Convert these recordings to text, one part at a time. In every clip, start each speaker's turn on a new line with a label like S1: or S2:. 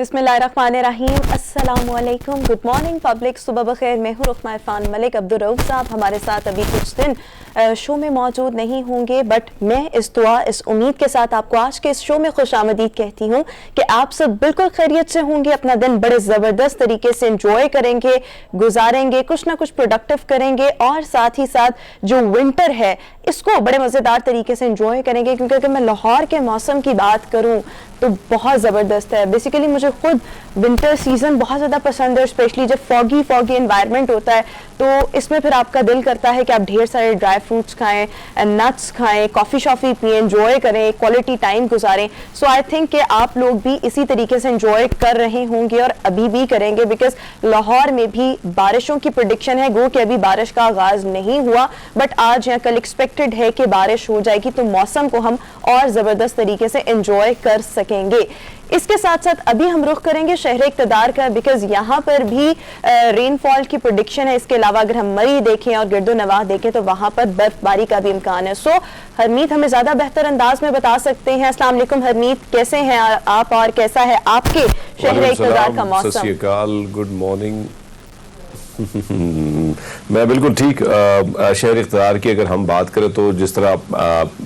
S1: बिस्मिल्लाहिर्रहमानिर्रहीम, अस्सलामुअलैकुम, good morning public, सुबह बखैर। मैं हूँ रुखमा इरफान मलिक। अब्दुर्रऊफ साहब हमारे साथ अभी कुछ दिन शो में मौजूद नहीं होंगे, बट मैं इस दुआ इस उम्मीद के साथ आपको आज के इस शो में खुशामदीद कहती हूँ कि आप सब बिल्कुल खैरियत से होंगे, अपना दिन बड़े ज़बरदस्त तरीके से इंजॉय करेंगे, गुजारेंगे, कुछ ना कुछ प्रोडक्टिव करेंगे और साथ ही साथ जो विंटर है इसको बड़े मज़ेदार तरीके से इंजॉय करेंगे। क्योंकि अगर मैं लाहौर के मौसम की बात करूँ तो बहुत ज़बरदस्त है। बेसिकली मुझे खुद विंटर सीज़न बहुत ज़्यादा पसंद है, स्पेशली जब फॉगी एनवायरनमेंट होता है तो इसमें फिर आपका दिल करता है कि आप ढेर सारे ड्राई फ्रूट्स खाएं, नट्स खाएं, कॉफ़ी शॉफ़ी पिएं, एंजॉय करें, क्वालिटी टाइम गुजारें। सो आई थिंक कि आप लोग भी इसी तरीके से एंजॉय कर रहे होंगे और अभी भी करेंगे, बिकॉज लाहौर में भी बारिशों की प्रेडिक्शन है। गो कि अभी बारिश का आगाज़ नहीं हुआ, बट आज या कल एक्सपेक्टेड है कि बारिश हो जाएगी, तो मौसम को हम और ज़बरदस्त तरीके से एंजॉय कर सकेंगे। इसके साथ साथ अभी हम रुख करेंगे शहर इक़्तिदार का, बिकॉज यहाँ पर भी रेनफॉल की प्रेडिक्शन है। इसके अलावा अगर हम मरी देखें और गिरदो नवाह देखें तो वहाँ पर बर्फबारी का भी इम्कान है। सो हरमीत हमें ज़्यादा बेहतर अंदाज में बता सकते हैं। अस्सलाम वालेकुम हरमीत, कैसे हैं आप और कैसा है आपके शहर इक़्तिदार का मौसम?
S2: सत श्री अकाल, गुड मॉर्निंग। मैं बिल्कुल ठीक। शहर इक़्तिदार की अगर हम बात करें तो जिस तरह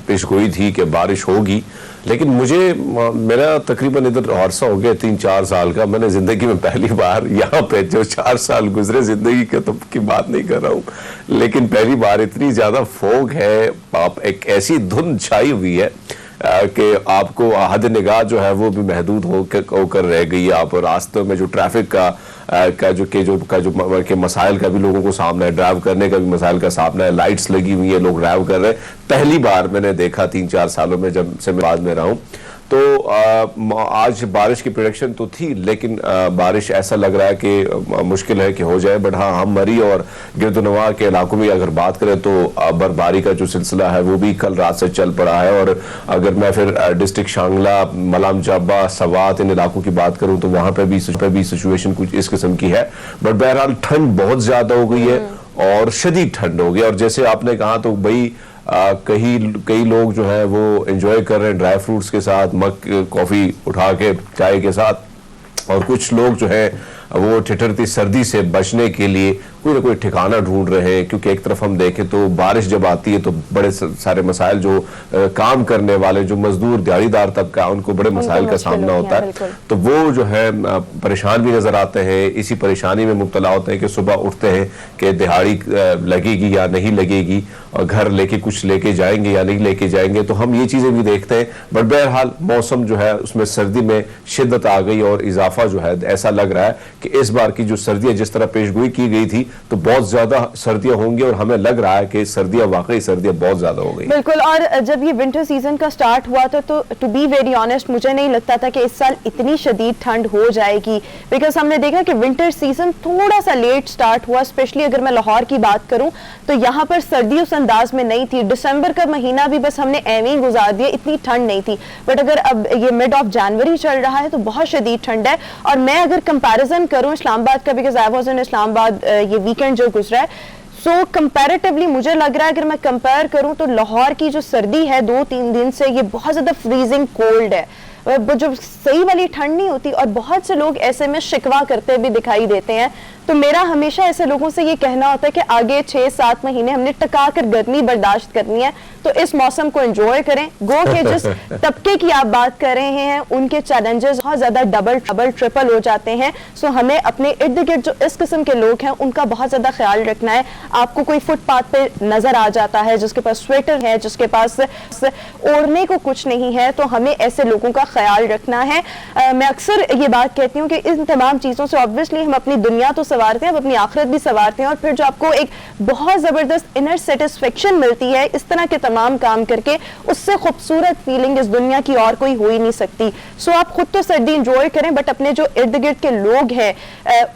S2: पेशगोई थी कि बारिश होगी, लेकिन मेरा तकरीबन इधर अरसा हो गया 3-4 साल का। मैंने ज़िंदगी में पहली बार यहाँ पे जो 4 साल गुजरे ज़िंदगी के, तो की बात नहीं कर रहा हूँ, लेकिन पहली बार इतनी ज़्यादा फोग है, आप एक ऐसी धुंध छाई हुई है कि आपको हद निगाह जो है वो भी महदूद होकर रह गई है। आप रास्तों में जो ट्रैफिक का मसाइल का भी लोगों को सामना है, ड्राइव करने का भी मसाइल का सामना है, लाइट्स लगी हुई है, लोग ड्राइव कर रहे हैं। पहली बार मैंने देखा 3-4 सालों में, जब से मैं बाद में रहा हूँ। तो आज बारिश की प्रेडिक्शन तो थी, लेकिन बारिश ऐसा लग रहा है कि मुश्किल है कि हो जाए। बट हाँ, हम मरी और गिरदोनवा के इलाकों में अगर बात करें तो बर्फबारी का जो सिलसिला है वो भी कल रात से चल पड़ा है। और अगर मैं फिर डिस्ट्रिक्ट शांगला, मलाम जाबा, सवात, इन इलाकों की बात करूँ तो वहाँ पे भी सिचुएशन कुछ इस किस्म की है। बट बहरहाल ठंड बहुत ज़्यादा हो गई है और शदीद ठंड हो गई। और जैसे आपने कहा तो भाई कई लोग जो है वो एंजॉय कर रहे हैं ड्राई फ्रूट्स के साथ, मग कॉफ़ी उठा के चाय के साथ, और कुछ लोग जो है वो ठिठुरती सर्दी से बचने के लिए कोई ना कोई ठिकाना ढूंढ रहे हैं। क्योंकि एक तरफ हम देखें तो बारिश जब आती है तो बड़े सारे मसाइल, जो काम करने वाले जो मजदूर दिहाड़ीदार तबका, उनको बड़े मसाइल का सामना होता है। तो वो जो है परेशान भी नजर आते हैं, इसी परेशानी में मुब्तला होते हैं कि सुबह उठते हैं कि दिहाड़ी लगेगी या नहीं लगेगी, और घर लेके कुछ लेके जाएंगे या नहीं लेके जाएंगे। तो हम ये चीज़ें भी देखते हैं। बट बहरहाल मौसम जो है उसमें सर्दी में शिद्दत आ गई और इजाफा जो है, ऐसा लग रहा है कि इस बार की जो सर्दियाँ जिस तरह पेशगोई की गई थी तो बहुत ज्यादा सर्दियां होंगी, और हमें लग रहा है कि सर्दियां वाकई सर्दियां बहुत ज्यादा हो गई।
S1: बिल्कुल। और जब ये विंटर सीजन का स्टार्ट हुआ था तो टू बी वेरी ऑनेस्ट मुझे नहीं लगता था कि इस साल इतनी शदीद ठंड हो जाएगी, बिकॉज हमने देखा कि विंटर सीजन थोड़ा सा लेट स्टार्ट हुआ। स्पेशली अगर मैं लाहौर की बात करूं तो यहाँ पर सर्दी उस अंदाज में नहीं थी। दिसंबर का महीना भी बस हमने एवं ही गुजार दिया, इतनी ठंड नहीं थी। बट अगर अब ये मिड ऑफ जनवरी चल रहा है तो बहुत शदीद ठंड है। और मैं अगर कंपैरिजन करूं इस्लामाबाद का, because I was in Islamabad ये वीकेंड जो गुजरा है, सो कंपैरेटिवली मुझे लग रहा है अगर मैं कंपेयर करूं तो लाहौर की जो सर्दी है 2-3 दिन से, ये बहुत ज़्यादा फ्रीजिंग कोल्ड है, जो सही वाली ठंड नहीं होती। और बहुत से लोग ऐसे में शिकवा करते भी दिखाई देते हैं। तो मेरा हमेशा ऐसे लोगों से ये कहना होता है कि आगे 6-7 महीने हमने टका कर गर्मी बर्दाश्त करनी है, तो इस मौसम को एंजॉय करें। गो के जिस तबके की आप बात कर रहे हैं उनके चैलेंजेस बहुत ज़्यादा डबल ट्रिपल हो जाते हैं। सो हमें अपने इर्द गिर्द जो इस किस्म के लोग हैं उनका बहुत ज़्यादा ख्याल रखना है। आपको कोई फुटपाथ पे नज़र आ जाता है जिसके पास स्वेटर है, जिसके पास ओढ़ने को कुछ नहीं है, तो हमें ऐसे लोगों का ख्याल रखना है। मैं अक्सर ये बात कहती हूँ कि इन तमाम चीज़ों से ऑब्वियसली हम अपनी दुनिया तो संवारते हैं, अब अपनी आखिरत भी संवारते हैं, और फिर जो आपको एक बहुत ज़बरदस्त इनर सेटिस्फेक्शन मिलती है इस तरह के तमाम काम करके, उससे खूबसूरत फीलिंग इस दुनिया की और कोई हो ही नहीं सकती। सो आप खुद तो सर्दी इंजॉय करें, बट अपने जो इर्द गिर्द के लोग हैं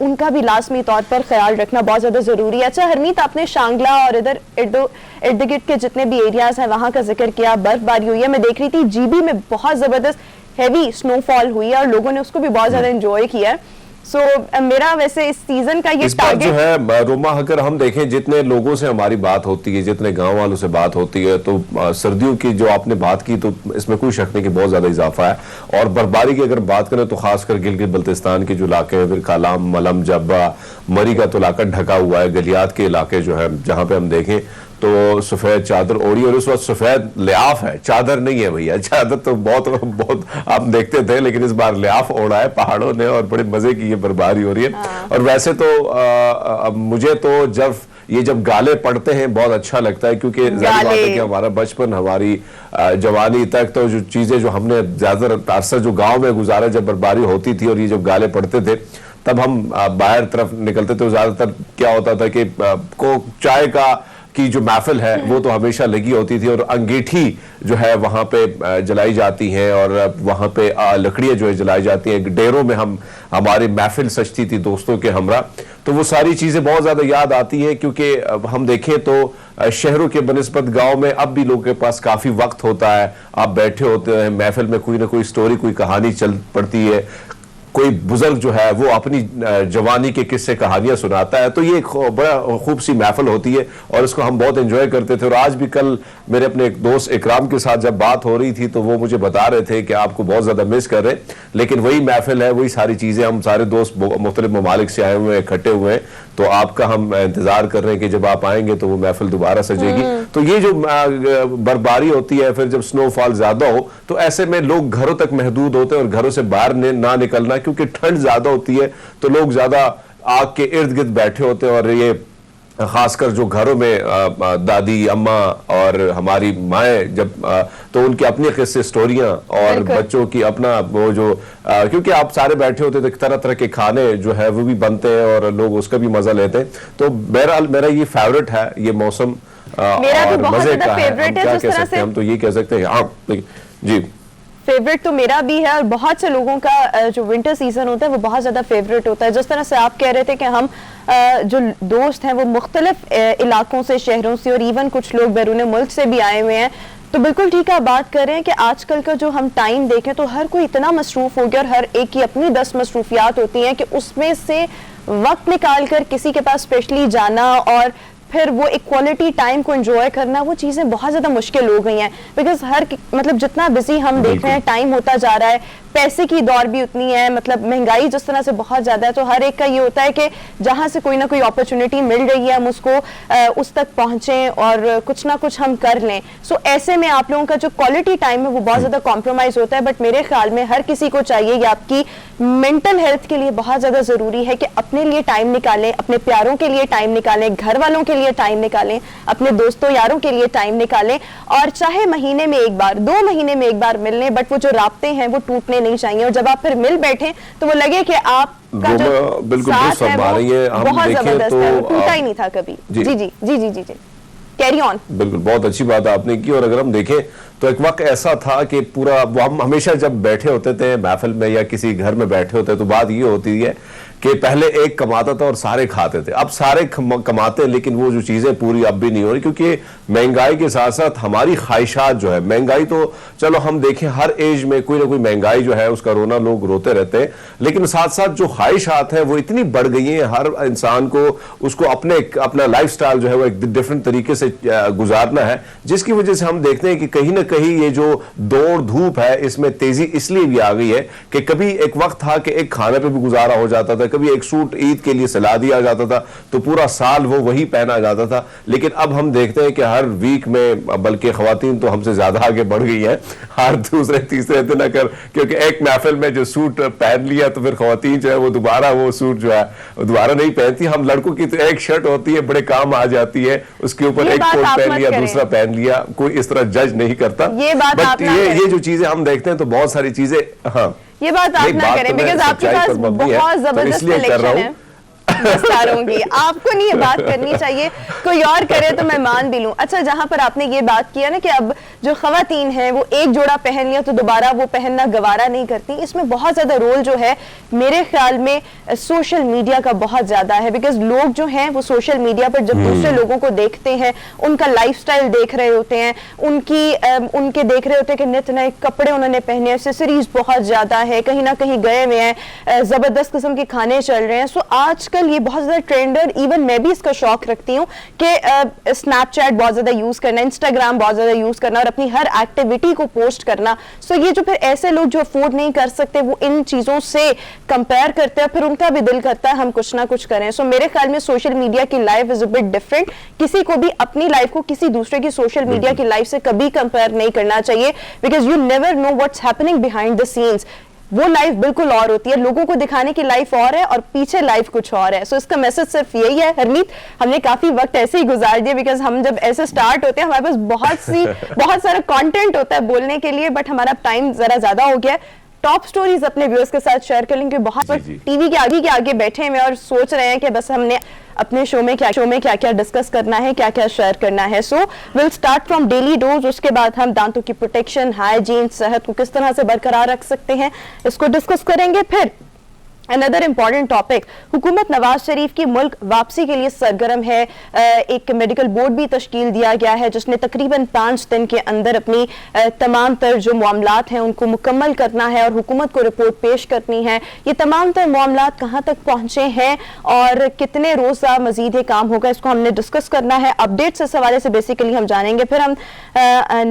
S1: उनका भी लाजमी तौर पर ख्याल रखना बहुत ज़्यादा ज़रूरी है। अच्छा हरमीत, आपने शांगला और इधर इर्द गिर्द के जितने भी एरियाज हैं वहाँ का जिक्र किया, बर्फबारी हुई है। मैं देख रही थी जीबी में बहुत ज़बरदस्त हैवी स्नोफॉल हुई है और लोगों ने उसको भी बहुत ज़्यादा इंजॉय किया है। सो मेरा वैसे इस सीजन का ये
S2: इस बार जो
S1: टारगेट
S2: है रोमा, अगर हम देखें जितने लोगों से हमारी बात होती है, जितने गांव वालों से बात होती है, तो सर्दियों की जो आपने बात की तो इसमें कोई शक नहीं कि बहुत ज्यादा इजाफा है। और बर्फबारी की अगर बात करें तो खासकर गिलगित बल्तिस्तान के जो इलाके हैं, फिर कालाम, मलम, जब्बा, मरी का तो इलाका ढका हुआ है, गलियात के इलाके जो है जहां पे हम देखें तो सफेद चादर ओढ़ी, और उस वक्त सफेद लियाफ है, चादर नहीं है भैया। चादर तो बहुत बहुत आप देखते थे, लेकिन इस बार लियाफ ओढ़ा है पहाड़ों ने और बड़े मजे की ये बर्फबारी हो रही है। और वैसे तो मुझे तो जब गाले पड़ते हैं बहुत अच्छा लगता है, क्योंकि जाहिर बात है कि हमारा बचपन, हमारी जवानी तक तो जो चीजें जो हमने ज्यादातर अरसा जो गांव में गुजारा, जब बर्फबारी होती थी और ये जब गाले पड़ते थे तब हम बाहर तरफ निकलते थे। ज्यादातर क्या होता था कि को चाय का की जो महफिल है वो तो हमेशा लगी होती थी, और अंगीठी जो है वहां पे जलाई जाती है, और वहां पे लकड़ियां जो है जलाई जाती हैं। डेरों में हमारी महफिल सजती थी दोस्तों के हमरा। तो वो सारी चीजें बहुत ज्यादा याद आती है, क्योंकि हम देखें तो शहरों के बनिस्बत गांव में अब भी लोगों के पास काफी वक्त होता है। आप बैठे होते हैं महफिल में, कोई ना कोई स्टोरी, कोई कहानी चल पड़ती है, कोई बुजुर्ग जो है वो अपनी जवानी के किस्से कहानियां सुनाता है। तो ये एक बड़ा खूब सी महफिल होती है और इसको हम बहुत एंजॉय करते थे। और आज भी कल मेरे अपने एक दोस्त इकराम के साथ जब बात हो रही थी तो वो मुझे बता रहे थे कि आपको बहुत ज्यादा मिस कर रहे हैं, लेकिन वही महफिल है, वही सारी चीजें, हम सारे दोस्त मुख्तलिफ ममालिक से आए हुए हैं, इकट्ठे हुए हैं, तो आपका हम इंतजार कर रहे हैं कि जब आप आएंगे तो वो महफिल दोबारा सजेगी। तो ये जो बर्फबारी होती है, फिर जब स्नोफॉल ज्यादा हो तो ऐसे में लोग घरों तक महदूद होते हैं और घरों से बाहर ना निकलना, क्योंकि ठंड ज्यादा होती है तो लोग ज्यादा आग के इर्द गिर्द बैठे होते हैं। और ये खासकर जो घरों में दादी, अम्मा और हमारी माएँ जब तो उनके अपने किस्से, स्टोरियां, और बच्चों की अपना वो जो क्योंकि आप सारे बैठे होते थे, तरह तरह के खाने जो है वो भी बनते हैं और लोग उसका भी मजा लेते हैं। तो बहरहाल मेरा ये फेवरेट है ये मौसम,
S1: मेरा भी बहुत ज्यादा फेवरेट है। जिस तरह से
S2: हम तो ये कह सकते हैं। हाँ जी,
S1: फेवरेट तो मेरा भी है, और बहुत से लोगों का जो विंटर सीजन होता है वो बहुत ज़्यादा फेवरेट होता है। जिस तरह से आप कह रहे थे कि हम जो दोस्त हैं वो मुख्तलिफ इलाकों से, शहरों से, और इवन कुछ लोग बैरून मुल्क से भी आए हुए हैं, तो बिल्कुल ठीक है, बात कर रहे हैं कि आजकल का जो हम टाइम देखें तो हर कोई इतना मसरूफ हो गया, और हर एक की अपनी 10 मसरूफियात होती हैं कि उसमें से वक्त निकाल कर किसी के पास स्पेशली जाना और फिर वो एक क्वालिटी टाइम को एंजॉय करना, वो चीज़ें बहुत ज़्यादा मुश्किल हो गई हैं। बिकॉज मतलब जितना बिजी हम देख रहे हैं, टाइम होता जा रहा है, पैसे की दौर भी उतनी है, मतलब महंगाई जिस तरह से बहुत ज़्यादा है, तो हर एक का ये होता है कि जहाँ से कोई ना कोई अपॉर्चुनिटी मिल रही है हम उसको उस तक पहुँचें और कुछ ना कुछ हम कर लें। सो ऐसे में आप लोगों का जो क्वालिटी टाइम है वो बहुत ज़्यादा कॉम्प्रोमाइज़ होता है। बट मेरे ख्याल में हर किसी को चाहिए, ये आपकी मेंटल हेल्थ के लिए बहुत ज़्यादा ज़रूरी है कि अपने लिए टाइम निकालें, अपने प्यारों के लिए टाइम निकालें, घर वालों के लिए टाइम निकालें, अपने दोस्तों यारों के लिए टाइम निकालें, और चाहे महीने में एक बार, 2 महीने में एक बार मिल लें, बट वो जो राब्ते हैं वो टूटने नहीं चाहिए। और जब आप फिर मिल बैठे तो वो लगे कि आप का जो
S2: बिल्कुल
S1: साथ है वो बहुत जबरदस्त है, वो टूटा ही नहीं था कभी।
S2: जी
S1: जी जी जी जी जी जी कैरी ऑन।
S2: बिल्कुल, बहुत अच्छी बात आपने की। और अगर हम देखें तो एक वक्त ऐसा था कि पूरा हम हमेशा जब बैठे होते थे महफिल में या किसी घर में बैठे होते तो बात ये होती है कि पहले एक कमाता था और सारे खाते थे। अब सारे कमाते हैं, लेकिन वो जो चीजें पूरी अब भी नहीं हो रही, क्योंकि महंगाई के साथ साथ हमारी ख्वाहिशात जो है, महंगाई तो चलो हम देखें हर एज में कोई ना कोई महंगाई जो है उसका रोना लोग रोते रहते हैं, लेकिन साथ साथ जो ख्वाहिशात है वो इतनी बढ़ गई है, हर इंसान को उसको अपना लाइफस्टाइल जो है वो एक डिफरेंट तरीके से गुजारना है, जिसकी वजह से हम देखते हैं कि कहीं ना कहीं ये जो दौड़ धूप है इसमें तेजी इसलिए भी आ गई है कि कभी एक वक्त था कि एक खाने पे भी गुजारा हो जाता था, कभी एक सूट ईद के लिए सिला दिया जाता था तो पूरा साल वो वही पहना जाता था। लेकिन अब हम देखते हैं कि हर वीक में, बल्कि खवातीन तो हमसे ज्यादा आगे बढ़ गई हैं, हर दूसरे तीसरे दिन अगर, क्योंकि एक महफिल में जो सूट पहन लिया तो फिर खवातीन जो है वो दोबारा वो सूट जो है दोबारा नहीं पहनती। हम लड़कों की तो एक शर्ट होती है, बड़े काम आ जाती है, उसके ऊपर एक कोट पहन लिया, दूसरा पहन लिया, कोई इस तरह जज नहीं करता।
S1: ये बात आप ना
S2: ये जो चीजें हम देखते हैं तो बहुत सारी चीजें, हाँ
S1: ये बात आप ना करें, बिकॉज आपके पास बहुत जबरदस्त कलेक्शन है दस्तारों की, आपको नहीं ये बात करनी चाहिए, कोई और करे तो मैं मान भी लूं। अच्छा, जहां पर आपने ये बात किया ना कि अब जो खवातीन हैं वो एक जोड़ा पहन लिया तो दोबारा वो पहनना गवारा नहीं करती। इसमें बहुत ज्यादा रोल जो है मेरे ख्याल में सोशल मीडिया का बहुत ज्यादा है, बिकॉज लोग जो हैं वो सोशल मीडिया पर जब दूसरे लोगों को देखते हैं, उनका लाइफस्टाइल देख रहे होते हैं, उनके देख रहे होते हैं कि नित नए कपड़े उन्होंने पहने, एक्सेसरीज बहुत ज्यादा है, कहीं ना कहीं गए हुए हैं, जबरदस्त किस्म के खाने चल रहे हैं। सो आजकल ये बहुत ज्यादा ट्रेंडर, इवन मैं भी इसका शौक रखती हूँ कि स्नैपचैट बहुत ज्यादा यूज करना, इंस्टाग्राम बहुत ज्यादा यूज करना और अपनी हर एक्टिविटी को पोस्ट करना। सो ये जो फिर ऐसे लोग जो अफोर्ड नहीं कर सकते वो इन चीजों से कंपेयर करते हैं, फिर उनका भी दिल करता है हम कुछ ना कुछ करें। सो मेरे ख्याल में सोशल मीडिया की life is a bit different. किसी को भी अपनी लाइफ को किसी दूसरे की सोशल मीडिया की लाइफ से कभी कंपेयर नहीं करना चाहिए, because you never know what's happening behind the scenes. वो लाइफ बिल्कुल और होती है, लोगों को दिखाने की लाइफ और है और पीछे लाइफ कुछ और है। सो इसका मैसेज सिर्फ यही है। हरमीत, हमने काफी वक्त ऐसे ही गुजार दिया, बिकॉज हम जब ऐसे स्टार्ट होते हैं हमारे पास बहुत सारा कंटेंट होता है बोलने के लिए, बट हमारा टाइम जरा ज्यादा हो गया है। टॉप स्टोरीज अपने व्यूअर्स के साथ शेयर कर लेंगे। बहुत टीवी के आगे बैठे हैं और सोच रहे हैं कि बस हमने अपने शो में क्या क्या डिस्कस करना है, क्या क्या शेयर करना है। So will start from daily dose, उसके बाद हम दांतों की प्रोटेक्शन, हाइजीन, सेहत को किस तरह से बरकरार रख सकते हैं इसको डिस्कस करेंगे। फिर अनदर इंपॉर्टेंट टॉपिक, हुकूमत नवाज शरीफ की मुल्क वापसी के लिए सरगर्म है। एक मेडिकल बोर्ड भी तश्कील दिया गया है जिसने तकरीबन 5 दिन के अंदर अपनी तमाम तर जो मामलात हैं उनको मुकम्मल करना है और हुकूमत को रिपोर्ट पेश करनी है। ये तमाम तर मामलात कहाँ तक पहुंचे हैं और कितने रोज़ा मजीद ये काम होगा, इसको हमने डिस्कस करना है। अपडेट्स इस हवाले से बेसिकली हम जानेंगे। फिर हम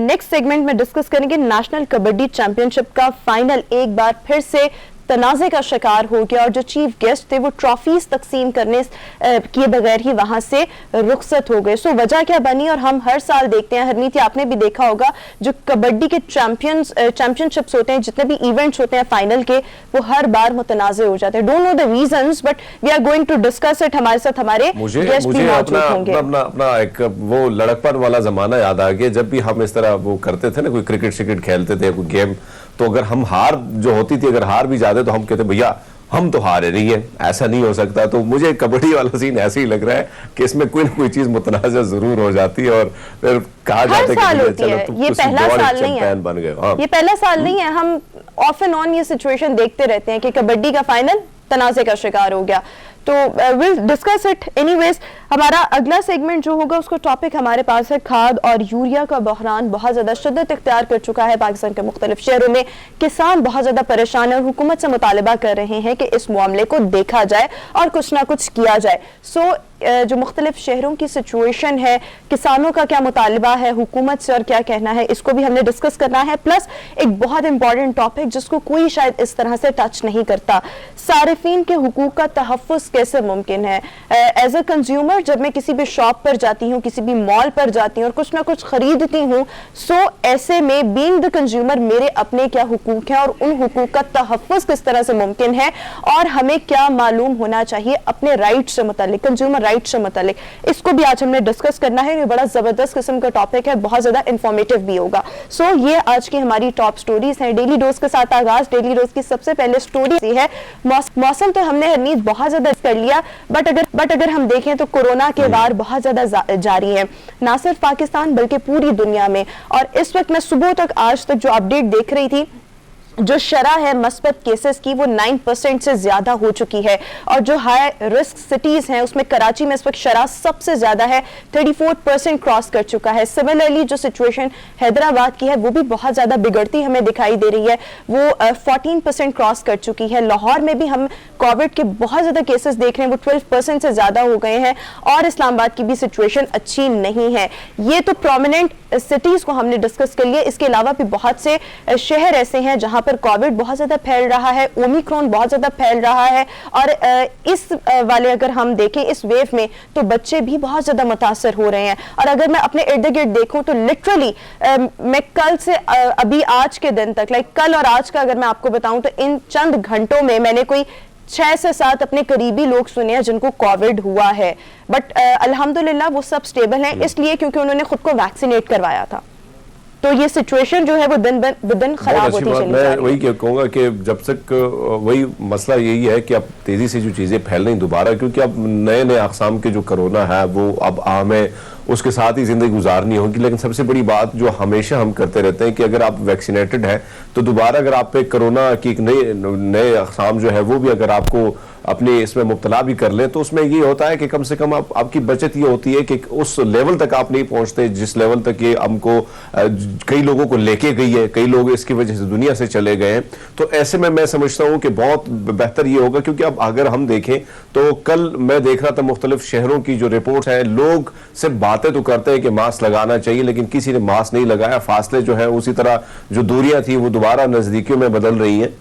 S1: नेक्स्ट सेगमेंट में डिस्कस करेंगे नेशनल कबड्डी चैंपियनशिप का फाइनल एक बार फिर से तनाज़े का शिकार हो गया और जो चीफ गेस्ट थे वो ट्रॉफीज तकसीम करने किए बगैर ही वहां से रुखसत हो गए। सो वजह क्या बनी, और हम हर साल देखते हैं, हरनीति आपने भी देखा होगा, जो कबड्डी के चैंपियनशिप्स होते हैं, जितने भी इवेंट्स होते हैं फाइनल के, वो हर बार मुतनाज़े हो जाते हैं। Don't know the reasons, but we are going to discuss it. हमारे साथ हमारे गेस्ट भी मौजूद होंगे।
S2: अपना एक वो लड़कपन वाला जमाना याद आ गया, जब भी हम इस तरह वो करते थे ना, कोई क्रिकेट शिकेट खेलते थे, कोई गेम, तो अगर हम हार जो होती थी, अगर हार भी जाते तो हम कहते भैया हम तो हारे नहीं है, ऐसा नहीं हो सकता। तो मुझे कबड्डी वाला सीन ऐसे ही लग रहा है कि इसमें कोई ना कोई चीज मुतनाज़ा जरूर हो जाती है और फिर कहा जाता है कि चलो तुम
S1: ये पहला साल नहीं है,
S2: बन गए। हाँ,
S1: ये पहला साल नहीं है। हम ऑफ एंड ऑन ये सिचुएशन देखते रहते हैं कि कबड्डी का फाइनल तनाज़े का शिकार हो गया। तो विल डिस्कस इट एनीवेज। हमारा अगला सेगमेंट जो होगा उसका टॉपिक हमारे पास है खाद और यूरिया का बहरान बहुत ज्यादा शिद्दत इख्तियार कर चुका है पाकिस्तान के मुख्तलिफ शहरों में। किसान बहुत ज्यादा परेशान है और हुकूमत से मुतालबा कर रहे हैं कि इस मामले को देखा जाए और कुछ ना कुछ किया जाए। सो जो मुख्तलिफ शहरों की सिचुएशन है, किसानों का क्या मुतालबा है हुकूमत से और क्या कहना है, इसको भी हमने डिस्कस करना है। प्लस एक बहुत इंपॉर्टेंट टॉपिक जिसको कोई शायद इस तरह से टच नहीं करता, सारिफीन के हुकूक का तहफ़्फ़ुज़ कैसे मुमकिन है। एज अ कंज्यूमर जब मैं किसी भी शॉप पर जाती हूँ, किसी भी मॉल पर जाती हूँ और कुछ ना कुछ खरीदती हूँ, सो ऐसे में बीइंग द कंज्यूमर मेरे अपने क्या हुकूक हैं और उन हुकूक का तहफ़्फ़ुज़ किस तरह से मुमकिन है और हमें क्या मालूम होना चाहिए अपने राइट से मुतालिक, कंज्यूमर राइट से मुतालिक, इसको भी आज हमने डिस्कस करना है। ये बड़ा जबरदस्त किस्म का टॉपिक है, बहुत ज्यादा इंफॉर्मेटिव भी होगा। सो ये आज की हमारी टॉप स्टोरीज हैं। डेली डोज के साथ आगाज। डेली डोज की सबसे पहले स्टोरी है मौसम। तो हमने हरनीत बहुत ज्यादा कर लिया, बट अगर हम देखें तो कोरोना के वार बहुत ज्यादा जारी है, ना सिर्फ पाकिस्तान बल्कि पूरी दुनिया में। और इस वक्त मैं सुबह तक आज तक जो अपडेट देख रही थी, जो शरह है मस्बत केसेस की वो 9% से ज्यादा हो चुकी है और जो हाई रिस्क सिटीज हैं उसमें कराची में इस वक्त शरह सबसे ज्यादा है, 34% क्रॉस कर चुका है। सिमिलरली जो सिचुएशन हैदराबाद की है वो भी बहुत ज्यादा बिगड़ती हमें दिखाई दे रही है, वो 14% क्रॉस कर चुकी है। लाहौर में भी हम कोविड के बहुत ज्यादा केसेस देख रहे हैं, वो 12% से ज्यादा हो गए हैं और इस्लामाबाद की भी सिचुएशन अच्छी नहीं है। ये तो प्रोमिनेंट सिटीज को हमने डिस्कस कर लिया। इसके अलावा भी बहुत से शहर ऐसे हैं जहां पर कोविड बहुत ज्यादा फैल रहा है, ओमिक्रॉन बहुत ज्यादा फैल रहा है और इस वाले अगर हम देखें इस वेव में तो बच्चे भी बहुत ज्यादा मुतासर हो रहे हैं। और अगर मैं अपने इर्द गिर्द देखूं तो लिटरली मैं कल से अभी आज के दिन तक, लाइक कल और आज का अगर मैं आपको बताऊं तो इन चंद घंटों में मैंने कोई 6 से 7 अपने करीबी लोग सुने हैं जिनको कोविड हुआ है, बट अल्हम्दुलिल्लाह वो सब स्टेबल हैं, इसलिए क्योंकि उन्होंने खुद को वैक्सीनेट करवाया था। तो ये सिचुएशन जो है वो दिन ब दिन खराब होती चली जा
S2: मैं
S1: रही है।
S2: वही कहूँगा कि जब तक वही मसला यही है कि अब तेजी से जो चीजें फैल रही दोबारा, क्योंकि अब नए नए अक़साम के जो कोरोना है वो अब आम है, उसके साथ ही जिंदगी गुजारनी होगी। लेकिन सबसे बड़ी बात जो हमेशा हम करते रहते हैं कि अगर आप वैक्सीनेटेड हैं तो दोबारा अगर आप पे कोरोना की एक नए अक़साम जो है वो भी अगर आपको अपने इसमें मुब्तला भी कर ले तो उसमें ये होता है कि कम से कम आपकी बचत ये होती है कि उस लेवल तक आप नहीं पहुंचते जिस लेवल तक ये हमको कई लोगों को लेके गई है, कई लोग इसकी वजह से दुनिया से चले गए हैं। तो ऐसे में मैं समझता हूं कि बहुत बेहतर ये होगा, क्योंकि अब अगर हम देखें तो कल मैं देख रहा था मुख्तलिफ शहरों की जो रिपोर्ट है, लोग सिर्फ बातें तो करते हैं कि मास्क लगाना चाहिए लेकिन किसी ने मास्क नहीं लगाया। फासले जो है उसी तरह जो दूरियां थी वो दोबारा नजदीकियों में बदल रही हैं।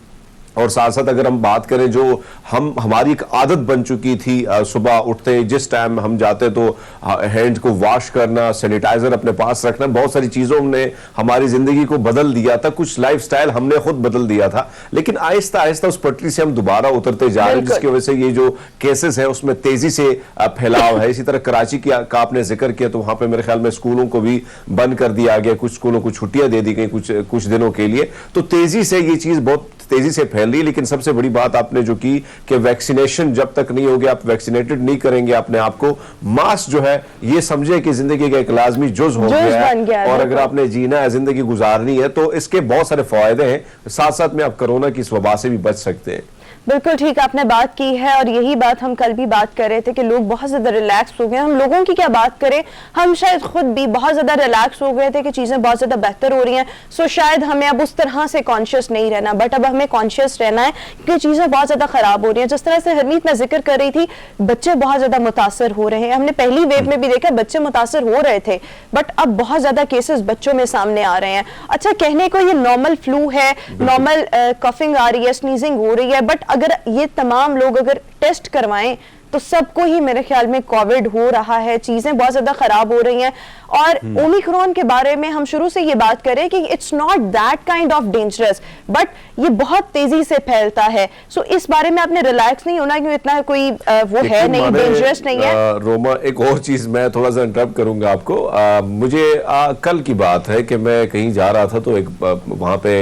S2: और साथ साथ अगर हम बात करें जो हमारी एक आदत बन चुकी थी, सुबह उठते जिस टाइम हम जाते तो हैंड को वॉश करना, सैनिटाइजर अपने पास रखना, बहुत सारी चीजों ने हमारी जिंदगी को बदल दिया था, कुछ लाइफस्टाइल हमने खुद बदल दिया था। लेकिन आहिस्ता आहिस्ता उस पटरी से हम दोबारा उतरते जा रहे हैं, जिसकी वजह से ये जो केसेस है उसमें तेजी से फैलाव है। इसी तरह कराची का आपने जिक्र किया तो वहां पर मेरे ख्याल में स्कूलों को भी बंद कर दिया गया, कुछ स्कूलों को छुट्टियां दे दी गई कुछ दिनों के लिए। तो तेजी से ये चीज बहुत तेजी से फैल रही है। लेकिन सबसे बड़ी बात आपने जो की कि वैक्सीनेशन जब तक नहीं होगी, आप वैक्सीनेटेड नहीं करेंगे अपने आप को, मास्क जो है ये समझे कि जिंदगी का एक लाजमी जुज हो गया है और अगर आपने जीना है, जिंदगी गुजारनी है तो इसके बहुत सारे फायदे हैं। साथ साथ में आप कोरोना की इस वबा से भी बच सकते हैं।
S1: बिल्कुल ठीक आपने बात की है और यही बात हम कल भी बात कर रहे थे कि लोग बहुत ज्यादा रिलैक्स हो गए। हम लोगों की क्या बात करें, हम शायद खुद भी बहुत ज्यादा रिलैक्स हो गए थे कि चीजें बहुत ज्यादा बेहतर हो रही हैं। सो शायद हमें अब उस तरह से कॉन्शियस नहीं रहना, बट अब हमें कॉन्शियस रहना है क्योंकि चीजें बहुत ज्यादा खराब हो रही हैं। जिस तरह से हरमीत ने जिक्र कर रही थी, बच्चे बहुत ज्यादा मुतासर हो रहे हैं। हमने पहली वेव में भी देखा बच्चे मुतासर हो रहे थे, बट अब बहुत ज्यादा केसेस बच्चों में सामने आ रहे हैं। अच्छा, कहने को ये नॉर्मल फ्लू है, नॉर्मल कफिंग आ रही है, स्नीजिंग हो रही है, बट अगर ये तमाम लोग अगर टेस्ट करवाएं तो सबको ही मेरे ख्याल में कोविड हो रहा है। चीजें बहुत ज्यादा खराब हो रही हैं और ओमिक्रॉन के बारे में हम शुरू से ये बात करें कि it's not that kind of dangerous, but ये बहुत तेजी से फैलता है। सो इस बारे में आपने रिलैक्स नहीं होना, क्योंकि इतना कोई वो है नहीं, डेंजरस नहीं है।
S2: रोमा, एक और चीज मैं थोड़ा सा इंटरप्ट करूंगा आपको। मुझे कल की बात है कि मैं कहीं जा रहा था तो एक वहां पे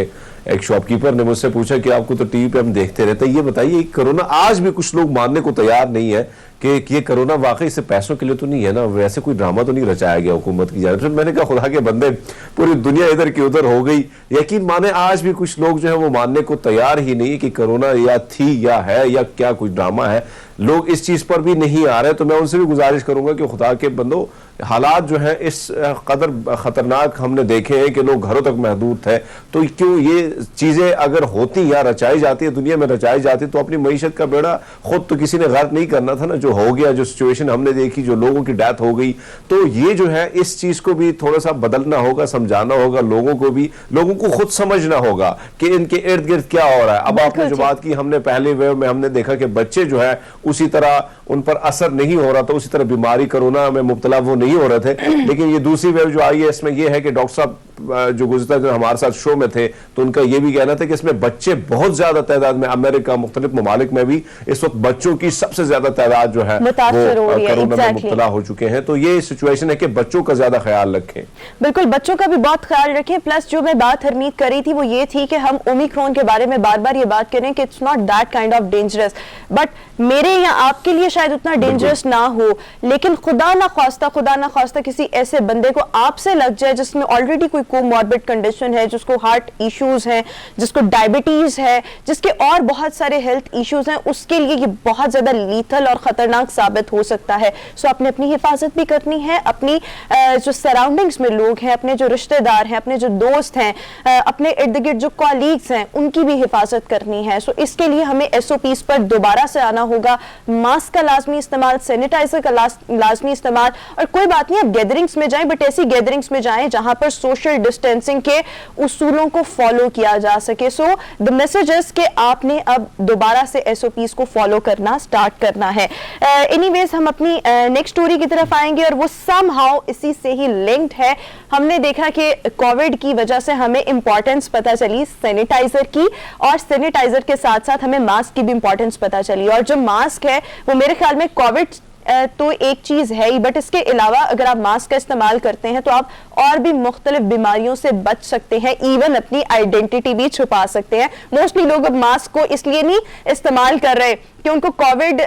S2: एक शॉपकीपर ने मुझसे पूछा कि आपको तो टीवी पे हम देखते रहते हैं, ये बताइए कोरोना, आज भी कुछ लोग मानने को तैयार नहीं है कि ये कोरोना वाकई से पैसों के लिए तो नहीं है ना, वैसे कोई ड्रामा तो नहीं रचाया गया हुकूमत की जानिब से। मैंने कहा खुदा के बंदे, पूरी दुनिया इधर की उधर हो गई, यकीन माने आज भी कुछ लोग जो है वो मानने को तैयार ही नहीं कि कोरोना या थी या है या क्या कुछ ड्रामा है। लोग इस चीज पर भी नहीं आ रहे। तो मैं उनसे भी गुजारिश करूंगा कि खुदा के बंदो, हालात जो है इस कदर खतरनाक हमने देखे हैं कि लोग घरों तक महदूद थे, तो क्यों ये चीजें अगर होती या रचाई जाती है, दुनिया में रचाई जाती, तो अपनी मईशत का बेड़ा खुद तो किसी ने गर्क नहीं करना था ना। जो हो गया, जो सिचुएशन हमने देखी, जो लोगों की डेथ हो गई, तो ये जो है इस चीज को भी थोड़ा सा बदलना होगा, समझाना होगा लोगों को भी, लोगों को खुद समझना होगा कि इनके इर्द गिर्द क्या हो रहा है। अब आपने जो बात की, हमने पहले वेव में हमने देखा कि बच्चे जो है उसी तरह उन पर असर नहीं हो रहा था, उसी तरह बीमारी कोरोना में मुब्तला वो नहीं हो रहे थे। लेकिन ये दूसरी वेव जो आई है इसमें ये है कि डॉक्टर साहब जो गुज़िश्ता जो हमारे साथ शो में थे तो उनका ये भी कहना था कि इसमें बच्चे बहुत ज्यादा तादाद में, अमेरिका मुख्तलिफ ममालिक में भी इस वक्त बच्चों की सबसे ज्यादा तादाद जो है वो कोरोना में मुब्तला हो चुके हैं। तो ये सिचुएशन है कि बच्चों का ज्यादा ख्याल रखें।
S1: बिल्कुल, बच्चों का भी बहुत ख्याल रखें। प्लस जो मैं बात हरमीत करी थी वो ये थी कि हम ओमिक्रॉन के बारे में बार बार ये बात करें कि it's not that kind of dangerous, but मेरे या आपके लिए शायद उतना डेंजरस ना हो, लेकिन खुदा ना ख्वास्ता किसी ऐसे बंदे को आपसे लग जाए जिसमें ऑलरेडी कोई कोमॉर्बिड कंडीशन है, जिसको हार्ट इश्यूज हैं, जिसको डायबिटीज है, जिसके और बहुत सारे हेल्थ इश्यूज हैं, उसके लिए ये बहुत ज्यादा लीथल और खतरनाक साबित हो सकता है। सो आपने अपनी हिफाजत भी करनी है, अपनी जो सराउंडिंग्स में लोग हैं, अपने जो रिश्तेदार हैं, अपने जो दोस्त हैं, अपने इर्द गिर्द जो कॉलीग्स हैं, उनकी भी हिफाजत करनी है। सो इसके लिए हमें SOPs पर दोबारा से आना होगा। मास्क का लाजमी इस्तेमाल, सैनिटाइजर का लाजमी इस्तेमाल, और कोई बात नहीं आप गैदरिंग्स में जाएं, बट ऐसी गैदरिंग्स में जाएं जहां पर सोशल डिस्टेंसिंग के उसूलों को फॉलो किया जा सके। सो द मैसेज इज कि आपने अब दोबारा से SOPs को फॉलो करना स्टार्ट करना है। एनीवेज हम अपनी नेक्स्ट स्टोरी की तरफ आएंगे और वो समहाउ इसी से ही लिंक्ड है। हमने देखा कि कोविड की वजह से हमें इंपॉर्टेंस पता चली सैनिटाइजर की, और सैनिटाइजर के साथ साथ हमें मास्क की भी इंपॉर्टेंस पता चली, और जो मास्क है वो मेरे ख्याल में कोविड तो एक चीज है ही, बट इसके अलावा अगर आप मास्क का इस्तेमाल करते हैं तो आप और भी मुख्तलिफ बीमारियों से बच सकते हैं, इवन अपनी आइडेंटिटी भी छुपा सकते हैं। मोस्टली लोग अब मास्क को इसलिए नहीं इस्तेमाल कर रहे कि उनको कोविड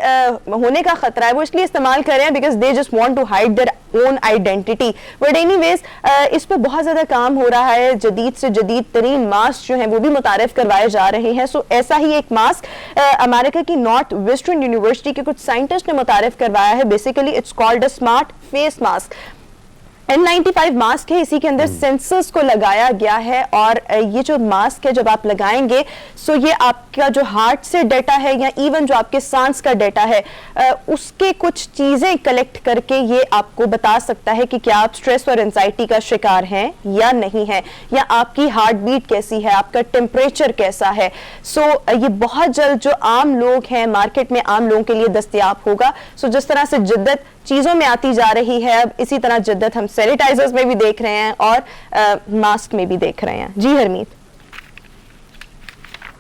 S1: होने का खतरा है, वो इसलिए इस्तेमाल कर रहे हैं because they just want to hide their own identity. But anyways इस पर बहुत ज्यादा काम हो रहा है, जदीद से जदीद तरीन मास्क जो है वो भी मुतारिफ करवाए जा रहे हैं। सो ऐसा ही एक मास्क अमेरिका की नॉर्थ वेस्टर्न यूनिवर्सिटी के कुछ साइंटिस्ट ने मुतारिफ करवाया है। Basically it's called a smart face mask. N95 mask है, इसी के अंदर सेंसर्स को लगाया गया है और ये जो मास्क है जब आप लगाएंगे सो ये आपका जो हार्ट से डेटा है या इवन जो आपके सांस का डेटा है उसके कुछ चीजें कलेक्ट करके ये आपको बता सकता है कि क्या आप स्ट्रेस और एंजाइटी का शिकार हैं या नहीं है, या आपकी हार्ट बीट कैसी है, आपका टेम्परेचर कैसा है। सो ये बहुत जल्द जो आम लोग हैं मार्केट में आम लोगों के लिए दस्तयाब होगा। सो जिस तरह से जिद्दत चीजों में आती जा रही है, अब इसी तरह जिद्दत हम सैनिटाइजर्स में भी देख रहे हैं और मास्क में भी देख रहे हैं। जी हरमीत,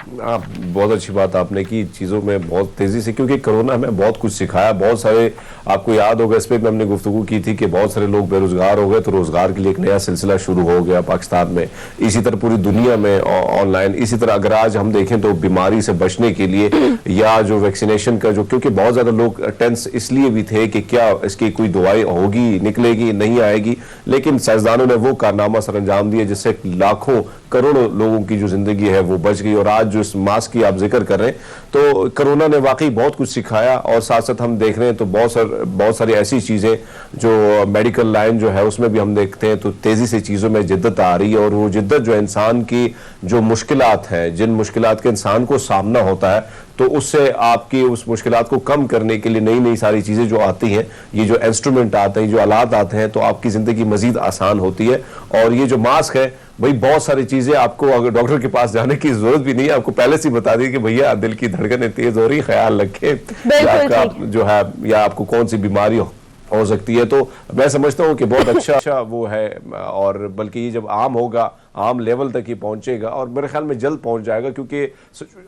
S2: बहुत अच्छी बात आपने की, चीज़ों में बहुत तेज़ी से, क्योंकि कोरोना हमें बहुत कुछ सिखाया। बहुत सारे, आपको याद होगा इस पर हमने गुफ्तगू की थी कि बहुत सारे लोग बेरोजगार हो गए, तो रोजगार के लिए एक नया सिलसिला शुरू हो गया पाकिस्तान में, इसी तरह पूरी दुनिया में ऑनलाइन। इसी तरह अगर आज हम देखें तो बीमारी से बचने के लिए या जो वैक्सीनेशन का जो, क्योंकि बहुत ज़्यादा लोग टेंस इसलिए भी थे कि क्या इसकी कोई दवाई होगी, निकलेगी, नहीं आएगी, लेकिन साइंसदानों ने वो कारनामा सर अंजाम दिए जिससे लाखों करोड़ों लोगों की जो जिंदगी है वो बच गई। और आज जो इस मास्क की आप जिक्र कर रहे हैं, तो कोरोना ने वाकई बहुत कुछ सिखाया। और साथ साथ हम देख रहे हैं तो बहुत सारी ऐसी चीजें जो मेडिकल लाइन जो है उसमें भी हम देखते हैं तो तेजी से चीजों में जिद्दत आ रही है। और वो जिद्दत जो इंसान की जो मुश्किलात हैं, जिन मुश्किलात के इंसान को सामना होता है, तो उससे आपकी उस मुश्किलात को कम करने के लिए नई नई सारी चीजें जो आती हैं, ये जो इंस्ट्रूमेंट आते हैं, जो आलात आते हैं, तो आपकी जिंदगी मजीद आसान होती है। और ये जो मास्क है भाई, बहुत सारी चीजें आपको अगर डॉक्टर के पास जाने की जरूरत भी नहीं है, आपको पहले से बता दी कि भैया दिल की धड़कनें तेज हो रही, ख्याल रखें आपका जो है, या आपको कौन सी बीमारी हो सकती है। तो मैं समझता हूँ कि बहुत अच्छा वो है। और बल्कि ये जब आम होगा, आम लेवल तक ही पहुंचेगा, और मेरे ख्याल में जल्द पहुंच जाएगा, क्योंकि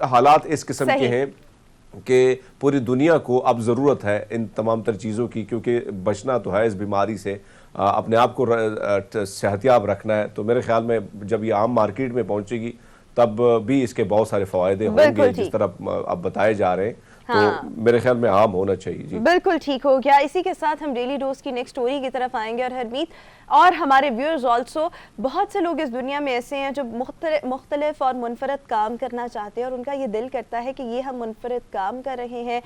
S2: हालात इस किस्म के हैं कि पूरी दुनिया को अब ज़रूरत है इन तमाम तर चीज़ों की, क्योंकि बचना तो है इस बीमारी से, अपने आप को सेहतियाब रखना है। तो मेरे ख्याल में जब ये आम मार्केट में पहुंचेगी तब भी इसके बहुत सारे फ़ायदे होंगे जिस तरह अब बताए जा रहे हैं। हाँ। तो मेरे ख्याल में आम होना चाहिए। जी
S1: बिल्कुल ठीक हो गया। इसी के साथ हम डेली डोज की नेक्स्ट स्टोरी की तरफ आएंगे। और हरमीत और हमारे व्यूअर्स ऑल्सो, बहुत से लोग इस दुनिया में ऐसे हैं जो मुख्तलिफ और मुनफरद काम करना चाहते हैं, और उनका ये दिल करता है कि ये हम मुनफरद काम कर रहे हैं,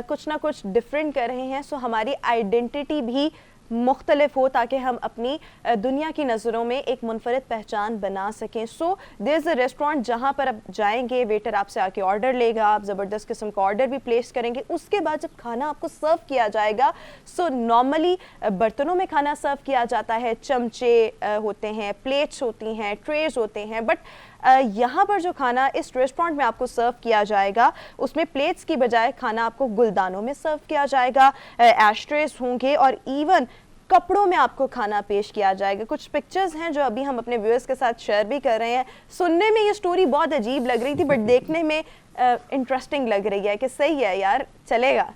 S1: कुछ ना कुछ डिफरेंट कर रहे हैं, सो हमारी आइडेंटिटी भी मुख्तलिफ हो ताकि हम अपनी दुनिया की नज़रों में एक मुनफरद पहचान बना सकें। So there is a restaurant जहाँ पर आप जाएंगे, वेटर आपसे आके ऑर्डर लेगा, आप ज़बरदस्त किस्म का ऑर्डर भी प्लेस करेंगे। उसके बाद जब खाना आपको सर्व किया जाएगा, सो नॉर्मली बर्तनों में खाना सर्व किया जाता है, चमचे होते हैं, प्लेट्स होती हैं, ट्रेज होते हैं, बट यहाँ पर जो खाना इस रेस्टोरेंट में आपको सर्व किया जाएगा उसमें प्लेट्स की बजाय खाना आपको गुलदानों में सर्व किया जाएगा, एशट्रेस होंगे और इवन कपड़ों में आपको खाना पेश किया जाएगा। कुछ पिक्चर्स हैं जो अभी हम अपने व्यूअर्स के साथ शेयर भी कर रहे हैं। सुनने में ये स्टोरी बहुत अजीब लग रही थी, बट देखने में इंटरेस्टिंग लग रही है कि सही है यार, चलेगा।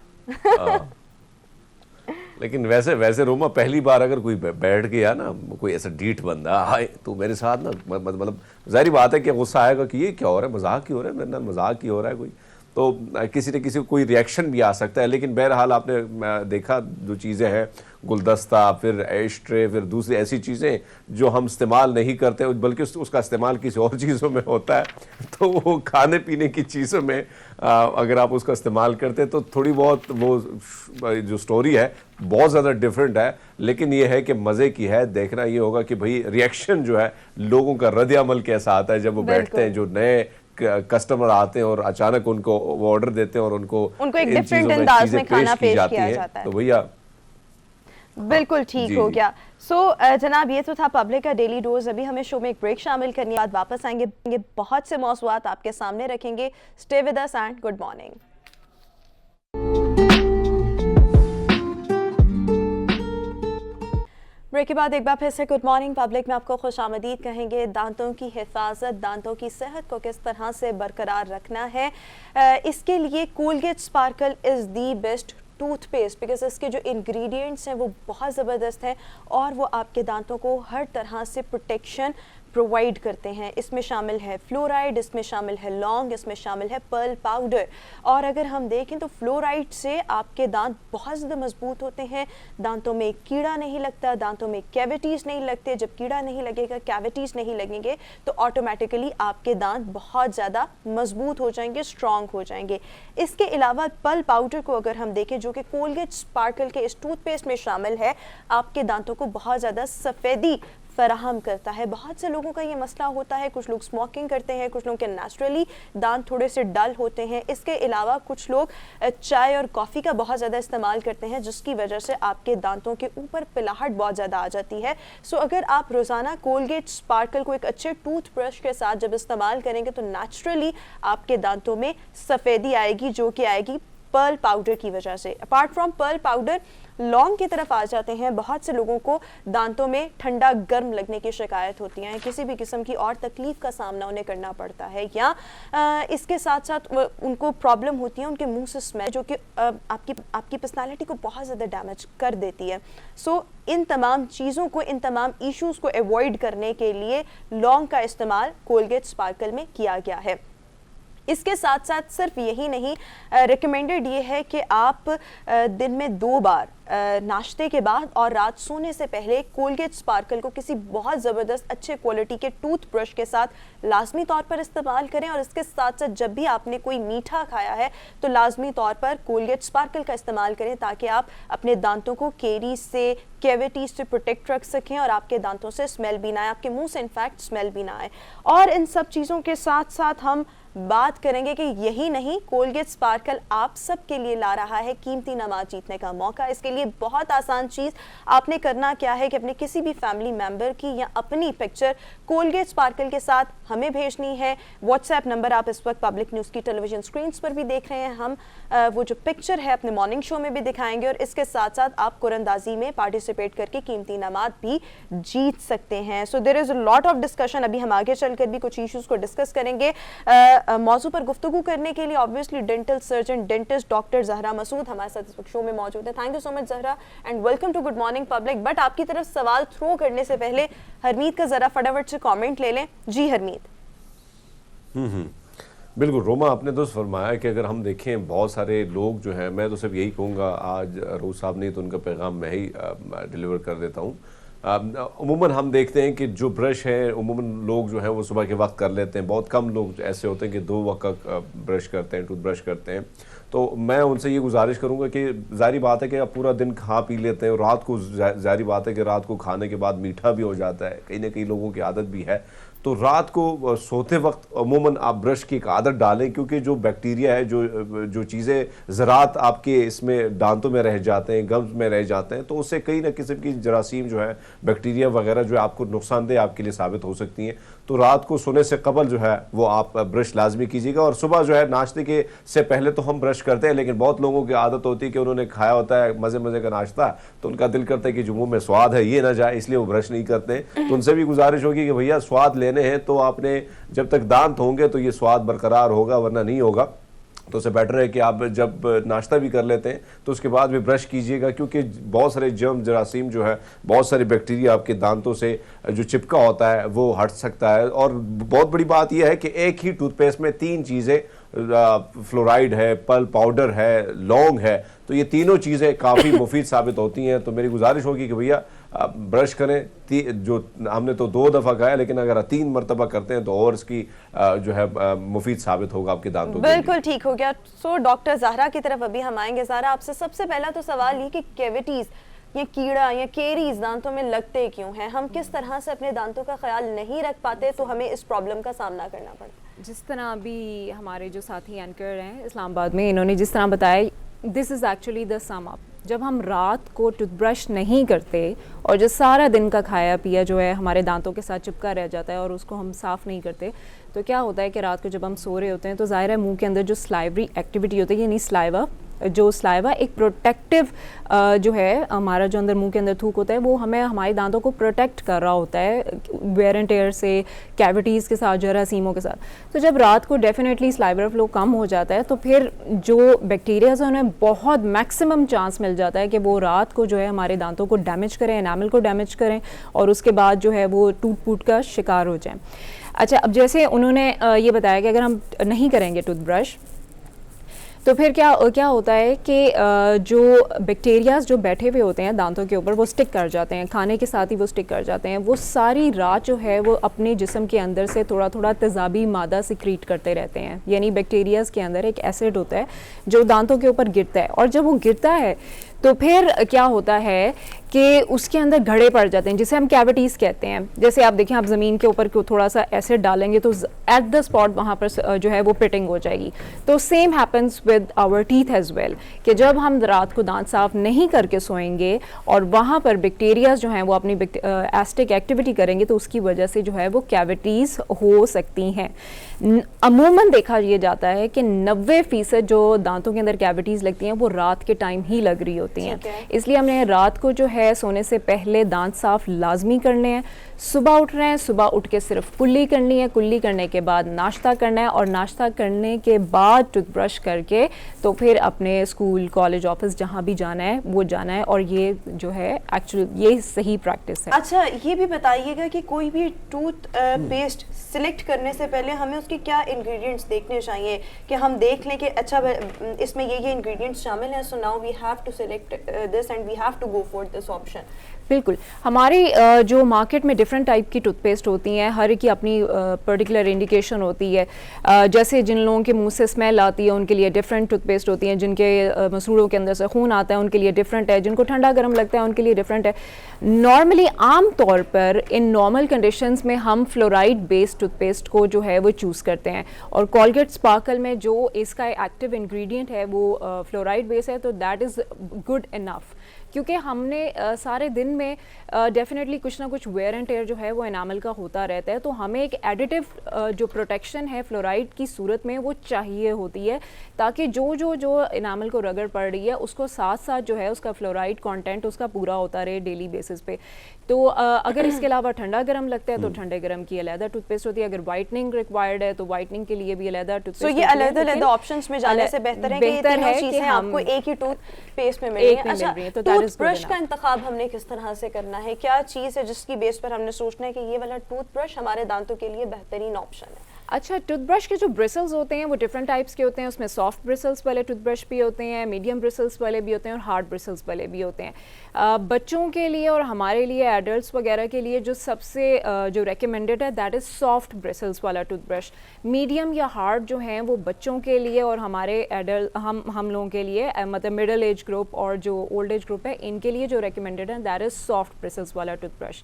S2: लेकिन वैसे रोमा, पहली बार अगर कोई बैठ गया ना, कोई ऐसा डीठ बंदा आए तो मेरे साथ ना, मतलब जाहिर बात है कि गुस्सा आएगा कि ये क्या हो रहा है, मजाक ही हो रहा है, मेरे ना मजाक ही हो रहा है कोई, तो किसी न किसी को कोई रिएक्शन भी आ सकता है। लेकिन बहरहाल आपने देखा जो चीज़ें हैं, गुलदस्ता, फिर एश ट्रे, फिर दूसरी ऐसी चीज़ें जो हम इस्तेमाल नहीं करते, बल्कि उसका इस्तेमाल किसी और चीज़ों में होता है, तो वो खाने पीने की चीज़ों में अगर आप उसका इस्तेमाल करते हैं तो थोड़ी बहुत वो जो स्टोरी है बहुत ज़्यादा डिफरेंट है। लेकिन ये है कि मज़े की है। देखना ये होगा कि भाई रिएक्शन जो है, लोगों का रद्द-ए-अमल कैसा आता है जब वो बैठते हैं, जो नए कस्टमर आते हैं और अचानक उनको वो ऑर्डर देते हैं और उनको
S1: एक डिफरेंट अंदाज में खाना पेश किया जाता है।
S2: तो भैया
S1: बिल्कुल ठीक हो गया। सो जनाब, ये तो था पब्लिक का डेली डोज। अभी हमें शो में एक ब्रेक शामिल करने के बाद वापस आएंगे, बहुत से मौज़ूआत आपके सामने रखेंगे। Stay with us and good morning. Break के बाद एक बार फिर से गुड मॉर्निंग पब्लिक में आपको खुशामदीद कहेंगे। दांतों की हिफाजत, दांतों की सेहत को किस तरह से बरकरार रखना है, इसके लिए Colgate sparkle is the best toothpaste, because इसके जो इंग्रेडिएंट्स हैं वो बहुत ज़बरदस्त हैं और वो आपके दांतों को हर तरह से प्रोटेक्शन प्रोवाइड करते हैं। इसमें शामिल है फ्लोराइड, इसमें शामिल है लौंग, इसमें शामिल है पर्ल पाउडर। और अगर हम देखें तो फ्लोराइड से आपके दांत बहुत ज़्यादा मजबूत होते हैं, दांतों में कीड़ा नहीं लगता, दांतों में कैविटीज़ नहीं लगते। जब कीड़ा नहीं लगेगा, कैविटीज़ नहीं लगेंगे तो ऑटोमेटिकली आपके दांत बहुत ज़्यादा मजबूत हो जाएंगे, स्ट्रॉन्ग हो जाएंगे। इसके अलावा पर्ल पाउडर को अगर हम देखें, जो कि कोलगेट स्पार्कल के इस टूथपेस्ट में शामिल है, आपके दांतों को बहुत ज़्यादा सफ़ेदी फराहम करता है। बहुत से लोगों का ये मसला होता है, कुछ लोग स्मोकिंग करते हैं, कुछ लोगों के नेचुरली दांत थोड़े से डल होते हैं। इसके अलावा कुछ लोग चाय और कॉफ़ी का बहुत ज़्यादा इस्तेमाल करते हैं, जिसकी वजह से आपके दांतों के ऊपर पिलाहट बहुत ज़्यादा आ जाती है। सो अगर आप रोज़ाना कोलगेट स्पार्कल को एक अच्छे टूथब्रश के साथ जब इस्तेमाल करेंगे तो नेचुरली आपके दांतों में सफ़ेदी आएगी, जो कि आएगी पर्ल पाउडर की वजह से। अपार्ट फ्रॉम पर्ल पाउडर, लौंग की तरफ आ जाते हैं। बहुत से लोगों को दांतों में ठंडा गर्म लगने की शिकायत होती है, किसी भी किस्म की और तकलीफ का सामना उन्हें करना पड़ता है, या इसके साथ साथ उनको प्रॉब्लम होती है उनके मुंह से स्मेल, जो कि आपकी पर्सनालिटी को बहुत ज़्यादा डैमेज कर देती है। सो इन तमाम चीज़ों को, इन तमाम इश्यूज़ को अवॉइड करने के लिए लौंग का इस्तेमाल कोलगेट स्पार्कल में किया गया है। इसके साथ साथ सिर्फ यही नहीं, रिकमेंडेड ये है कि आप दिन में 2 बार नाश्ते के बाद और रात सोने से पहले कोलगेट स्पार्कल को किसी बहुत ज़बरदस्त अच्छे क्वालिटी के टूथब्रश के साथ लाजमी तौर पर इस्तेमाल करें। और इसके साथ साथ जब भी आपने कोई मीठा खाया है तो लाजमी तौर पर कोलगेट स्पार्कल का इस्तेमाल करें, ताकि आप अपने दांतों को कैरीज से, कैविटीज से प्रोटेक्ट रख सकें और आपके दांतों से स्मेल भी ना आए, आपके मुंह से इनफैक्ट स्मेल भी ना आए। और इन सब चीज़ों के साथ साथ हम बात करेंगे कि यही नहीं, कोलगेट स्पार्कल आप सब के लिए ला रहा है कीमती नमाज जीतने का मौका। इसके लिए बहुत आसान चीज़ आपने करना क्या है कि अपने किसी भी फैमिली मेंबर की या अपनी पिक्चर कोलगेट स्पार्कल के साथ हमें भेजनी है। व्हाट्सएप नंबर आप इस वक्त पब्लिक न्यूज़ की टेलीविजन स्क्रीन पर भी देख रहे हैं। हम वो जो पिक्चर है अपने मॉर्निंग शो में भी दिखाएंगे और इसके साथ साथ आप कुरंदाजी में पार्टिसिपेट करके कीमती नमाज भी जीत सकते हैं। So there is a lot of discussion. अभी हम आगे चलकर भी कुछ इश्यूज़ को डिस्कस करेंगे। मौजू पर गुफ्तगू करने के लिए obviously dental surgeon, dentist doctor Zahra Masood हमारे साथ इस वक्त शो में मौजूद है। Thank you so much Zahra and welcome to good morning public. But आपकी तरफ सवाल थ्रो करने से पहले हरमीत का ज़रा फटाफट से कमेंट ले लें। जी हरमीत।
S2: बिल्कुल रोमा, आपने तो फरमाया कि अगर हम देखें बहुत सारे लोग जो हैं, मैं तो सिर्फ यही कहूँगा, आज रोज साहब ने तो उनका पैगाम मैं ही डिलीवर कर देता हूँ। उमूमन हम देखते हैं कि जो ब्रश है उमूमन लोग जो हैं वो सुबह के वक्त कर लेते हैं। बहुत कम लोग ऐसे होते हैं कि 2 वक्त ब्रश करते हैं, टूथब्रश करते हैं। तो मैं उनसे ये गुजारिश करूंगा कि जारी बात है कि आप पूरा दिन खा पी लेते हैं, रात को जारी बात है कि रात को खाने के बाद मीठा भी हो जाता है, कहीं ना कहीं लोगों की आदत भी है। तो रात को सोते वक्त अमूमन आप ब्रश की एक आदत डालें, क्योंकि जो बैक्टीरिया है, जो चीज़ें ज़रात आपके इसमें दांतों में रह जाते हैं, गम्स में रह जाते हैं, तो उससे कई ना किस्म की जरासीम जो है, बैक्टीरिया वगैरह जो है आपको नुकसानदेह आपके लिए साबित हो सकती हैं। तो रात को सोने से कबल जो है वो आप ब्रश लाजमी कीजिएगा। और सुबह जो है नाश्ते के से पहले तो हम ब्रश करते हैं, लेकिन बहुत लोगों की आदत होती है कि उन्होंने खाया होता है मज़े मज़े का नाश्ता, तो उनका दिल करता है कि जो मुँह में स्वाद है ये ना जाए, इसलिए वो ब्रश नहीं करते। तो उनसे भी गुजारिश होगी कि भैया स्वाद लेने हैं तो आपने जब तक दांत होंगे तो ये स्वाद बरकरार होगा, वरना नहीं होगा। तो उससे बेटर है कि आप जब नाश्ता भी कर लेते हैं तो उसके बाद भी ब्रश कीजिएगा, क्योंकि बहुत सारे जर्म जरासीम जो है, बहुत सारे बैक्टीरिया आपके दांतों से जो चिपका होता है वो हट सकता है। और बहुत बड़ी बात यह है कि एक ही टूथपेस्ट में 3 चीज़ें, फ्लोराइड है, पर्ल पाउडर है, लौंग है, तो ये तीनों चीज़ें काफ़ी मुफीद साबित होती हैं। तो मेरी गुजारिश होगी कि भैया ब्रश करें। जो हमने तो 2 दफ़ा कहा है, लेकिन अगर 3 मरतबा करते हैं तो और इसकी जो है मुफीद साबित होगा आपके दांतों के लिए।
S1: बिल्कुल ठीक हो गया। सो डॉक्टर ज़हरा की तरफ अभी हम आएंगे। ज़हरा, आपसे सबसे पहला तो सवाल ये कि कैविटीज़ या कीड़ा या केरीज दांतों में लगते क्यों हैं? हम किस तरह से अपने दांतों का ख्याल नहीं रख पाते तो हमें इस प्रॉब्लम का सामना करना पड़ता है?
S3: जिस तरह अभी हमारे जो साथी एंकर हैं इस्लामाबाद में, इन्होंने जिस तरह बताया, this is actually the sum up. जब हम रात को टूथब्रश नहीं करते और जो सारा दिन का खाया पिया जो है हमारे दांतों के साथ चिपका रह जाता है और उसको हम साफ़ नहीं करते, तो क्या होता है कि रात को जब हम सो रहे होते हैं तो ज़ाहिर है मुंह के अंदर जो स्लाइवरी एक्टिविटी होती है, यानी स्लाइवा, जो सलाइवा एक प्रोटेक्टिव जो है हमारा जो अंदर मुंह के अंदर थूक होता है वो हमें हमारे दांतों को प्रोटेक्ट कर रहा होता है वेयर एंड टेयर से, कैविटीज़ के साथ, जरासीमों के साथ। तो जब रात को डेफिनेटली सलाइवा फ्लो कम हो जाता है तो फिर जो बैक्टीरियाज हैं उन्हें बहुत मैक्सिमम चांस मिल जाता है कि वो रात को जो है हमारे दांतों को डैमेज करें, एनामल को डैमेज करें और उसके बाद जो है वो टूट फूट का शिकार हो जाएं। अच्छा, अब जैसे उन्होंने ये बताया कि अगर हम नहीं करेंगे टूथब्रश तो फिर क्या होता है कि जो बैक्टीरियाज जो बैठे हुए होते हैं दांतों के ऊपर वो स्टिक कर जाते हैं, खाने के साथ ही वो स्टिक कर जाते हैं। वो सारी रात जो है वो अपने जिस्म के अंदर से थोड़ा थोड़ा तेज़ाबी मादा सिक्रीट करते रहते हैं। यानी बैक्टीरियाज के अंदर एक एसिड होता है जो दांतों के ऊपर गिरता है, और जब वो गिरता है तो फिर क्या होता है कि उसके अंदर घड़े पड़ जाते हैं जिसे हम कैविटीज़ कहते हैं। जैसे आप देखें, आप ज़मीन के ऊपर थोड़ा सा एसिड डालेंगे तो एट द स्पॉट वहाँ पर जो है वो पिटिंग हो जाएगी। तो same happens with our teeth as well, कि जब हम रात को दांत साफ नहीं करके सोएंगे और वहाँ पर बैक्टीरियाज जो हैं वो अपनी एसिडिक एक्टिविटी करेंगे तो उसकी वजह से जो है वो कैविटीज़ हो सकती हैं। अमूमन देखा ये जाता है कि 90% जो दांतों के अंदर कैविटीज़ लगती हैं वो रात के टाइम ही लग रही होती हैं। इसलिए हमने रात को जो है सोने से पहले दांत साफ लाजमी करने हैं। सुबह उठ रहे हैं, सुबह उठ के सिर्फ कुल्ली करनी है, कुल्ली करने के बाद नाश्ता करना है और नाश्ता करने के बाद टूथब्रश करके तो फिर अपने स्कूल, कॉलेज, ऑफिस जहाँ भी जाना है वो जाना है। और ये जो है एक्चुअल ये सही प्रैक्टिस है।
S1: अच्छा, ये भी बताइएगा कि कोई भी टूथ पेस्ट सिलेक्ट करने से पहले हमें उसके क्या इंग्रेडिएंट्स देखने चाहिए, कि हम देख लें कि अच्छा इसमें ये इंग्रेडिएंट्स शामिल हैं, so now we have to select this and we have to go for this option.
S3: बिल्कुल, हमारी जो मार्केट में डिफरेंट टाइप की टूथपेस्ट होती हैं, हर एक की अपनी पर्टिकुलर इंडिकेशन होती है। जैसे जिन लोगों के मुंह से स्मेल आती है उनके लिए डिफरेंट टूथपेस्ट होती हैं, जिनके मसूड़ों के अंदर से खून आता है उनके लिए डिफरेंट है, जिनको ठंडा गर्म लगता है उनके लिए डिफरेंट है। नॉर्मली आम तौर पर इन नॉर्मल कंडीशंस में हम फ्लोराइड बेस्ड टूथपेस्ट को जो है वो चूज़ करते हैं, और कोलगेट स्पार्कल में जो इसका एक्टिव इंग्रेडिएंट है वो फ्लोराइड बेस है, तो दैट इज़ गुड इनफ। क्योंकि हमने सारे दिन में डेफिनेटली कुछ ना कुछ वेयर एंड टेयर जो है वो एनामल का होता रहता है, तो हमें एक एडिटिव जो प्रोटेक्शन है फ्लोराइड की सूरत में वो चाहिए होती है, ताकि जो एनामल को रगड़ पड़ रही है उसको साथ साथ जो है उसका फ्लोराइड कंटेंट उसका पूरा होता रहे डेली बेसिस पे। तो अगर इसके अलावा ठंडा गर्म लगता है तो ठंडे गर्म की अलग टूथपेस्ट होती है। अगर वाइटनिंग रिक्वायर्ड है तो वाइटनिंग के लिए भी अलग टूथपेस्ट।
S1: तो ये अलग-अलग ऑप्शंस में जाने से बेहतर है कि तीनों चीजें आपको एक ही टूथपेस्ट में मिल रही हैं। अच्छा, टूथब्रश का इंतखाब हमने किस तरह से करना है? क्या चीज़ है जिसकी बेस पर हमने सोचना है कि ये वाला टूथब्रश हमारे दांतों के लिए बेहतरीन ऑप्शन है?
S3: अच्छा, टूथब्रश के जो ब्रिसल्स होते हैं वो डिफरेंट टाइप्स के होते हैं। उसमें सॉफ्ट ब्रिसल्स वाले टूथब्रश भी होते हैं, मीडियम ब्रिसल्स वाले भी होते हैं और हार्ड ब्रिसल्स वाले भी होते हैं। बच्चों के लिए और हमारे लिए, एडल्ट्स वगैरह के लिए जो सबसे जो रेकमेंडेड है दैट इज़ सॉफ्ट ब्रिसल्स वाला टूथब्रश। मीडियम या हार्ड जो हैं वो बच्चों के लिए और हमारे एडल्ट हम लोगों के लिए, मतलब मिडिल एज ग्रुप और जो ओल्ड एज ग्रुप है इनके लिए जो रेकमेंडेड है दैट इज़ सॉफ्ट ब्रिसल्स वाला टूथब्रश।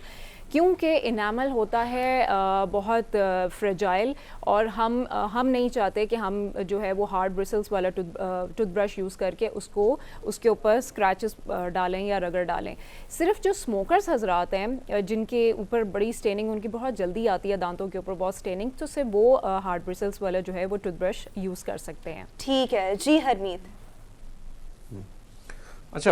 S3: क्योंकि इनामल होता है बहुत फ्रेजाइल और हम नहीं चाहते कि हम जो है वो हार्ड ब्रिसल्स वाला टूथब्रश यूज़ करके उसके ऊपर स्क्रैचेस डालें या रगड़ डालें। सिर्फ जो स्मोकर्स हजरात हैं जिनके ऊपर बड़ी स्टेनिंग उनकी बहुत जल्दी आती है, दांतों के ऊपर बहुत स्टेनिंग, तो सिर्फ वो हार्ड ब्रिसल्स वाला जो है वो टूथब्रश यूज़ कर सकते हैं।
S1: ठीक है जी हरमीत।
S2: अच्छा,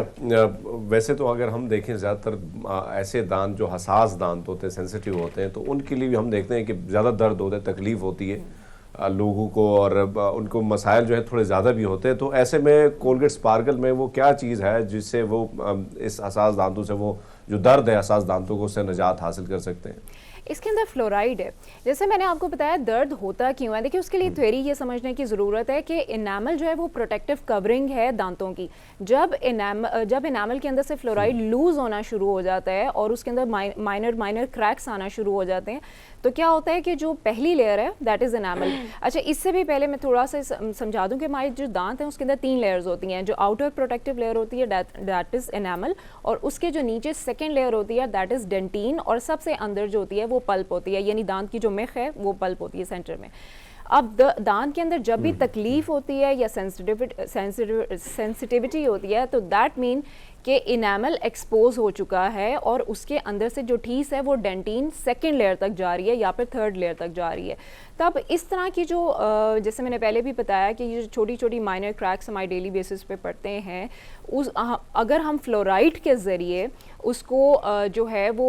S2: वैसे तो अगर हम देखें ज़्यादातर ऐसे दांत जो हसास दांत होते हैं, सेंसिटिव होते हैं, तो उनके लिए भी हम देखते हैं कि ज़्यादा दर्द होता है, तकलीफ़ होती है लोगों को और उनको मसाइल जो है थोड़े ज़्यादा भी होते हैं। तो ऐसे में कोलगेट स्पार्कल में वो क्या चीज़ है जिससे वो इस हसास दांतों से वो जो दर्द है हसास दांतों को उससे निजात हासिल कर सकते हैं?
S3: इसके अंदर फ्लोराइड है। जैसे मैंने आपको बताया दर्द होता क्यों है, देखिए उसके लिए थ्योरी ये समझने की ज़रूरत है कि इनामल जो है वो प्रोटेक्टिव कवरिंग है दांतों की। जब इनामल के अंदर से फ्लोराइड लूज़ होना शुरू हो जाता है और उसके अंदर माइनर क्रैक्स आना शुरू हो जाते हैं, तो क्या होता है कि जो पहली लेयर है दैट इज़ इनामल। अच्छा, इससे भी पहले मैं थोड़ा सा समझा दूं कि हमारे जो दांत हैं उसके अंदर 3 लेयर्स होती हैं। जो आउटर प्रोटेक्टिव लेयर होती है दैट इज़ इनामल, और उसके जो नीचे सेकेंड लेयर होती है दैट इज़ डेंटिन, और सबसे अंदर जो होती है वो पल्प होती है, यानी दांत की जो मेख है वो पल्प होती है सेंटर में। अब दांत के अंदर जब भी तकलीफ होती है या सेंसिटिविटी होती है तो दैट मीन कि इनामल एक्सपोज हो चुका है और उसके अंदर से जो ठीस है वो डेंटिन सेकेंड लेयर तक जा रही है या फिर थर्ड लेयर तक जा रही है। तब इस तरह की जो जैसे मैंने पहले भी बताया कि ये जो छोटी छोटी माइनर क्रैक्स हमारे डेली बेसिस पे पड़ते हैं, अगर हम फ्लोराइड के ज़रिए उसको जो है वो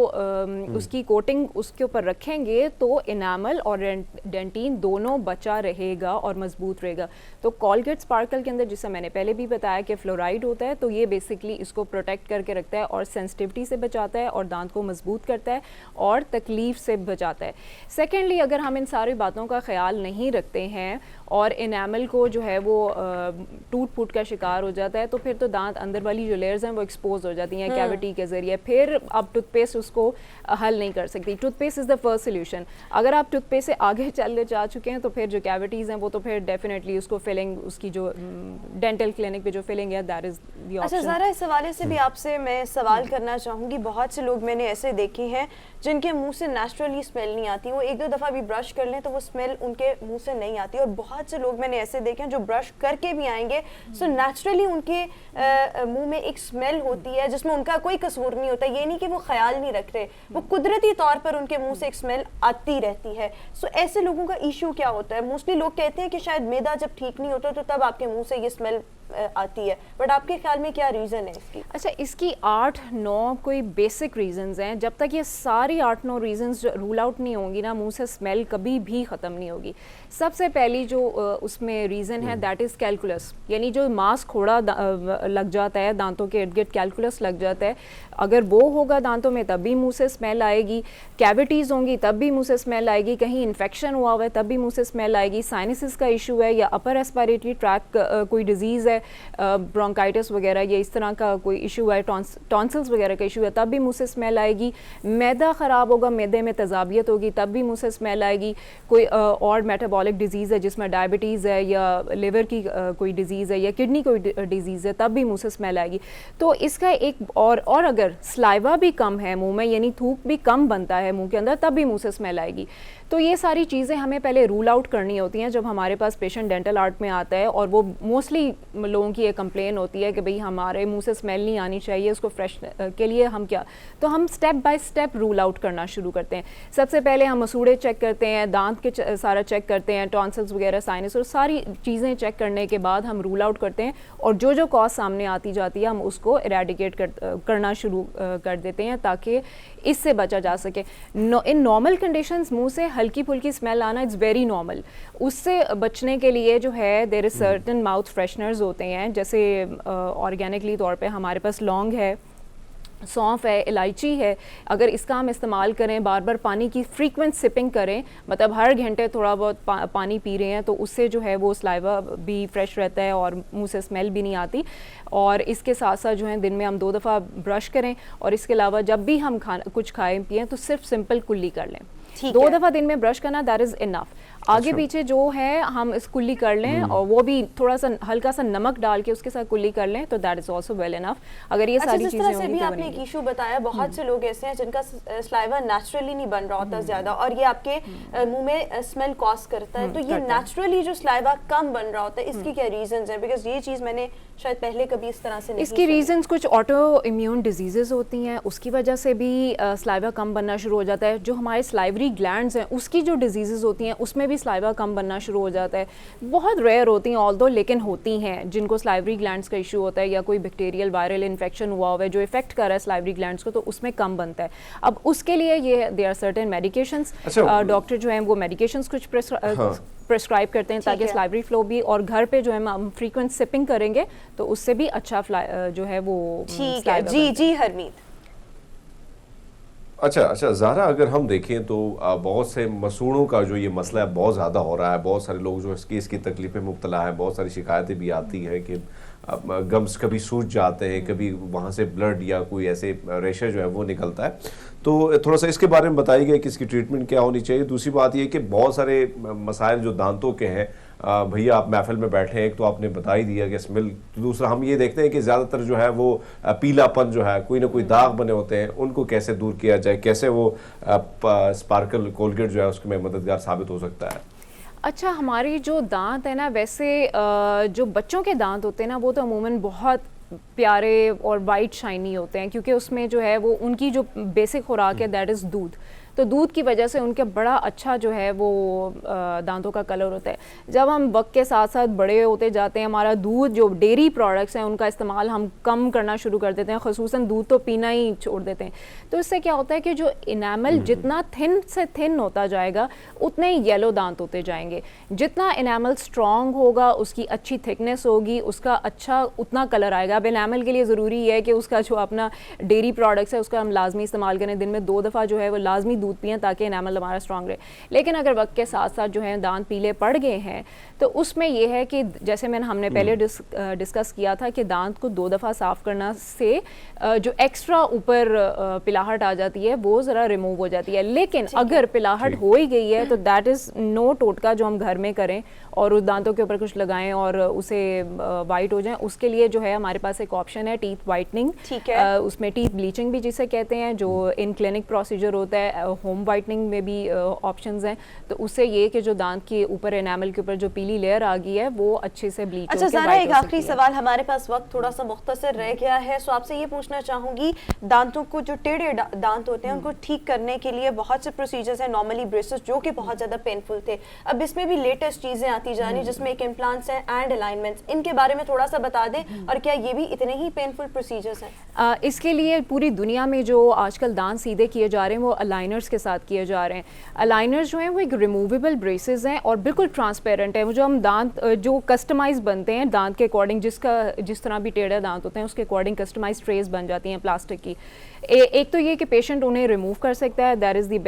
S3: उसकी कोटिंग उसके ऊपर रखेंगे तो इनामल और डेंटिन दोनों बचा रहेगा और मजबूत रहेगा। तो कोलगेट स्पार्कल के अंदर, जिसे मैंने पहले भी बताया कि फ्लोराइड होता है, तो ये बेसिकली इसको प्रोटेक्ट करके रखता है और सेंसिटिविटी से बचाता है और दांत को मजबूत करता है और तकलीफ से बचाता है। सेकेंडली, अगर हम इन सारी बातों का ख्याल नहीं रखते हैं और इनामल को जो है वो टूट फूट का शिकार हो जाता है, तो फिर तो दांत अंदर वाली जो लेयर्स हैं वो एक्सपोज हो जाती हैं कैविटी के जरिए। फिर अब टूथपेस्ट उसको हल नहीं कर सकती। Toothpaste is the first solution. अगर आप टूथपेस्ट से आगे चलने जा चुके हैं तो फिर जो कैविटीज़ हैं वो तो फिर डेफिनेटली उसको फिलिंग, उसकी जो डेंटल क्लिनिक पे जो फिलिंग है, दैट इज़ द ऑप्शन।
S1: अच्छा ज़रा, इस हवाले से भी आपसे मैं सवाल करना चाहूँगी। बहुत से लोग मैंने ऐसे देखे हैं जिनके मुंह से नेचुरली स्मेल नहीं आती, वो एक दो दफ़ा भी ब्रश कर लें तो वो स्मेल उनके मुंह से नहीं आती, और बहुत से लोग मैंने ऐसे देखे हैं जो ब्रश करके भी आएंगे सो नेचुरली उनके मुंह में एक स्मेल होती है जिसमें उनका कोई कसूर नहीं होता। ये नहीं कि वो ख्याल नहीं रख रहे, वो कुदरती तौर पर उनके मुंह से एक स्मेल आती रहती है। सो ऐसे लोगों का इशू क्या होता है? मोस्टली लोग कहते हैं कि शायद मैदा जब ठीक नहीं होता तो तब आपके मुंह से ये स्मेल आती है, बट आपके ख्याल में क्या रीज़न है इसकी?
S3: अच्छा, इसकी 8-9 कोई बेसिक रीजंस हैं। जब तक ये सारी 8-9 रीजंस रूल आउट नहीं होंगी ना, मुंह से स्मेल कभी भी ख़त्म नहीं होगी। सबसे पहली जो उसमें रीज़न है दैट इज़ कैलकुलस, यानी जो मांस खोड़ा लग जाता है दांतों के इर्द गिर्द, कैलकुलस लग जाता है। अगर वो होगा दांतों में तब भी मुंह से स्मेल आएगी, कैविटीज़ होंगी तब भी मुंह से स्मेल आएगी, कहीं इन्फेक्शन हुआ हुआ है तब भी मुंह से स्मेल आएगी, साइनसिस का इशू है या अपर रेस्पिरेटरी ट्रैक कोई डिजीज़ है, ब्रोंकाइटिस वगैरह या इस तरह का कोई इशू है, टॉन्सिल्स वगैरह का इशू है, तब भी मुंह से स्मेल आएगी। मैदा ख़राब होगा, मैदे में तेज़ाबियत होगी तब भी मुंह से स्मेल आएगी। कोई और मेटाबॉलिक डिजीज़ है जिसमें डायबिटीज़ है या लिवर की कोई डिजीज़ है या किडनी कोई डिजीज़ है तब भी मुंह से स्मेल आएगी। तो इसका एक और अगर स्लाइवा भी कम है मुंह में, यानी थूक भी कम बनता है मुंह के अंदर, तब भी मुंह से स्मेल आएगी। तो ये सारी चीज़ें हमें पहले रूल आउट करनी होती हैं जब हमारे पास पेशेंट डेंटल आर्ट में आता है, और वो मोस्टली लोगों की ये कंप्लेन होती है कि भाई हमारे मुंह से स्मेल नहीं आनी चाहिए, उसको फ्रेश के लिए हम क्या, तो हम step by step rule out करना शुरू करते हैं। सबसे पहले हम मसूड़े चेक करते हैं, दांत के सारा चेक करते हैं, टॉन्सिल्स वगैरह, साइनस और सारी चीज़ें चेक करने के बाद हम रूल आउट करते हैं, और जो जो कॉज सामने आती जाती है हम उसको इरेडिकेट करना शुरू कर देते हैं ताकि इससे बचा जा सके। इन नॉर्मल कंडीशंस मुंह से हल्की फुल्की स्मेल आना इज़ वेरी नॉर्मल। उससे बचने के लिए जो है there is certain mouth fresheners होते हैं, जैसे ऑर्गेनिकली तौर पे हमारे पास लौंग है, सौंफ है, इलायची है। अगर इसका हम इस्तेमाल करें, बार बार पानी की फ्रीक्वेंट सिपिंग करें, मतलब हर घंटे थोड़ा बहुत पानी पी रहे हैं, तो उससे जो है वो सलाइवा भी फ्रेश रहता है और मुंह से स्मेल भी नहीं आती। और इसके साथ साथ जो है दिन में हम 2 दफ़ा ब्रश करें, और इसके अलावा जब भी हम कुछ खाएं पिएं तो सिर्फ सिंपल कुल्ली कर लें। 2 दफ़ा दिन में ब्रश करना, दैट इज़ इनफ। आगे पीछे जो है हम इस कुल्ली कर लें, और वो भी थोड़ा सा हल्का सा नमक डाल के उसके साथ कुल्ली कर लें, तो that is also well enough. अगर ये सारी चीज़ें
S1: होंगी भी आपने एक इशू बताया, बहुत से लोग ऐसे हैं जिनका स्लाइवा नेचुरली नहीं बन रहा होता ज़्यादा, और ये आपके मुंह में स्मेल कॉज करता है, तो ये नेचुरली जो स्लाइवा कम बन रहा होता है, इसकी क्या रीजंस हैं? बिकॉज ये चीज़ मैंने शायद पहले कभी इस तरह से नहीं
S3: इसकी रीजंस कुछ ऑटो इम्यून डिजीजेस होती हैं, उसकी वजह से भी स्लाइवा कम बनना शुरू हो जाता है। जो हमारे स्लाइवरी ग्लैंड्स हैं उसकी जो डिजीजेस होती हैं उसमें भी स्लाइवा कम बनना शुरू हो जाता है। बहुत रेयर होती हैं ऑल्दो, लेकिन होती हैं जिनको स्लाइवरी ग्लैंड्स का इशू होता है या कोई बैक्टीरियल वायरल इन्फेक्शन हुआ हुआ है जो इफेक्ट कर रहा है स्लाइवरी ग्लैंड्स को, तो उसमें कम बनता है। अब उसके लिए ये there are certain medications, doctor जो हैं वो मेडिकेशंस कुछ प्रेस्क्राइब करते हैं ताकि स्लाइवरी फ्लो भी, और घर पे जो है हम फ्रीक्वेंट सिपिंग करेंगे तो उससे भी अच्छा जो है वो
S1: ठीक है। जी हरमीत।
S2: अच्छा ज़ारा, अगर हम देखें तो बहुत से मसूड़ों का जो ये मसला है बहुत ज़्यादा हो रहा है, बहुत सारे लोग जो इसकी तकलीफ़ें मुब्तला हैं, बहुत सारी शिकायतें भी आती हैं कि गम्स कभी सूज जाते हैं, कभी वहाँ से ब्लड या कोई ऐसे रेशा जो है वो निकलता है। तो थोड़ा सा इसके बारे में बताइएगा कि इसकी ट्रीटमेंट क्या होनी चाहिए। दूसरी बात ये कि बहुत सारे मसाइल जो दांतों के हैं, भैया आप महफिल में बैठे हैं, एक तो आपने बता ही दिया कि स्मेल, दूसरा हम ये देखते हैं कि ज़्यादातर जो है वो पीलापन जो है, कोई ना कोई दाग बने होते हैं, उनको कैसे दूर किया जाए, कैसे वो स्पार्कल कोलगेट जो है उसमें मददगार साबित हो सकता है?
S3: अच्छा, हमारी जो दांत है ना, वैसे जो बच्चों के दांत होते हैं ना वो तो अमूमन बहुत प्यारे और वाइट शाइनी होते हैं, क्योंकि उसमें जो है वो उनकी जो बेसिक खुराक है दैट इज़ दूध। तो दूध की वजह से उनके बड़ा अच्छा जो है वो दांतों का कलर होता है। जब हम वक्त के साथ साथ बड़े होते जाते हैं, हमारा दूध जो डेयरी प्रोडक्ट्स हैं उनका इस्तेमाल हम कम करना शुरू कर देते हैं, ख़ुसूसन दूध तो पीना ही छोड़ देते हैं। तो इससे क्या होता है कि जो इनामल जितना थिन से थिन होता जाएगा उतने ही येलो दांत होते जाएंगे। जितना इनामल स्ट्रॉन्ग होगा, उसकी अच्छी थिकनेस होगी, उसका अच्छा उतना कलर आएगा। अब इनामल के लिए ज़रूरी है कि उसका जो अपना डेयरी प्रोडक्ट्स है उसका हम लाजमी इस्तेमाल करें, दिन में 2 दफ़ा जो है वो लाजमी दूध पिएँ ताकि एनामल हमारा स्ट्रॉन्ग रहे। लेकिन अगर वक्त के साथ साथ जो है दांत पीले पड़ गए हैं तो उसमें यह है कि जैसे हमने पहले डिस्कस किया था कि दांत को 2 दफ़ा साफ़ करना से जो एक्स्ट्रा ऊपर पिलाहट आ जाती है वो ज़रा रिमूव हो जाती है। लेकिन अगर पिलाहट हो ही गई है तो दैट इज़ नो टोटका जो हम घर में करें और उस दांतों के ऊपर कुछ लगाएं और उसे वाइट हो जाए। उसके लिए जो है हमारे पास एक ऑप्शन है टीथ वाइटनिंग, उसमें टीथ ब्लीचिंग भी जिसे कहते हैं, जो इन क्लिनिक प्रोसीजर होता है। होम वाइटनिंग में भी ऑप्शंस हैं। तो उससे ये कि जो दांत के ऊपर एनामल के ऊपर जो पीली लेयर आ गई है वो अच्छे से ब्लीच
S1: अच्छा ज़ारा, एक आखिरी सवाल, हमारे पास वक्त थोड़ा सा मुख्तसर रह गया है, सो आपसे ये पूछना चाहूँगी, दांतों को जो टेढ़े दांत होते हैं उनको ठीक करने के लिए बहुत से प्रोसीजर्स हैं, नॉर्मली ब्रेसेस जो कि बहुत ज़्यादा पेनफुल थे, अब इसमें भी लेटेस्ट चीज़ें आती जा रही जिसमें एक इम्प्लांट्स हैं एंड अलाइनमेंट्स, इनके बारे में थोड़ा सा बता दें और क्या ये भी इतने ही पेनफुल प्रोसीजर्स हैं?
S3: इसके लिए पूरी दुनिया में जो आजकल दांत सीधे किए जा रहे हैं वो अलाइनर्स के साथ किए जा रहे हैं। अलाइनर्स जो हैं वो एक रिमूवेबल ब्रेसेस हैं और बिल्कुल ट्रांसपेरेंट है। वो जो हम दांत जो कस्टमाइज बनते हैं दांत के अकॉर्डिंग, जिस तरह भी टेढ़े दांत होते हैं उसके अकॉर्डिंग कस्टमाइज ट्रेस बन जाती हैं प्लास्टिक की। एक तो ये कि पेशेंट उन्हें रिमूव कर सकता है, that is the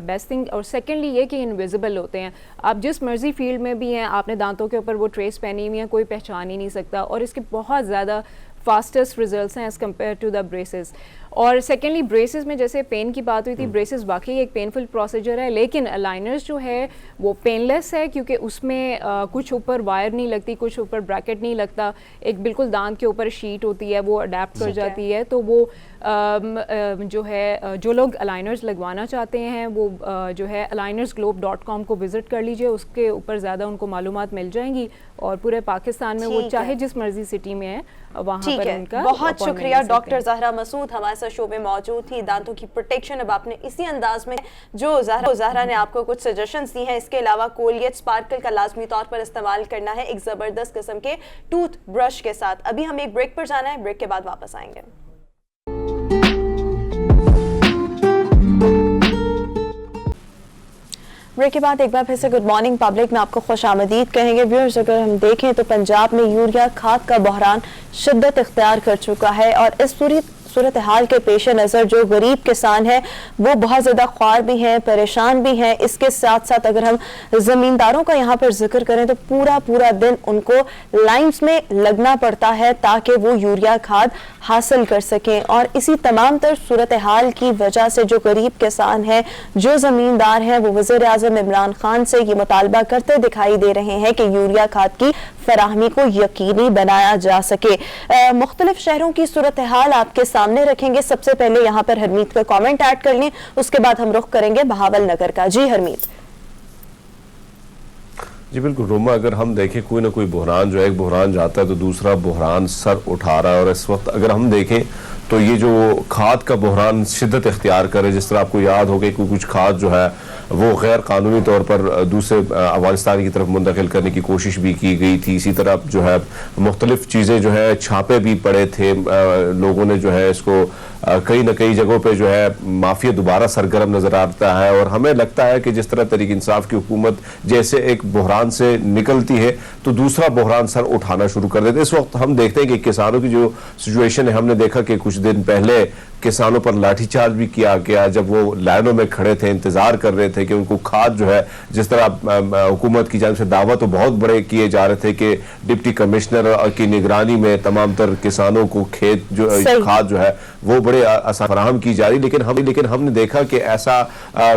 S3: best thing. और सेकेंडली ये कि इनविजिबल होते हैं, आप जिस मर्जी फील्ड में भी हैं आपने दांतों के ऊपर वो ट्रेस पहनी हुई है, कोई पहचान ही नहीं सकता। और इसके बहुत ज़्यादा फास्टेस्ट रिजल्ट्स हैं as compared to the braces. और सेकेंडली ब्रेसेस में जैसे पेन की बात हुई थी, ब्रेसेस वाकई एक पेनफुल प्रोसीजर है, लेकिन अलाइनर्स जो है वो पेनलेस है क्योंकि उसमें कुछ ऊपर वायर नहीं लगती, कुछ ऊपर ब्रैकेट नहीं लगता, एक बिल्कुल दांत के ऊपर शीट होती है वो अडेप्ट कर जाती है। तो वो जो है जो लोग अलाइनर्स लगवाना चाहते हैं वो जो है alinersglobe.com को विज़िट कर लीजिए, उसके ऊपर ज़्यादा उनको मालूमात मिल जाएंगी और पूरे पाकिस्तान में वो चाहे जिस मर्जी सिटी में है वहाँ पर उनका।
S1: बहुत शुक्रिया डॉक्टर ज़हरा मसूद हमारे साथ शो में मौजूद थी। दांतों की प्रोटेक्शन अब आपने इसी अंदाज में जो ज़हरा ने आपको कुछ सजेशंस दी हैं, इसके अलावा कोलगेट स्पार्कल का लाजमी तौर पर इस्तेमाल करना है एक ज़बरदस्त किस्म के टूथ ब्रश के साथ। अभी हम एक ब्रेक पर जाना है, ब्रेक के बाद वापस आएंगे। ब्रेक के बाद एक बार फिर से गुड मॉर्निंग पब्लिक में आपको खुशामदीद कहेंगे। व्यूअर्स, अगर हम देखें तो पंजाब में यूरिया खाद का बहरान शिद्दत इख्तियार कर चुका है और इस सूरत हाल के पेश नज़र जो गरीब किसान है वो बहुत ज़्यादा ख्वार भी हैं, परेशान भी हैं। इसके साथ साथ अगर हम ज़मींदारों का यहाँ पर जिक्र करें तो पूरा दिन उनको लाइन्स में लगना पड़ता है ताकि वो यूरिया खाद हासिल कर सकें। और इसी तमाम तर सूरत हाल की वजह से जो गरीब किसान हैं, जो ज़मींदार हैं, वो वज़ीर आज़म इमरान खान से ये मुतालबा करते दिखाई दे रहे हैं कि यूरिया खाद की फराहमी को यकीनी बनाया जा सके। मुख्तलिफ शहरों की सूरत हाल आपके सामने रखेंगे। सबसे पहले यहाँ पर हरमीत का कमेंट ऐड कर लें, उसके बाद हम रुख करेंगे बहावल नगर का। जी हरमीत।
S2: जी बिल्कुल रोमा, अगर हम देखें कोई ना कोई बहरान जो है, एक बहरान जाता है तो दूसरा बहरान सर उठा रहा है। और इस वक्त अगर हम देखें तो ये जो खाद का बहरान शिद्दत इख्तियार करे, जिस तरह आपको याद हो गई कुछ खाद जो है वो गैर कानूनी तौर पर दूसरे अफगानिस्तान की तरफ मुंतकिल करने की कोशिश भी की गई थी। इसी तरह जो है मुख्तलिफ चीज़ें जो है छापे भी पड़े थे, लोगों ने जो है इसको कई न कई जगहों पे जो है माफिया दोबारा सरगर्म नजर आता है। और हमें लगता है कि जिस तरह तहरीक इंसाफ की हुकूमत जैसे एक बहरान से निकलती है तो दूसरा बहरान सर उठाना शुरू कर देते। इस वक्त हम देखते हैं कि किसानों की जो सिचुएशन है, हमने देखा कि कुछ दिन पहले किसानों पर लाठीचार्ज भी किया गया जब वो लाइनों में खड़े थे, इंतजार कर रहे थे कि उनको खाद जो है, जिस तरह हुकूमत की जानिब से दावा तो बहुत बड़े किए जा रहे थे कि डिप्टी कमिश्नर की निगरानी में तमाम तर किसानों को खेत जो खाद जो है वो बड़े आसान फराहम की जा रही, लेकिन हमने देखा कि ऐसा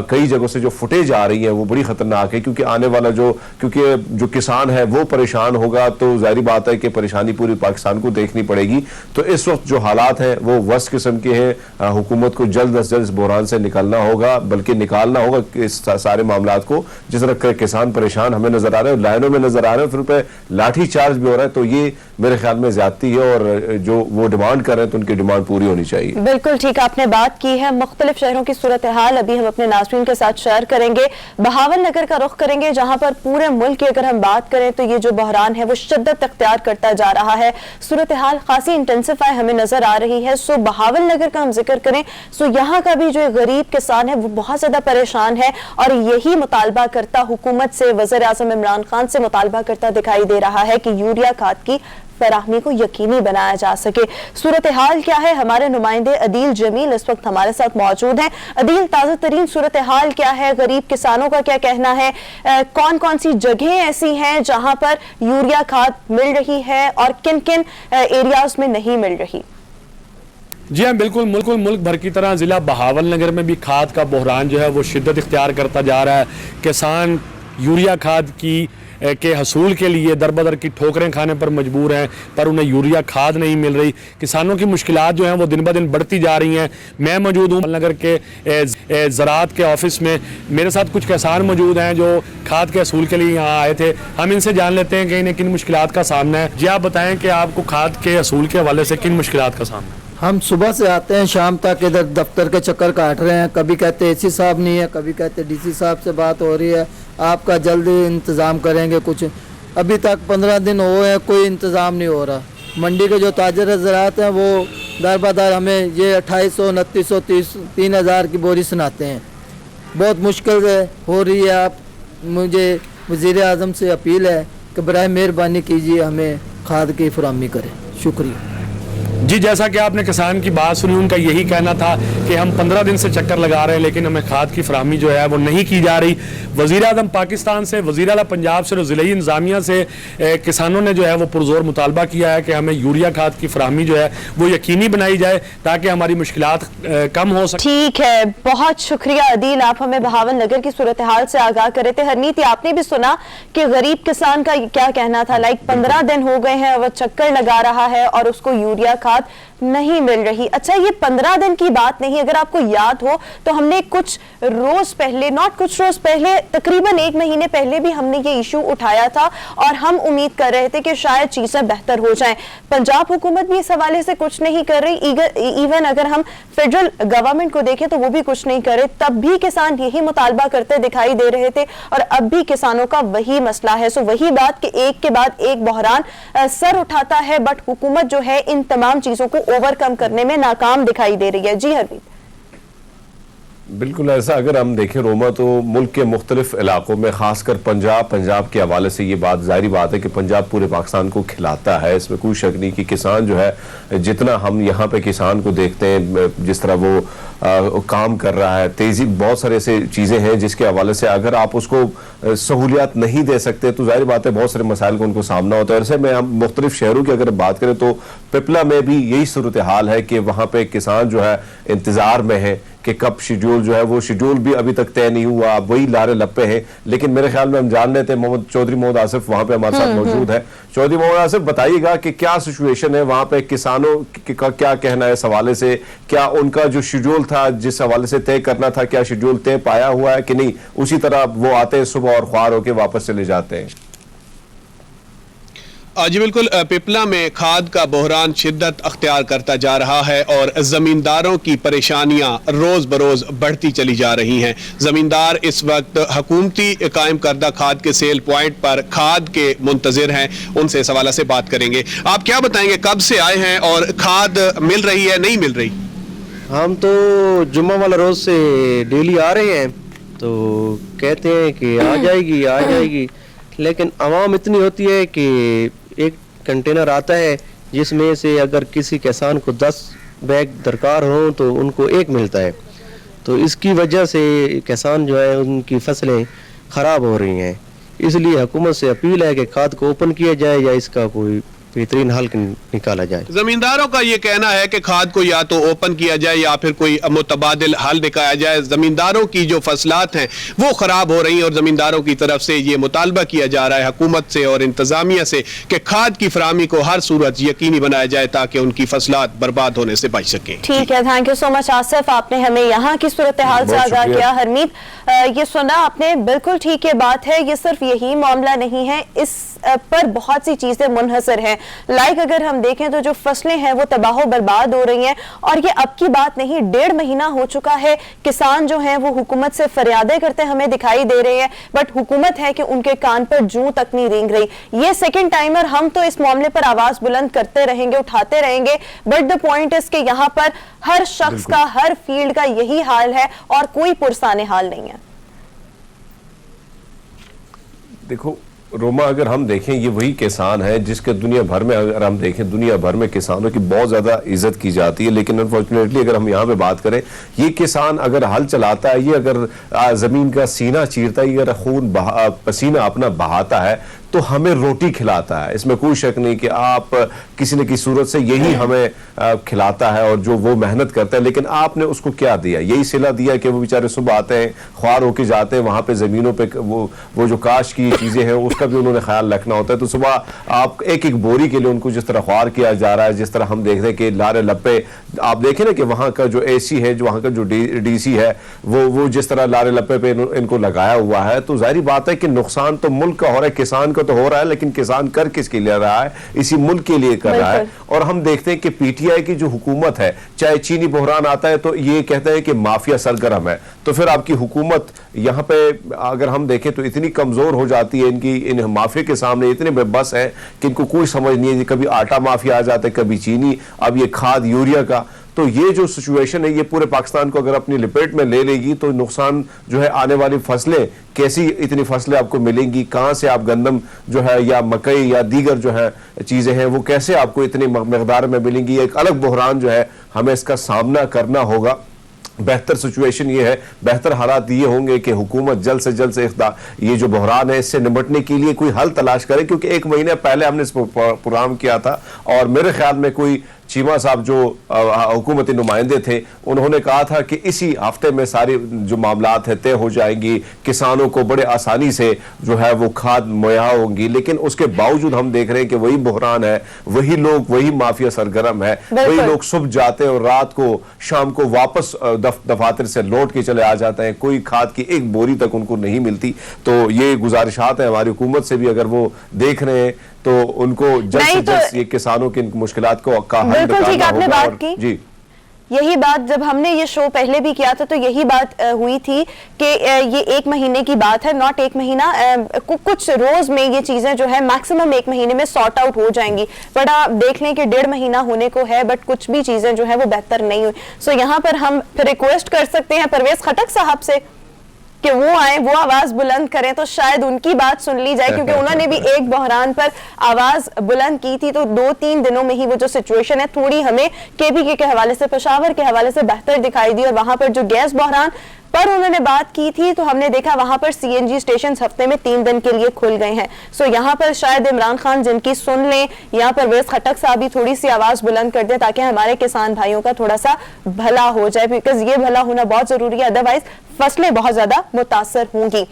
S2: कई जगहों से जो फुटेज आ रही है वो बड़ी खतरनाक है। क्योंकि आने वाला क्योंकि जो किसान है वो परेशान होगा तो जाहिर बात है कि परेशानी पूरी पाकिस्तान को देखनी पड़ेगी। तो इस वक्त जो हालात हैं वो वर्स्ट किस्म के हैं। हुकूमत को जल्द अज जल्द इस बहरान से निकलना होगा, बल्कि निकालना होगा इस सारे मामलात को। जिस तरह किसान परेशान हमें नजर आ रहे हैं, लाइनों में नजर आ रहे हैं, फिर पे लाठी चार्ज भी हो रहा है। तो ये मेरे ख्याल में ज्यादती है, और जो वो डिमांड कर रहे हैं तो उनकी डिमांड पूरी होनी चाहिए।
S1: बिल्कुल ठीक आपने बात की है। मुख्तलिफ शहरों की सूरत हाल अभी हम अपने नाज़रीन के साथ शेयर करेंगे। बहावल नगर का रुख करेंगे, जहां पर पूरे मुल्क की अगर हम बात करें तो ये जो बहरान है वो शिद्दत अख्तियार करता जा रहा है। सूरत हाल खासी इंटेंसिफाई हमें नजर आ रही है। सो बहावल नगर का हम जिक्र करें, सो यहाँ का भी जो गरीब किसान है वो बहुत ज्यादा परेशान है और यही मुतालबा करता हुकूमत से, वज़ीर आज़म इमरान खान से मुतालबा करता दिखाई दे रहा है कि यूरिया खाद की फराहमी को यकीनी बनाया जा सके। सूरत हाल क्या है, हमारे नुमाइंदे अदील जमील इस वक्त हमारे साथ मौजूद हैं। अदील, ताज़ा तरीन सूरत हाल क्या है, गरीब किसानों का क्या कहना है, कौन कौन सी जगहें ऐसी हैं जहां पर यूरिया खाद मिल रही है और किन किन एरियाज में नहीं मिल रही?
S4: जी हाँ, बिल्कुल मुल्क भर की तरह ज़िला बहावल नगर में भी खाद का बहरान जो है वो शिद्दत इख्तियार करता जा रहा है। किसान यूरिया खाद के हसूल के लिए दर बदर की ठोकरें खाने पर मजबूर हैं, पर उन्हें यूरिया खाद नहीं मिल रही। किसानों की मुश्किलात जो हैं वो दिन ब दिन बढ़ती जा रही हैं। मैं मौजूद हूँ नगर के ज़राअत के ऑफिस में। मेरे साथ कुछ किसान मौजूद हैं जो खाद के हसूल के लिए यहाँ आए थे। हम इनसे जान लेते हैं कि इन्हें किन मुश्किलात का सामना है। जी आप बताएं कि आपको खाद के हसूल के हवाले से किन मुश्किलात का सामना है?
S5: हम सुबह से आते हैं, शाम तक इधर दफ्तर के चक्कर काट रहे हैं। कभी कहते एसी साहब नहीं है, कभी कहते डीसी साहब से बात हो रही है, आपका जल्दी इंतज़ाम करेंगे कुछ। अभी तक 15 दिन हुए हैं, कोई इंतज़ाम नहीं हो रहा। मंडी के जो ताजर ज़राअत हैं वो दर बदर हमें ये 2800, 2900, 3000 की बोरी सुनाते हैं। बहुत मुश्किल हो रही है। आप मुझे वज़ीर आज़म से अपील है कि बराए मेहरबानी कीजिए, हमें खाद की फराहमी करें। शुक्रिया।
S4: जी, जैसा कि आपने किसान की बात सुनी, उनका यही कहना था कि हम 15 दिन से चक्कर लगा रहे हैं लेकिन हमें खाद की फराहमी जो है वो नहीं की जा रही। वज़ीर आज़म पाकिस्तान से, वज़ीर आला पंजाब से और ज़िले इंतज़ामिया से किसानों ने जो है वो पुरज़ोर मुतालबा किया है कि हमें यूरिया खाद की फराहमी जो है वो यकीनी बनाई जाए ताकि हमारी मुश्किलात कम हो सके।
S1: ठीक है, बहुत शुक्रिया अदील, आप हमें बहावल नगर की सूरत हाल से आगाह करे थे। हरनीति, आपने भी सुना कि गरीब किसान का क्या कहना था। 15 दिन हो गए हैं, वह चक्कर लगा रहा है और उसको यूरिया खाद नहीं मिल रही। अच्छा, ये 15 दिन की बात नहीं, अगर आपको याद हो तो हमने कुछ रोज पहले, तकरीबन 1 महीने पहले भी हमने ये इशू उठाया था और हम उम्मीद कर रहे थे कि शायद चीजें बेहतर हो जाएं। पंजाब हुकूमत भी इस हवाले से कुछ नहीं कर रही। इवन अगर हम फेडरल गवर्नमेंट को देखें तो वो भी कुछ नहीं करे। तब भी किसान यही मुतालबा करते दिखाई दे रहे थे और अब भी किसानों का वही मसला है। सो वही बात कि एक के बाद एक बहरान सर उठाता है, बट हुकूमत जो है इन तमाम चीजों को ओवरकम करने में नाकाम दिखाई दे रही है। जी हरमीत।
S2: बिल्कुल ऐसा अगर हम देखें रोमा, तो मुल्क के मुख्तलिफ इलाकों में खासकर पंजाब के हवाले से ये बात जाहिर बात है कि पंजाब पूरे पाकिस्तान को खिलाता है, इसमें कोई शक नहीं कि किसान जो है, जितना हम यहाँ पे किसान को देखते हैं जिस तरह वो काम कर रहा है, तेजी, बहुत सारे ऐसे चीज़ें हैं जिसके हवाले से अगर आप उसको सहूलियात नहीं दे सकते तो जाहिर बात है बहुत सारे मसाइल को उनको सामना होता है। ऐसे में हम मुख्तलिफ शहरों की अगर बात करें तो पिपला में भी यही सूरत हाल है कि वहाँ पे किसान जो है इंतज़ार में है कि कब शेड्यूल जो है, वो शेड्यूल भी अभी तक तय नहीं हुआ, वही लारे लप्पे हैं। लेकिन मेरे ख्याल में हम जान लेते हैं, चौधरी मोहम्मद आसिफ वहां पे हमारे साथ मौजूद है। चौधरी मोहम्मद आसिफ, बताइएगा कि क्या सिचुएशन है वहां पे, किसानों का क्या कहना है इस हवाले से? क्या उनका जो शेड्यूल था जिस हवाले से तय करना था, क्या शेड्यूल तय पाया हुआ है कि नहीं? उसी तरह वो आते हैं सुबह और ख्वार होकर वापस चले जाते हैं।
S6: जी बिल्कुल, पिपला में खाद का बहरान शिद्दत अख्तियार करता जा रहा है और ज़मींदारों की परेशानियां रोज़ बरोज़ बढ़ती चली जा रही हैं। ज़मींदार इस वक्त हुकूमती कायम करदा खाद के सेल पॉइंट पर खाद के मुंतज़िर हैं, उनसे इस हवाले से बात करेंगे। आप क्या बताएंगे, कब से आए हैं और खाद मिल रही है नहीं मिल रही?
S7: हम तो जुम्मा वाला रोज़ से डेली आ रहे हैं, तो कहते हैं कि आ जाएगी, लेकिन आवाम इतनी होती है कि एक कंटेनर आता है जिसमें से अगर किसी किसान को 10 बैग दरकार हो तो उनको 1 मिलता है। तो इसकी वजह से किसान जो है उनकी फसलें ख़राब हो रही हैं। इसलिए हुकूमत से अपील है कि खाद को ओपन किया जाए या इसका कोई बेहतरीन हल निकाला जाए।
S6: जमींदारों का ये कहना है कि खाद को या तो ओपन किया जाए या फिर कोई मुतबादिल हल दिखाया जाए। जमींदारों की जो फसलात हैं वो खराब हो रही हैं और जमींदारों की तरफ से ये मुतालबा किया जा रहा है हुकूमत से और इंतजामिया से कि खाद की फराहमी को हर सूरत यकीनी बनाया जाए ताकि उनकी फसलात बर्बाद होने से बच सके।
S1: ठीक है, thank you so much Asif, आपने हमें यहाँ की सूरत हाल से आगाह किया। हरमीत, ये सुना आपने, बिल्कुल ठीक है बात है। ये सिर्फ यही मामला नहीं है, इस पर बहुत सी चीजें मुनहसर हैं। लाइक अगर हम देखें तो जो फसलें हैं वो तबाह बर्बाद हो रही हैं, और ये अब की बात नहीं, 1.5 महीना हो चुका है किसान जो हैं वो हुकूमत से फरियादें करते हमें दिखाई दे रहे हैं, बट हुकूमत है कि उनके कान पर जूं तक नहीं रेंग रही। ये सेकंड टाइमर, हम तो इस मामले पर आवाज बुलंद करते रहेंगे, उठाते रहेंगे, बट द पॉइंट इज कि यहाँ पर हर शख्स का, हर फील्ड का यही हाल है और कोई पुरसाने हाल नहीं है।
S2: देखो रोमा, अगर हम देखें ये वही किसान है जिसके दुनिया भर में, अगर हम देखें दुनिया भर में किसानों की बहुत ज्यादा इज्जत की जाती है, लेकिन अनफॉर्चुनेटली अगर हम यहाँ पे बात करें, ये किसान अगर हल चलाता है, ये अगर जमीन का सीना चीरता है, ये अगर खून पसीना अपना बहाता है तो हमें रोटी खिलाता है, इसमें कोई शक नहीं कि आप किसी न किसी सूरत से यही हमें खिलाता है और जो वो मेहनत करता है, लेकिन आपने उसको क्या दिया? यही सिला दिया कि वो बेचारे सुबह आते हैं, ख्वार होके जाते हैं, वहां पे जमीनों पे वो जो काश की चीजें हैं उसका भी उन्होंने ख्याल रखना होता है। तो सुबह आप एक एक बोरी के लिए उनको जिस तरह ख्वार किया जा रहा है, जिस तरह हम देख रहे हैं कि लारे लप्पे, आप देखें ना कि वहां का जो एसी है, जो वहां का जो डीसी है, वो जिस तरह लारे लप्पे पे इनको लगाया हुआ है, तो जाहिर बात है कि नुकसान तो मुल्क का हो रहा है, किसान तो हो रहा है, लेकिन किसान कर किसके लिए रहा है? इसी मुल्क के लिए कर रहा है। और हम देखते हैं कि पीटीआई की जो हुकूमत है, चाहे चीनी बहरान आता है तो ये कहते हैं कि माफिया सरगर्म है, तो फिर आपकी हुकूमत यहाँ पे अगर हम देखें तो इतनी कमजोर हो जाती है, इन माफिया के सामने इतने बेबस है कि इनको कोई समझ नहीं है। कभी आटा माफिया आ जाता है, कभी चीनी, अब ये खाद यूरिया का। तो ये जो सिचुएशन है ये पूरे पाकिस्तान को अगर अपनी लपेट में ले लेगी तो नुकसान जो है, आने वाली फसलें कैसी, इतनी फसलें आपको मिलेंगी कहां से? आप गंदम जो है या मकई या दीगर जो है चीजें हैं वो कैसे आपको इतनी मकदार में मिलेंगी? एक अलग बहरान जो है हमें इसका सामना करना होगा। बेहतर सिचुएशन ये है, बेहतर हालात ये होंगे कि हुकूमत जल्द से ये जो बहरान है इससे निपटने के लिए कोई हल तलाश करे, क्योंकि 1 महीने पहले हमने इस प्रोग्राम किया था और मेरे ख्याल में कोई चीमा साहब जो हुकूमती नुमाइंदे थे उन्होंने कहा था कि इसी हफ्ते में सारी जो मामलात है तय हो जाएंगी, किसानों को बड़े आसानी से जो है वो खाद मुहैया होंगी। लेकिन उसके बावजूद हम देख रहे हैं कि वही बहरान है, वही लोग, वही माफिया सरगर्म है, वही लोग सुबह जाते हैं और रात को शाम को वापस दफातर से लौट के चले आ जाते हैं, कोई खाद की एक बोरी तक उनको नहीं मिलती। तो ये गुजारिशात है हमारी हुकूमत से भी, अगर वो देख रहे हैं तो उनको जल्द से जल्द ये किसानों की मुश्किलात को का हल निकालना होगा।
S1: बात की जी, यही बात जब हमने ये शो पहले भी किया था तो यही बात हुई थी कि ये 1 महीने की बात है, नॉट 1 महीना, कुछ रोज में ये चीजें जो है मैक्सिमम 1 महीने में सॉर्ट आउट हो जाएंगी। बट आप देख लें कि 1.5 महीना होने को है, बट कुछ भी चीजें जो है वो बेहतर नहीं हुई। सो यहाँ पर हम फिर रिक्वेस्ट कर सकते हैं परवेज खटक साहब से कि वो आए, वो आवाज बुलंद करें तो शायद उनकी बात सुन ली जाए, क्योंकि उन्होंने भी एक बहरान पर आवाज बुलंद की थी। तो 2-3 दिनों में ही वो जो सिचुएशन है थोड़ी हमें केबीके के हवाले से, पेशावर के हवाले से बेहतर दिखाई दी। और वहां पर जो गैस बहरान पर उन्होंने बात की थी तो हमने देखा वहां पर सीएनजी स्टेशन हफ्ते में 3 दिन के लिए खुल गए हैं। सो यहाँ पर शायद इमरान खान जिनकी सुन लें, यहाँ पर परवेज खटक साहब भी थोड़ी सी आवाज बुलंद कर दें ताकि हमारे किसान भाइयों का थोड़ा सा भला हो जाए, बिकॉज ये भला होना बहुत जरूरी है, अदरवाइज फसलें बहुत ज्यादा मुतासर होंगी।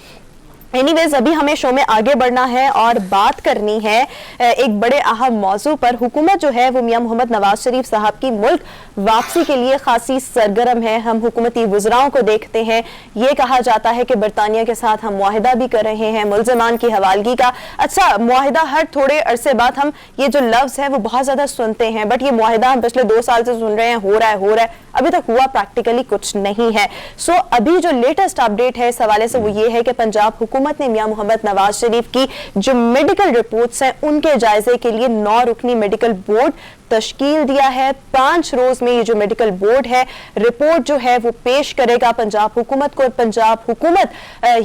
S1: एनीवेज अभी हमें शो में आगे बढ़ना है और बात करनी है एक बड़े अहम मौजू पर। हुकूमत जो है वो मियां मोहम्मद नवाज शरीफ साहब की मुल्क वापसी के लिए खासी सरगर्म है। हम हुकूमती वज़राओं को देखते हैं, ये कहा जाता है कि बरतानिया के साथ हम मुआहिदा भी कर रहे हैं मुलजमान की हवालगी का। अच्छा, मुआहिदा हर थोड़े अरसे बाद हम ये जो लफ्ज़ है वो बहुत ज़्यादा सुनते हैं, बट ये मुआहिदा हम पिछले 2 साल से सुन रहे हैं, हो रहा है, अभी तक हुआ प्रैक्टिकली कुछ नहीं है। सो अभी जो लेटेस्ट अपडेट है इस हवाले से वो ये है कि पंजाब हुकूमत ने मियां मोहम्मद नवाज शरीफ की जो मेडिकल रिपोर्ट्स हैं उनके जायजे के लिए 9 रुकनी मेडिकल बोर्ड तश्कील दिया है। 5 रोज में ये जो मेडिकल बोर्ड है रिपोर्ट जो है वो पेश करेगा पंजाब हुकूमत को, और पंजाब हुकूमत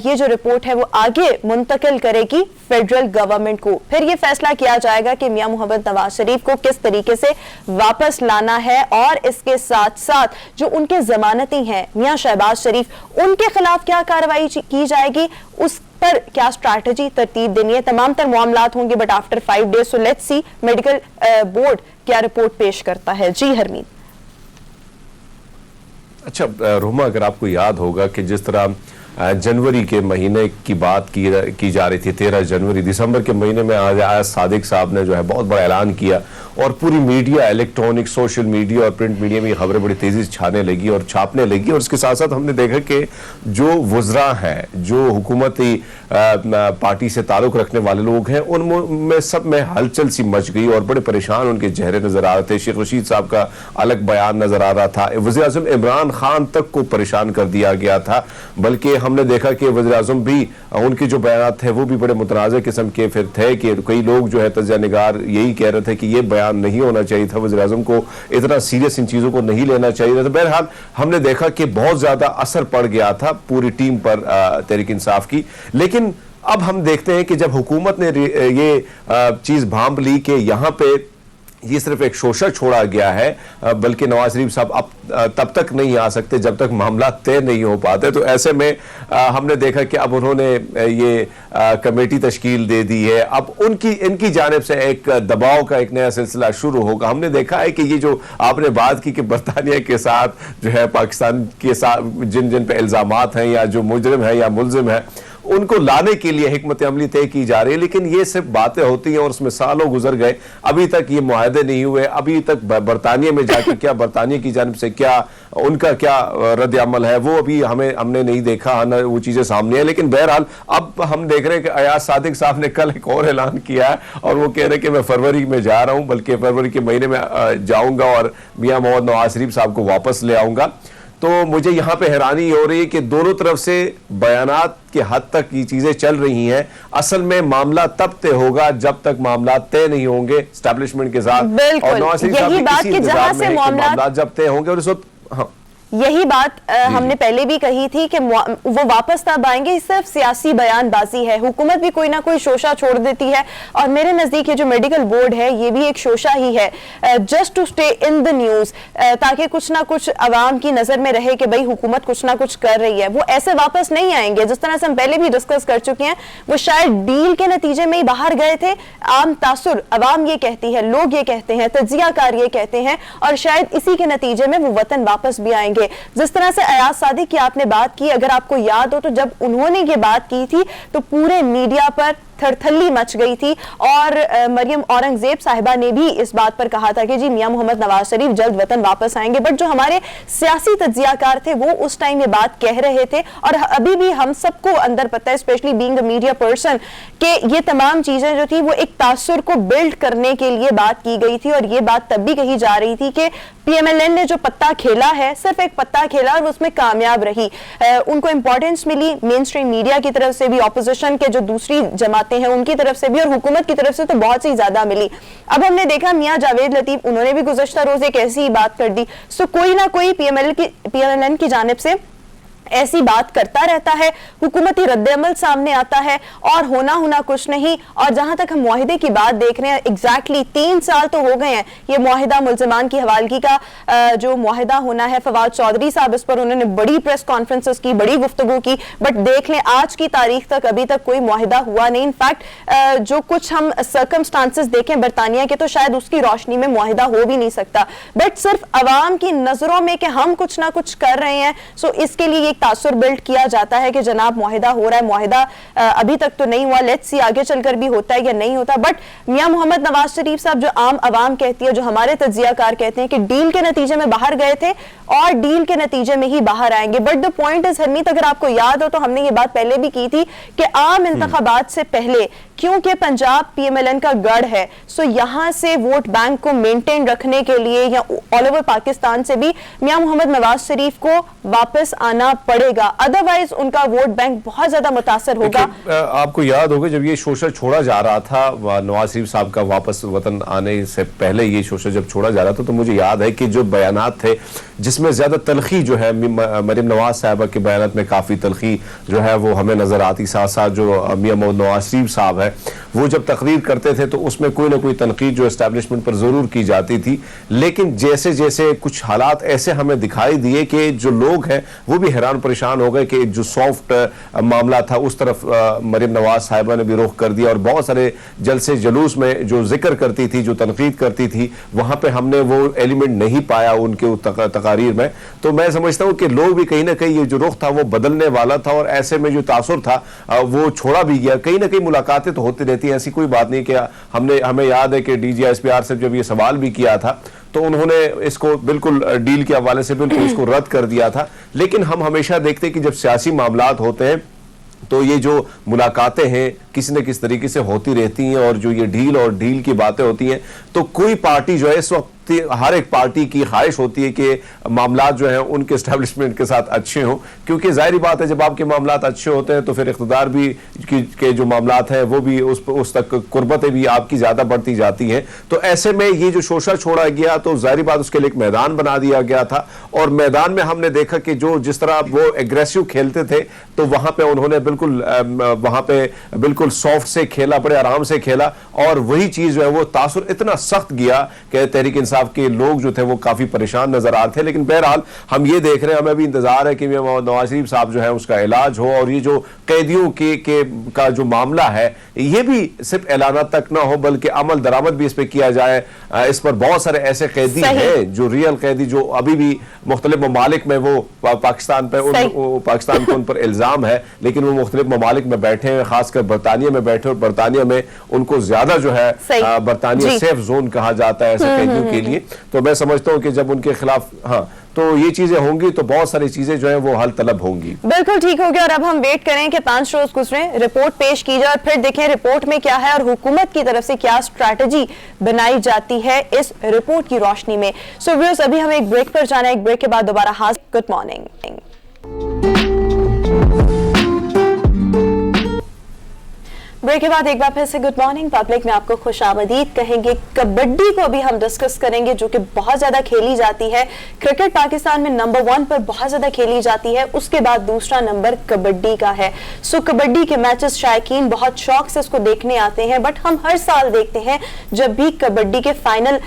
S1: ये जो रिपोर्ट है वो आगे मुंतकिल करेगी फेडरल गवर्नमेंट को। फिर ये फैसला किया जाएगा कि मियां मोहम्मद नवाज शरीफ को किस तरीके से वापस लाना है, और इसके साथ साथ जो उनके जमानती हैं मियां शहबाज शरीफ, उनके खिलाफ क्या कार्रवाई की जाएगी, उस पर क्या स्ट्रैटेजी तरतीब देनी है। तमाम तर मामलात होंगे but after 5 days. So let's see medical board क्या रिपोर्ट पेश करता है। जी हरमीत। अच्छा
S2: रोमा, अगर आपको याद होगा कि जिस तरह जनवरी के महीने की बात की जा रही थी, 13 जनवरी, दिसंबर के महीने में आज सादिक साहब ने जो है बहुत बड़ा ऐलान किया और पूरी मीडिया, इलेक्ट्रॉनिक, सोशल मीडिया और प्रिंट मीडिया में ये खबरें बड़ी तेजी से छाने लगी और छापने लगी। और इसके साथ साथ हमने देखा कि जो वुज़रा हैं, जो हुकूमती पार्टी से ताल्लुक रखने वाले लोग हैं, उनमें सब में हलचल सी मच गई और बड़े परेशान उनके चेहरे नजर आ रहे थे। शेख रशीद साहब का अलग बयान नजर आ रहा था, वज़ीर आज़म इमरान खान तक को परेशान कर दिया गया था। बल्कि हमने देखा कि वज़ीर आज़म भी, उनके जो बयान थे वो भी बड़े मुतनाज़ किस्म के फिर थे कि कई लोग जो है तज्ज़िया निगार यही कह रहे थे कि ये बयान नहीं होना चाहिए था, वज़ीर आज़म को इतना सीरियस इन चीज़ों को नहीं लेना चाहिए था। बहरहाल हमने देखा कि बहुत ज़्यादा असर पड़ गया था पूरी टीम पर तहरीक इंसाफ की। लेकिन अब हम देखते हैं कि जब हुकूमत ने ये चीज़ भांप ली कि यहाँ पे ये सिर्फ एक शोषा छोड़ा गया है, बल्कि नवाज शरीफ साहब अब तब तक नहीं आ सकते जब तक मामला तय नहीं हो पाते। तो ऐसे में हमने देखा कि अब उन्होंने ये कमेटी तश्कील दे दी है। अब इनकी जानिब से एक दबाव का एक नया सिलसिला शुरू होगा। हमने देखा है कि ये जो आपने बात की कि बरतानिया के साथ जो है पाकिस्तान के साथ जिन पे इल्जामात हैं या जो मुजरिम है या मुलजिम है, उनको लाने के लिए हिकमत अमली तय की जा रही है। लेकिन ये सिर्फ बातें होती हैं और उसमें सालों गुजर गए, अभी तक ये मुआहदे नहीं हुए। अभी तक बरतानिया में जाकर क्या बरतानिया की जानिब से क्या उनका क्या रद्द अमल है वो अभी हमने नहीं देखा, वो चीजें सामने है। लेकिन बहरहाल अब हम देख रहे हैं कि अयाज सादिक साहब ने कल एक और ऐलान किया है और वो कह रहे हैं कि मैं फरवरी में जा रहा हूं, बल्कि फरवरी के महीने में जाऊंगा और मियां मोहम्मद नवाज शरीफ साहब को वापस ले आऊंगा। तो मुझे यहाँ पे हैरानी हो रही है कि दोनों तरफ से बयानात के हद तक ये चीजें चल रही हैं। असल में मामला तब तय होगा जब तक मामला तय नहीं होंगे एस्टैब्लिशमेंट के साथ। और नवाज शरीफ साहब
S1: यही बात कि जहां से
S2: मामला जब तय होंगे और इस वक्त हाँ
S1: यही बात हमने पहले भी कही थी कि वो वापस तब आएंगे, सिर्फ सियासी बयानबाजी है। हुकूमत भी कोई ना कोई शोशा छोड़ देती है और मेरे नजदीक ये जो मेडिकल बोर्ड है ये भी एक शोशा ही है, just to stay in the news, ताकि कुछ ना कुछ अवाम की नजर में रहे कि भाई हुकूमत कुछ ना कुछ कर रही है। वो ऐसे वापस नहीं आएंगे। जिस तरह से हम पहले भी डिस्कस कर चुके हैं, वो शायद डील के नतीजे में ही बाहर गए थे। आम तासुर अवाम ये कहती है, लोग ये कहते हैं, तज्जियाकार ये कहते हैं और शायद इसी के नतीजे में वो वतन वापस भी आएंगे। जिस तरह से अयाज सादिक की आपने बात की, अगर आपको याद हो तो जब उन्होंने ये बात की थी तो पूरे मीडिया पर थरथल्ली मच गई थी और मरियम औरंगजेब साहिबा ने भी इस बात पर कहा था कि जी मियां मोहम्मद नवाज शरीफ जल्द वतन वापस आएंगे। बट जो हमारे सियासी तज्जियाकार थे वो उस टाइम ये बात कह रहे थे और अभी भी हम सबको अंदर पता है, specially being a media person, कि ये तमाम चीजें जो थी वो एक तासुर को बिल्ड करने के लिए बात की गई थी। और ये बात तब भी कही जा रही थी कि PMLN ने जो पत्ता खेला है सिर्फ एक पत्ता खेला और उसमें कामयाब रही। उनको इंपॉर्टेंस मिली मेन स्ट्रीम मीडिया की तरफ से भी, ऑपोजिशन के जो दूसरी जमातें हैं उनकी तरफ से भी और हुकूमत की तरफ से तो बहुत सी ज्यादा मिली। अब हमने देखा मियां जावेद लतीफ, उन्होंने भी गुज़श्ता रोज एक ऐसी बात कर दी। सो कोई ना कोई PMLN की जानिब से ऐसी बात करता रहता है, हुकूमती रद्द-ए-अमल सामने आता है और होना कुछ नहीं। और जहां तक हम मुआहिदे की बात देख रहे हैं, एग्जैक्टली 3 साल तो हो गए हैं ये मुआहिदा, मुल्ज़िमान की हवालगी का जो मुआहिदा होना है। फवाद चौधरी साहब इस पर उन्होंने बड़ी प्रेस कॉन्फ्रेंसेस की, बड़ी गुफ्तगू की, बट देख लें आज की तारीख तक अभी तक कोई मुआहिदा हुआ नहीं। इनफैक्ट जो कुछ हम सर्कमस्टांसेस देखें बरतानिया के, तो शायद उसकी रोशनी में मुआहिदा हो भी नहीं सकता। बट सिर्फ अवाम की नजरों में कि हम कुछ ना कुछ कर रहे हैं, सो इसके लिए तासुर बिल्ड किया जाता है कि जनाब मुआहिदा हो रहा है। मुआहिदा अभी तक तो नहीं हुआ, लेट्स सी आगे चलकर भी होता है या नहीं होता। बट मियां मोहम्मद नवाज शरीफ साहब, जो आम अवाम कहती है, जो हमारे तज्जियाकार कहते हैं कि डील के नतीजे में बाहर गए थे और डील के नतीजे में ही बाहर आएंगे। But the point is Harmeet, अगर आपको याद हो तो हमने ये बात पहले भी की थी कि आम इंतखाबात से पहले, क्योंकि पंजाब PMLN का गढ़ है, सो यहां से वोट बैंक को मेंटेन रखने के लिए या ऑल ओवर पाकिस्तान से भी मियां मोहम्मद नवाज शरीफ को वापस आना पड़ेगा, अदरवाइज उनका वोट बैंक बहुत ज्यादा मुतासर होगा।
S2: आपको याद होगा जब ये शोषण छोड़ा जा रहा था, नवाज शरीफ साहब का वापस वतन आने से पहले ये शोषण जब छोड़ा जा रहा था, तो मुझे याद है कि जो बयानात थे जिसमें ज्यादा तलखी जो है, मरियम नवाज साहबा के बयानात में काफी तलखी जो है वो हमें नजर आती। साथ साथ जो मियां मोहम्मद नवाज शरीफ साहब है वो जब तकरीर करते थे तो उसमें कोई ना कोई तनकीद जो एस्टैब्लिशमेंट पर जरूर की जाती थी। लेकिन जैसे जैसे कुछ हालात ऐसे हमें दिखाई दिए कि जो लोग हैं वो भी हैरान परेशान हो गए कि जो सॉफ्ट मामला था उस तरफ मरियम नवाज साहिबा ने भी रुख कर दिया और बहुत सारे जलसे जुलूस में जो जिक्र करती थी, जो तनकीद करती थी, वहां पे हमने वो एलिमेंट नहीं पाया उनके तकारीर में। तो मैं समझता हूं कि लोग भी कहीं ना कहीं ये जो रुख था वो बदलने वाला था और ऐसे में जो तासुर था वो छोड़ा भी गया। कहीं ना कहीं मुलाकातें तो होती रहती है, ऐसी कोई बात नहीं कि हमें याद है कि DGISPR से जब ये सवाल भी किया था तो उन्होंने इसको बिल्कुल डील के हवाले से बिल्कुल इसको रद्द कर दिया था। लेकिन हम हमेशा देखते हैं कि जब सियासी मामलात होते हैं तो ये जो मुलाकातें हैं किसी न किसी तरीके से होती रहती हैं, और जो ये डील की बातें होती हैं, तो कोई पार्टी जो है इस वक्त हर एक पार्टी की ख्वाहिश होती है कि मामलात जो हैं उनके एस्टेब्लिशमेंट के साथ अच्छे हों, क्योंकि जाहिर बात है जब आपके मामलात अच्छे होते हैं तो फिर इख्तिदार भी के जो मामलात हैं वो भी उस तक कुर्बतें भी आपकी ज़्यादा बढ़ती जाती हैं। तो ऐसे में ये जो शोशा छोड़ा गया तो जाहिर बात उसके लिए एक मैदान बना दिया गया था, और मैदान में हमने देखा कि जिस तरह वो एग्रेसिव खेलते थे तो वहाँ पर उन्होंने बिल्कुल सॉफ्ट से खेला, बड़े आराम से खेला, और वही चीज़ जो है वो तासुर इतना सख्त गया कि तहरीक इंसाफ के लोग जो थे वो काफी परेशान नजर आ रहे थे। लेकिन बहरहाल हम ये देख रहे हैं, हमें भी इंतजार है कि नवाज शरीफ साहब जो है उसका इलाज हो, और ये जो कैदियों का जो मामला है ये भी सिर्फ ऐलाना तक ना हो बल्कि अमल दरामद भी इस पर किया जाए। इस पर बहुत सारे ऐसे कैदी हैं जो रियल कैदी जो अभी भी मुख्तलिफ ममालिक में वो पाकिस्तान को उन पर इल्जाम है, लेकिन वो मुख्तलिफ ममालिक में बैठे हैं, खासकर बरतानिया में बैठे, और बरतानिया में उनको ज्यादा जो है बरतानिया सेफ जोन कहा जाता है ऐसे कैदियों के लिए। तो मैं समझता हूँ कि जब उनके खिलाफ तो ये चीजें होंगी तो बहुत सारी चीजें जो है वो हल तलब होंगी।
S1: बिल्कुल ठीक हो गया, और अब हम वेट करें कि 5 रोज गुजरे, रिपोर्ट पेश की जाए और फिर देखें रिपोर्ट में क्या है और हुकूमत की तरफ से क्या स्ट्रैटेजी बनाई जाती है इस रिपोर्ट की रोशनी में। सो व्यूअर्स, अभी हमें एक ब्रेक पर जाना है, एक ब्रेक के बाद दोबारा हाजिर। Good morning. ब्रेक के बाद एक बार फिर से गुड मॉर्निंग पब्लिक में आपको खुशामदीद कहेंगे। कबड्डी को अभी हम डिस्कस करेंगे जो कि बहुत ज्यादा खेली जाती है। क्रिकेट पाकिस्तान में नंबर 1 पर बहुत ज्यादा खेली जाती है, उसके बाद दूसरा नंबर कबड्डी का है। सो कबड्डी के मैचेस शायकीन बहुत शौक से उसको देखने आते हैं, बट हम हर साल देखते हैं जब भी कबड्डी के फाइनल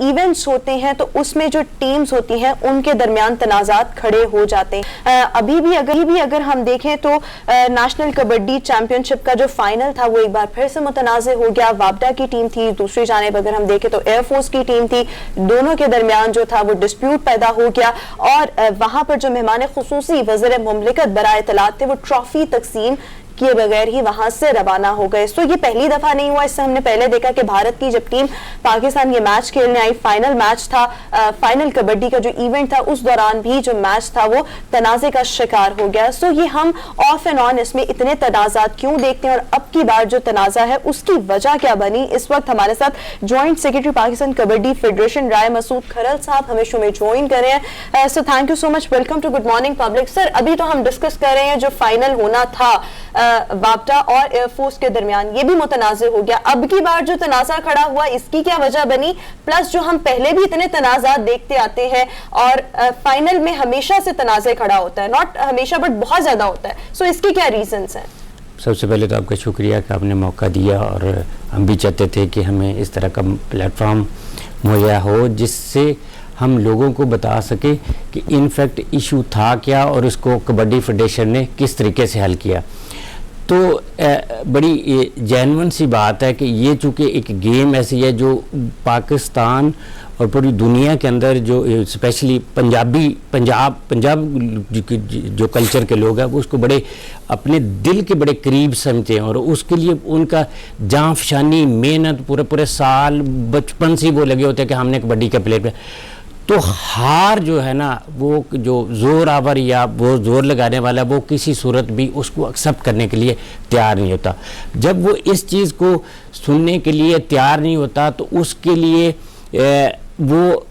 S1: इवेंट्स होते हैं तो उसमें जो टीम्स होती हैं उनके दरमियान तनाजात खड़े हो जाते हैं। अभी भी अगर हम देखें तो नेशनल कबड्डी चैंपियनशिप का जो फाइनल था वो एक बार फिर से मुतनाज़े हो गया। वापडा की टीम थी, दूसरी जानिब अगर हम देखें तो एयरफोर्स की टीम थी, दोनों के दरमियान जो था वो डिस्प्यूट पैदा हो गया, और वहां पर जो मेहमान खुसूसी वज़ीर मुमलिकत बराए इत्तलात थे वो ट्रॉफी तकसीम किए बगैर ही वहां से रवाना हो गए। सो ये पहली दफा नहीं हुआ, इससे हमने पहले देखा कि भारत की जब टीम पाकिस्तान ये मैच खेलने आई, फाइनल मैच था, फाइनल कबड्डी का जो इवेंट था उस दौरान भी जो मैच था वो तनाज़े का शिकार हो गया। सो ये हम ऑफ एंड ऑन इसमें इतने तनाज़ात क्यों देखते हैं और अब की बार जो तनाज़ा है उसकी वजह क्या बनी। इस वक्त हमारे साथ joint secretary Pakistan kabaddi federation Rai Masood Kharal साहब हमें शो में ज्वाइन कर रहे हैं। So thank you so much, welcome to good morning public. Sir, अभी तो हम डिस्कस कर रहे हैं जो फाइनल होना था वापडा और एयरफोर्स के दरमियान, ये भी मुतनाज़े हो गया। अब की बार जो तनाज़ा खड़ा हुआ इसकी क्या वजह बनी, प्लस जो हम पहले भी इतने तनाज़ात देखते आते हैं और फाइनल में हमेशा से तनाज़े खड़ा होता है, नॉट हमेशा बट बहुत ज्यादा होता है। सो इसके क्या रीजंस हैं?
S8: सबसे पहले तो आपका शुक्रिया कि आपने मौका दिया, और हम भी चाहते थे कि हमें इस तरह का प्लेटफॉर्म मुहैया हो जिससे हम लोगों को बता सके कि इनफैक्ट इशू था क्या और उसको कबड्डी फेडरेशन ने किस तरीके से हल किया। तो बड़ी जेन्युइन सी बात है कि ये चूँकि एक गेम ऐसी है जो पाकिस्तान और पूरी दुनिया के अंदर जो स्पेशली पंजाब जो कल्चर के लोग हैं वो उसको बड़े अपने दिल के बड़े करीब समझते हैं, और उसके लिए उनका जान फशानी मेहनत पूरे साल बचपन से वो लगे होते हैं कि हमने कबड्डी के प्लेयर पे। तो हार जो है ना, वो जो जोर आवर या वो जोर लगाने वाला वो किसी सूरत भी उसको एक्सेप्ट करने के लिए तैयार नहीं होता। जब वो इस चीज़ को सुनने के लिए तैयार नहीं होता तो उसके लिए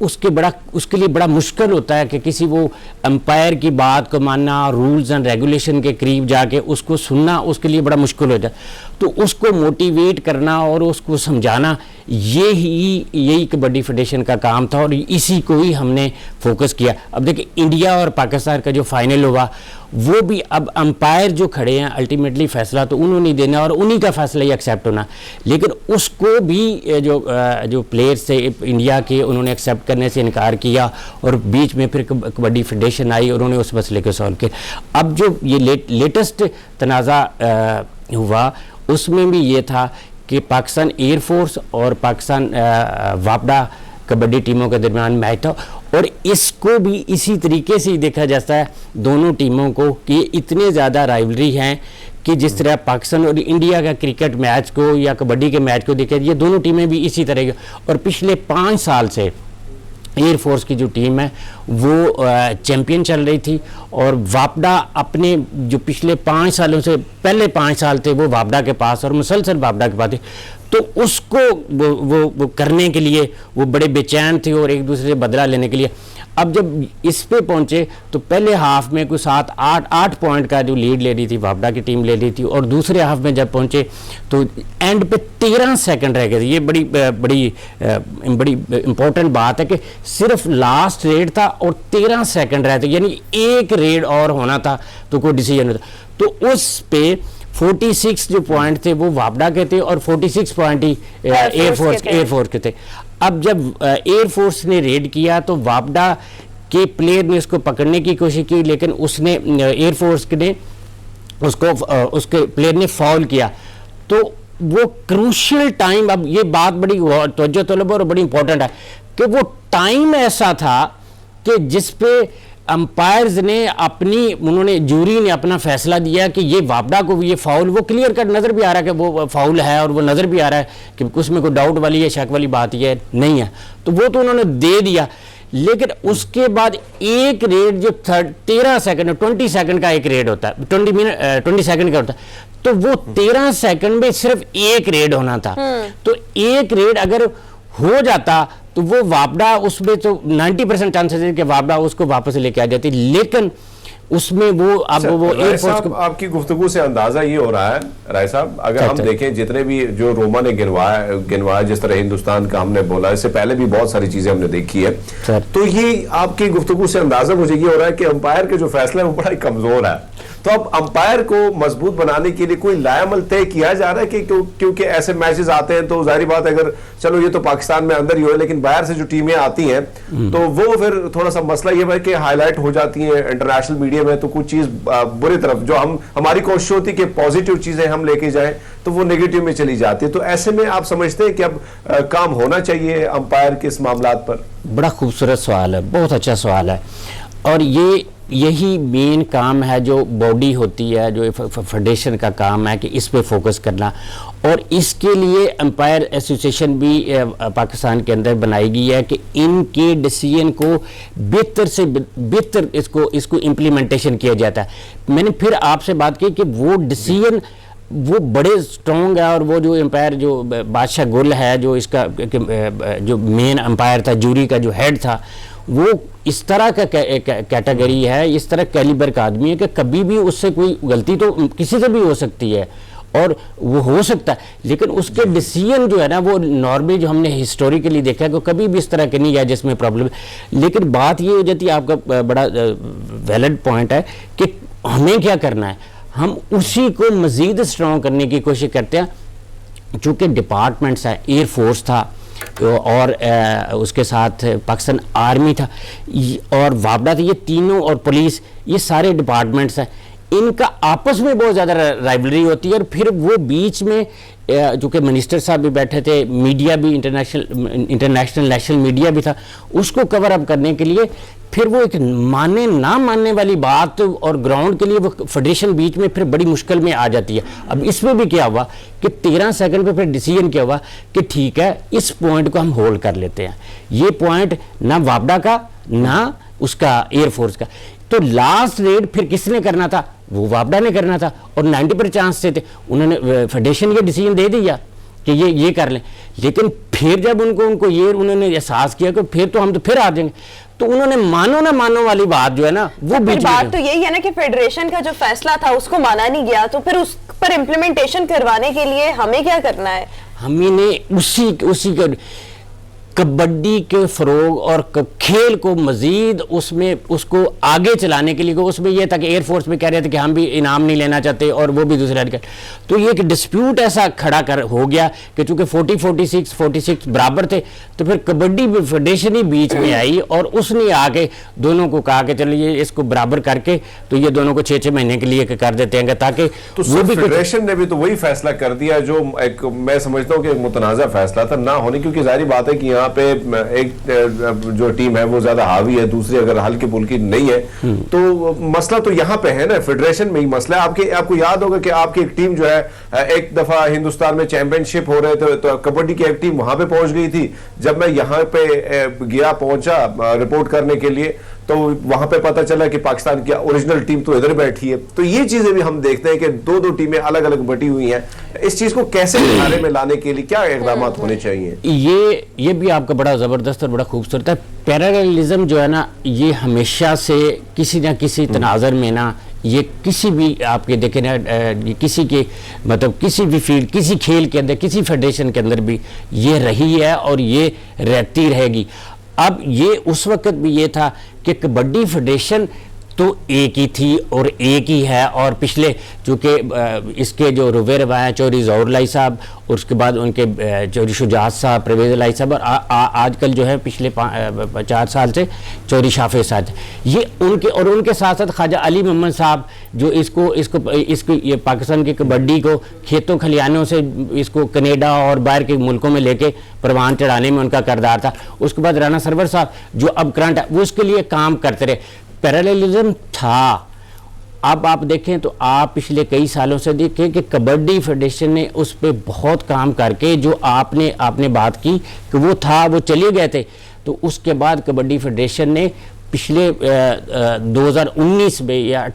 S8: उसके लिए बड़ा मुश्किल होता है कि किसी वो एम्पायर की बात को मानना, रूल्स एंड रेगुलेशन के करीब जाके उसको सुनना उसके लिए बड़ा मुश्किल होता है। तो उसको मोटिवेट करना और उसको समझाना यही कबड्डी फेडरेशन का काम था, और इसी को ही हमने फोकस किया। अब देखिए इंडिया और पाकिस्तान का जो फाइनल हुआ वो भी अब अंपायर जो खड़े हैं अल्टीमेटली फैसला तो उन्होंने देना और उन्हीं का फैसला ही एक्सेप्ट होना, लेकिन उसको भी जो प्लेयर्स थे इंडिया के उन्होंने एक्सेप्ट करने से इनकार किया, और बीच में फिर कबड्डी फेडरेशन आई और उन्होंने उस मसले को सॉल्व किया। अब जो ये लेटेस्ट तनाज़ा हुआ उसमें भी ये था कि पाकिस्तान एयरफोर्स और पाकिस्तान वापडा कबड्डी टीमों के दरमियान मैच था, और इसको भी इसी तरीके से ही देखा जाता है दोनों टीमों को कि इतने ज़्यादा राइवलरी हैं कि जिस तरह पाकिस्तान और इंडिया का क्रिकेट मैच को या कबड्डी के मैच को देखा, ये दोनों टीमें भी इसी तरह की। और पिछले 5 साल से एयरफोर्स की जो टीम है वो चैंपियन चल रही थी, और वापडा अपने जो पिछले 5 सालों से पहले 5 साल थे वो वापडा के पास और मुसलसल वापडा के पास थे, तो उसको वो करने के लिए वो बड़े बेचैन थे और एक दूसरे से बदला लेने के लिए। अब जब इस पे पहुंचे तो पहले हाफ में कोई 7-8 पॉइंट का जो लीड ले रही थी वापडा की टीम ले रही थी, और दूसरे हाफ में जब पहुंचे तो एंड पे 13 सेकंड रह गए थे। ये बड़ी इंपॉर्टेंट बात है कि सिर्फ लास्ट रेड था और 13 सेकंड रहे थे, यानी एक रेड और होना था तो कोई डिसीजन होता। तो उस पे 46 जो पॉइंट थे वो वापडा के थे और 46 पॉइंट ही एयरफोर्स के थे। अब जब एयरफोर्स ने रेड किया तो वापडा के प्लेयर ने उसको पकड़ने की कोशिश की, लेकिन उसने एयरफोर्स ने उसके प्लेयर ने फाउल किया। तो वो क्रूशियल टाइम, अब ये बात बड़ी तवज्जो तलब और बड़ी इंपॉर्टेंट है कि वो टाइम ऐसा था कि जिस पे अंपायर्स ने उन्होंने जूरी ने अपना फैसला दिया कि ये वापडा को ये फाउल, वो क्लियर कट नज़र भी आ रहा है कि वो फाउल है, और वो नज़र भी आ रहा है कि उसमें कोई डाउट वाली या शक वाली बात ये नहीं है, तो वो तो उन्होंने दे दिया। लेकिन उसके बाद एक रेड जो 13 सेकंड 20 सेकंड का एक रेड होता है, 20 सेकंड का होता है, तो वो 13 सेकंड में सिर्फ एक रेड होना था। तो एक रेड अगर हो जाता तो वो वापडा, उसमें तो 90% चांसेस है कि वापडा उसको वापस लेके आ जाती, लेकिन उसमें वो अब वो एयरफोर्स को।
S2: आपकी गुफ्तगू से अंदाजा ये हो रहा है राय साहब, अगर हम देखें जितने भी जो रोमा ने गिनवाया जिस तरह हिंदुस्तान का हमने बोला, इससे पहले भी बहुत सारी चीजें हमने देखी है, तो ये आपकी गुफ्तगू से अंदाजा मुझे ये हो रहा है कि अंपायर के जो फैसला है वो बड़ा ही कमजोर है। तो अब अंपायर को मजबूत बनाने के लिए कोई लायामल तय किया जा रहा है कि क्योंकि ऐसे मैचेस आते हैं तो जाहिर बात है, अगर चलो ये तो पाकिस्तान में अंदर ही हो, लेकिन बाहर से जो टीमें आती हैं तो वो फिर थोड़ा सा मसला ये है कि हाईलाइट हो जाती हैं इंटरनेशनल मीडिया में, तो कुछ चीज बुरी तरफ जो हमारी कोशिश होती है कि पॉजिटिव चीजें हम लेके जाएं तो वो नेगेटिव में चली जाती है। तो ऐसे में आप समझते हैं कि अब काम होना चाहिए अंपायर के इस मामलात पर?
S8: बड़ा खूबसूरत सवाल है, बहुत अच्छा सवाल है, और यही मेन काम है जो बॉडी होती है, जो फेडरेशन का काम है कि इस पे फोकस करना, और इसके लिए अंपायर एसोसिएशन भी पाकिस्तान के अंदर बनाई गई है कि इनके डिसीजन को बेहतर से बेहतर इसको इम्प्लीमेंटेशन किया जाता है। मैंने फिर आपसे बात की कि वो डिसीजन वो बड़े स्ट्रॉन्ग है, और वो जो एम्पायर जो बादशाह गुल है जो इसका जो मेन अंपायर था, जूरी का जो हेड था, वो इस तरह का कैटेगरी है, इस तरह कैलिबर का आदमी है कि कभी भी उससे कोई गलती तो किसी से भी हो सकती है और वो हो सकता है, लेकिन उसके डिसीजन जो है ना वो नॉर्मली जो हमने हिस्टोरिकली देखा है कि कभी भी इस तरह के नहीं है जिसमें प्रॉब्लम। लेकिन बात ये हो जाती है, आपका बड़ा वैलिड पॉइंट है कि हमें क्या करना है, हम उसी को मज़ीद स्ट्रॉन्ग करने की कोशिश करते हैं। चूँकि डिपार्टमेंट्स है, एयरफोर्स था और उसके साथ पाकिस्तान आर्मी था और वापडा था, ये तीनों, और पुलिस, ये सारे डिपार्टमेंट्स हैं, इनका आपस में बहुत ज़्यादा राइवलरी होती है। और फिर वो बीच में जो कि मिनिस्टर साहब भी बैठे थे, मीडिया भी इंटरनेशनल नेशनल मीडिया भी था, उसको कवर अप करने के लिए फिर वो एक मानने ना मानने वाली बात और ग्राउंड के लिए वो फेडरेशन बीच में फिर बड़ी मुश्किल में आ जाती है। अब इसमें भी क्या हुआ कि 13 सेकंड पे फिर डिसीजन क्या हुआ कि ठीक है इस पॉइंट को हम होल्ड कर लेते हैं, ये पॉइंट ना वापडा का ना उसका एयरफोर्स का। तो लास्ट रेड फिर किसने करना था, वो वापडा ने करना था, और 90% चांस से थे, उन्होंने फेडरेशन ये डिसीजन दे दिया कि ये कर लें। लेकिन फिर जब उनको ये उन्होंने एहसास किया कि फिर तो हम तो फिर आ जाएंगे, तो उन्होंने मानो ना मानो वाली बात जो है ना वो बीच
S1: बात तो यही है ना कि फेडरेशन का जो फैसला था उसको माना नहीं गया, तो फिर उस पर इम्प्लीमेंटेशन करवाने के लिए हमें क्या करना है?
S8: हमने उसी कबड्डी के फरोग और खेल को मजीद उसमें उसको आगे चलाने के लिए, उसमें यह था कि एयरफोर्स में कह रहे थे कि हम भी इनाम नहीं लेना चाहते और वो भी दूसरे अधिकार, तो ये एक डिस्प्यूट ऐसा खड़ा हो गया कि चूंकि 46 बराबर थे, तो फिर कबड्डी फेडरेशन ही बीच में आई और उसने आके दोनों को कहा कि चलिए इसको बराबर करके तो ये दोनों को 6-6 महीने के लिए कर देते हैं, ताकि
S2: तो वो भी फेडरेशन ने भी तो वही फैसला कर दिया जो एक मैं समझता हूँ कि मुतनाज़ा फैसला था ना होने, क्योंकि जाहिर बात है कि यहाँ जहाँ पे एक जो टीम है वो ज्यादा हावी है, दूसरी अगर हल्की फुल्की नहीं है, तो मसला तो यहाँ पे है ना, फेडरेशन में ही मसला है। आपको याद होगा कि आपकी एक टीम जो है एक दफा हिंदुस्तान में चैंपियनशिप हो रहे थे तो कबड्डी की एक टीम वहां पे पहुंच गई थी। जब मैं यहाँ पे पहुंचा रिपोर्ट करने के लिए, तो वहां पे पता चला कि पाकिस्तान की ओरिजिनल टीम तो इधर बैठी है। तो ये चीजें भी हम देखते हैं कि दो टीमें अलग अलग बटी हुई हैं। इस चीज को कैसे निखारे में लाने के लिए क्या इकदाम होने चाहिए?
S8: ये भी आपका बड़ा जबरदस्त और बड़ा खूबसूरत है। पैरेललिज्म जो है ना, ये हमेशा से किसी ना किसी तनाजर में ना, ये किसी भी आपके देखें ना, किसी के मतलब किसी भी फील्ड, किसी खेल के अंदर, किसी फेडरेशन के अंदर भी ये रही है और ये रहती रहेगी। अब ये उस वक्त भी ये था कि कबड्डी फेडरेशन तो एक ही थी और एक ही है, और पिछले चूँकि इसके जो रुवे रवाएँ चौधरी ज़ौहर लाई साहब और उसके बाद उनके चौधरी शुजात साहब, परवेज़ लाई साहब, और आजकल जो है पिछले 4 साल से चौधरी शाफे साहब, ये उनके साथ साथ ख्वाजा अली मोहम्मद साहब जो इसको ये पाकिस्तान की कबड्डी को खेतों खलियानों से इसको कनेडा और बाहर के मुल्कों में लेके परवान चढ़ाने में उनका किरदार था। उसके बाद राना सरवर साहब जो अब करंट है, वो उसके लिए काम करते रहे। पैरेललिज्म था। अब आप देखें तो आप पिछले कई सालों से देखें कि कबड्डी फेडरेशन ने उस पर बहुत काम करके, जो आपने बात की कि वो था, वो चले गए थे, तो उसके बाद कबड्डी फेडरेशन ने पिछले 2019 में या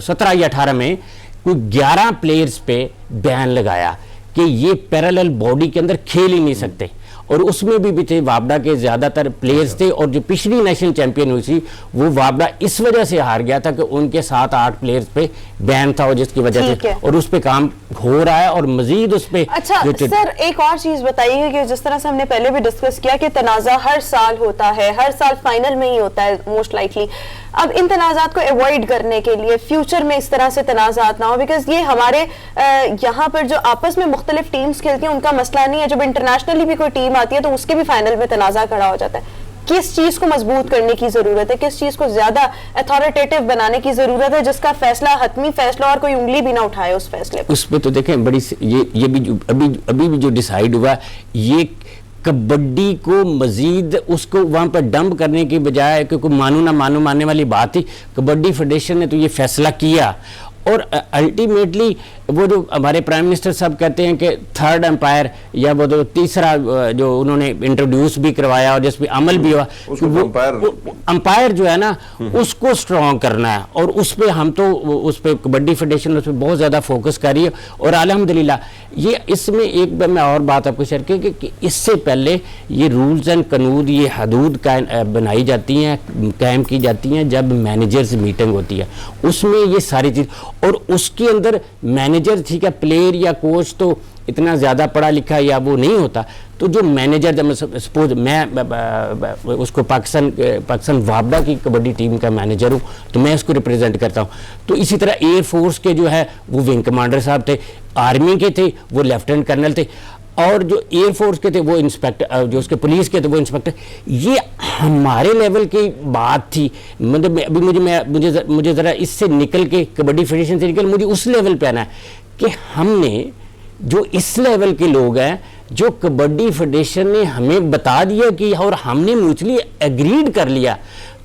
S8: 17 या 18 में कोई 11 प्लेयर्स पे बैन लगाया कि ये पैरेलल बॉडी के अंदर खेल ही नहीं सकते, और उसमें भी थे वापडा के ज़्यादातर प्लेयर्स थे। और जो पिछली नेशनल चैंपियन हुई थी वो वापडा इस वजह से हार गया था कि उनके 7-8 प्लेयर्स पे बैन था, और जिसकी वजह से और उस पे काम हो रहा है और मजीद उस पे।
S1: अच्छा सर, एक और चीज बताइए कि जिस तरह से हमने पहले भी डिस्कस किया कि तनाज़ा हर साल होता है, हर साल फाइनल में ही होता है मोस्ट लाइकली। अब इन तनाज़ात को अवॉइड करने के लिए फ्यूचर में इस तरह से तनाज़ात ना हो, बिकॉज ये हमारे यहाँ पर जो आपस में मुख्तलिफ टीम्स खेलती हैं उनका मसला नहीं है, जब इंटरनेशनली भी कोई टीम आती है तो उसके भी फाइनल में तनाज़ा खड़ा हो जाता है। किस चीज को मजबूत करने की जरूरत है, किस चीज को ज्यादा अथॉरिटेटिव बनाने की जरूरत है, जिसका फैसला हतमी फैसला और कोई उंगली भी ना उठाए उस फैसले पर?
S8: उस पर तो देखें बड़ी ये भी अभी भी जो डिसाइड हुआ, ये कबड्डी को मजीद उसको वहाँ पर डंप करने की बजाय, क्योंकि मानो ना मानो मानने वाली बात थी, कबड्डी फेडरेशन ने तो ये फैसला किया। और अल्टीमेटली वो जो हमारे प्राइम मिनिस्टर साहब कहते हैं कि थर्ड एम्पायर या वो जो तीसरा जो उन्होंने इंट्रोड्यूस भी करवाया और जिस पे अमल भी हुआ, अंपायर जो है ना उसको स्ट्रॉन्ग करना है, और उस पर हम तो उस पर कबड्डी फेडरेशन उस पर बहुत ज़्यादा फोकस कर रही है। और अल्हम्दुलिल्लाह ये इसमें एक मैं और बात आपको शेयर की कि इससे पहले ये रूल्स एंड कानून, ये हदूद बनाई जाती हैं, कायम की जाती हैं जब मैनेजर्स मीटिंग होती है, उसमें ये सारी चीज़, और उसके अंदर मैनेजर ठीक है, प्लेयर या कोच तो इतना ज़्यादा पढ़ा लिखा या वो नहीं होता, तो जो मैनेजर, जब सपोज मैं उसको पाकिस्तान वापडा की कबड्डी टीम का मैनेजर हूँ तो मैं उसको रिप्रेजेंट करता हूँ। तो इसी तरह एयरफोर्स के जो है वो विंग कमांडर साहब थे, आर्मी के थे वो लेफ्टिनेंट कर्नल थे, और जो एयरफोर्स के थे वो इंस्पेक्टर, जो उसके पुलिस के थे वो इंस्पेक्टर। ये हमारे लेवल की बात थी। मतलब अभी मुझे ज़रा इससे निकल के, कबड्डी फेडरेशन से निकल मुझे उस लेवल पे आना है कि हमने जो इस लेवल के लोग हैं, जो कबड्डी फेडरेशन ने हमें बता दिया कि, और हमने म्यूचुअली एग्रीड कर लिया,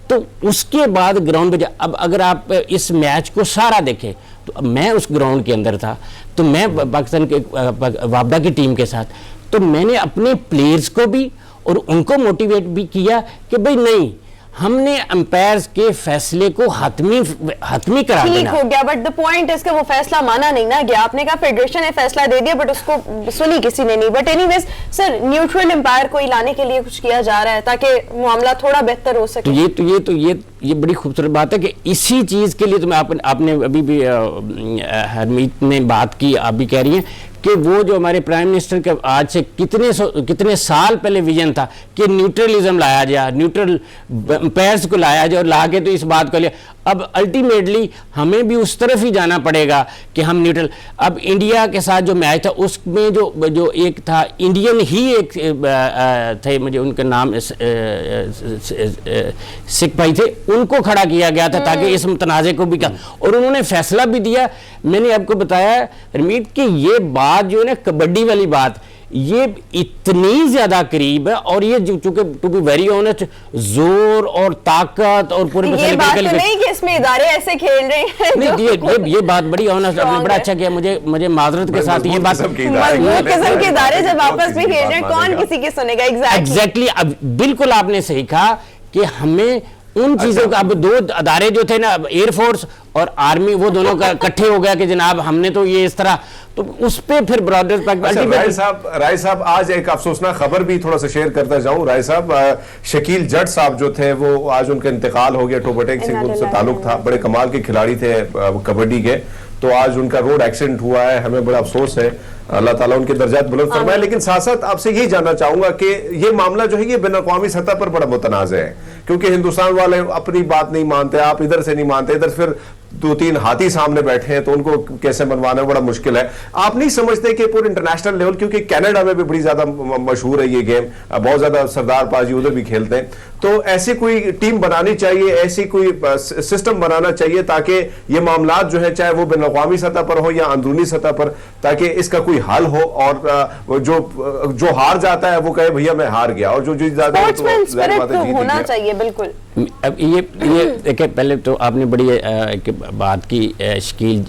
S8: तो उसके बाद ग्राउंड पे अब अगर आप इस मैच को सारा देखें तो मैं उस ग्राउंड के अंदर था, तो मैं पाकिस्तान के वापडा की टीम के साथ, तो मैंने अपने प्लेयर्स को भी और उनको मोटिवेट भी किया कि भाई नहीं, हमने अंपायर्स के फैसले को हतमी करा देना।
S1: ठीक हो गया, बट द पॉइंट इज कि वो फैसला माना नहीं ना गया। आपने कहा फेडरेशन ने फैसला दे दिया बट उसको सुनी किसी ने नहीं। But anyways sir, neutral umpire को लाने के लिए कुछ किया जा रहा है ताकि मामला थोड़ा बेहतर हो सके।
S8: तो ये बड़ी खूबसूरत बात है कि इसी चीज के लिए तो मैं आपने अभी भी हरमीत ने बात की, आप भी कह रही हैं कि वो जो हमारे प्राइम मिनिस्टर के आज से कितने साल पहले विजन था कि न्यूट्रलिज्म लाया जाए, न्यूट्रल अंपायर्स को लाया जाए, और ला के तो इस बात को लिया। अब अल्टीमेटली हमें भी उस तरफ ही जाना पड़ेगा कि हम न्यूट्रल। अब इंडिया के साथ जो मैच था उसमें जो एक था, इंडियन ही एक थे, मुझे उनका नाम सिख भाई थे, उनको खड़ा किया गया था ताकि इस तनाज़े को भी और उन्होंने फैसला भी दिया। मैंने आपको बताया रमीत कि ये बात जो है ना कबड्डी वाली बात, ये इतनी ज्यादा करीब है, और ये चूंकि टू बी वेरी ऑनेस्ट जोर और ताकत और पूरे
S1: ये बात तो नहीं कि इसमें इदारे ऐसे खेल रहे हैं।
S8: नहीं, ये बात बड़ी ऑनेस्ट, आपने बड़ा अच्छा किया। मुझे माजरत के साथ ये बात,
S1: मजबूत किस्म के इदारे जब आपस में खेल रहे हैं, कौन किसी की सुनेगा?
S8: एग्जैक्टली। अब बिल्कुल आपने सही कहा कि हमें उन चीजों का, अब 2 अदारे जो थे ना, एयरफोर्स और आर्मी, वो दोनों का इकट्ठे हो गया कि जनाब हमने तो ये इस तरह, तो उस पे फिर ब्रॉडर
S2: राय साहब आज एक अफसोसनाक खबर भी थोड़ा सा शेयर करता जाऊं। राय साहब, शकील जट साहब जो थे वो आज उनका इंतकाल हो गया। टोबटेक से उनसे ताल्लुक था, बड़े कमाल के खिलाड़ी थे कबड्डी के। तो आज उनका रोड एक्सीडेंट हुआ है, हमें बड़ा अफसोस है। अल्लाह ताला उनके दर्जात बुलंद फरमाए। लेकिन साथ साथ आपसे यही जानना चाहूंगा कि ये मामला जो है ये बैन अक़वामी सतह पर बड़ा मुतनाज़ है, क्योंकि हिंदुस्तान वाले अपनी बात नहीं मानते, आप इधर से नहीं मानते, इधर फिर 2-3 हाथी सामने बैठे हैं, तो उनको कैसे मनवाना बड़ा मुश्किल है। आप नहीं समझते कि पूरे इंटरनेशनल लेवल, क्योंकि कनाडा में भी बड़ी ज्यादा मशहूर है ये गेम, बहुत ज्यादा सरदार पाजी उधर भी खेलते हैं, तो ऐसी कोई टीम बनानी चाहिए, ऐसी कोई सिस्टम बनाना चाहिए ताकि ये मामलात जो है, चाहे वो बैन अक़वामी सतह पर हो या अंदरूनी सतह पर, ताकि इसका कोई हल हो, और जो हार जाता है वो कहे भैया मैं हार गया, और जो जीत जाता है
S1: तो होना चाहिए। बिल्कुल।
S8: अब ये देखिए, पहले तो आपने बड़ी बात की शकील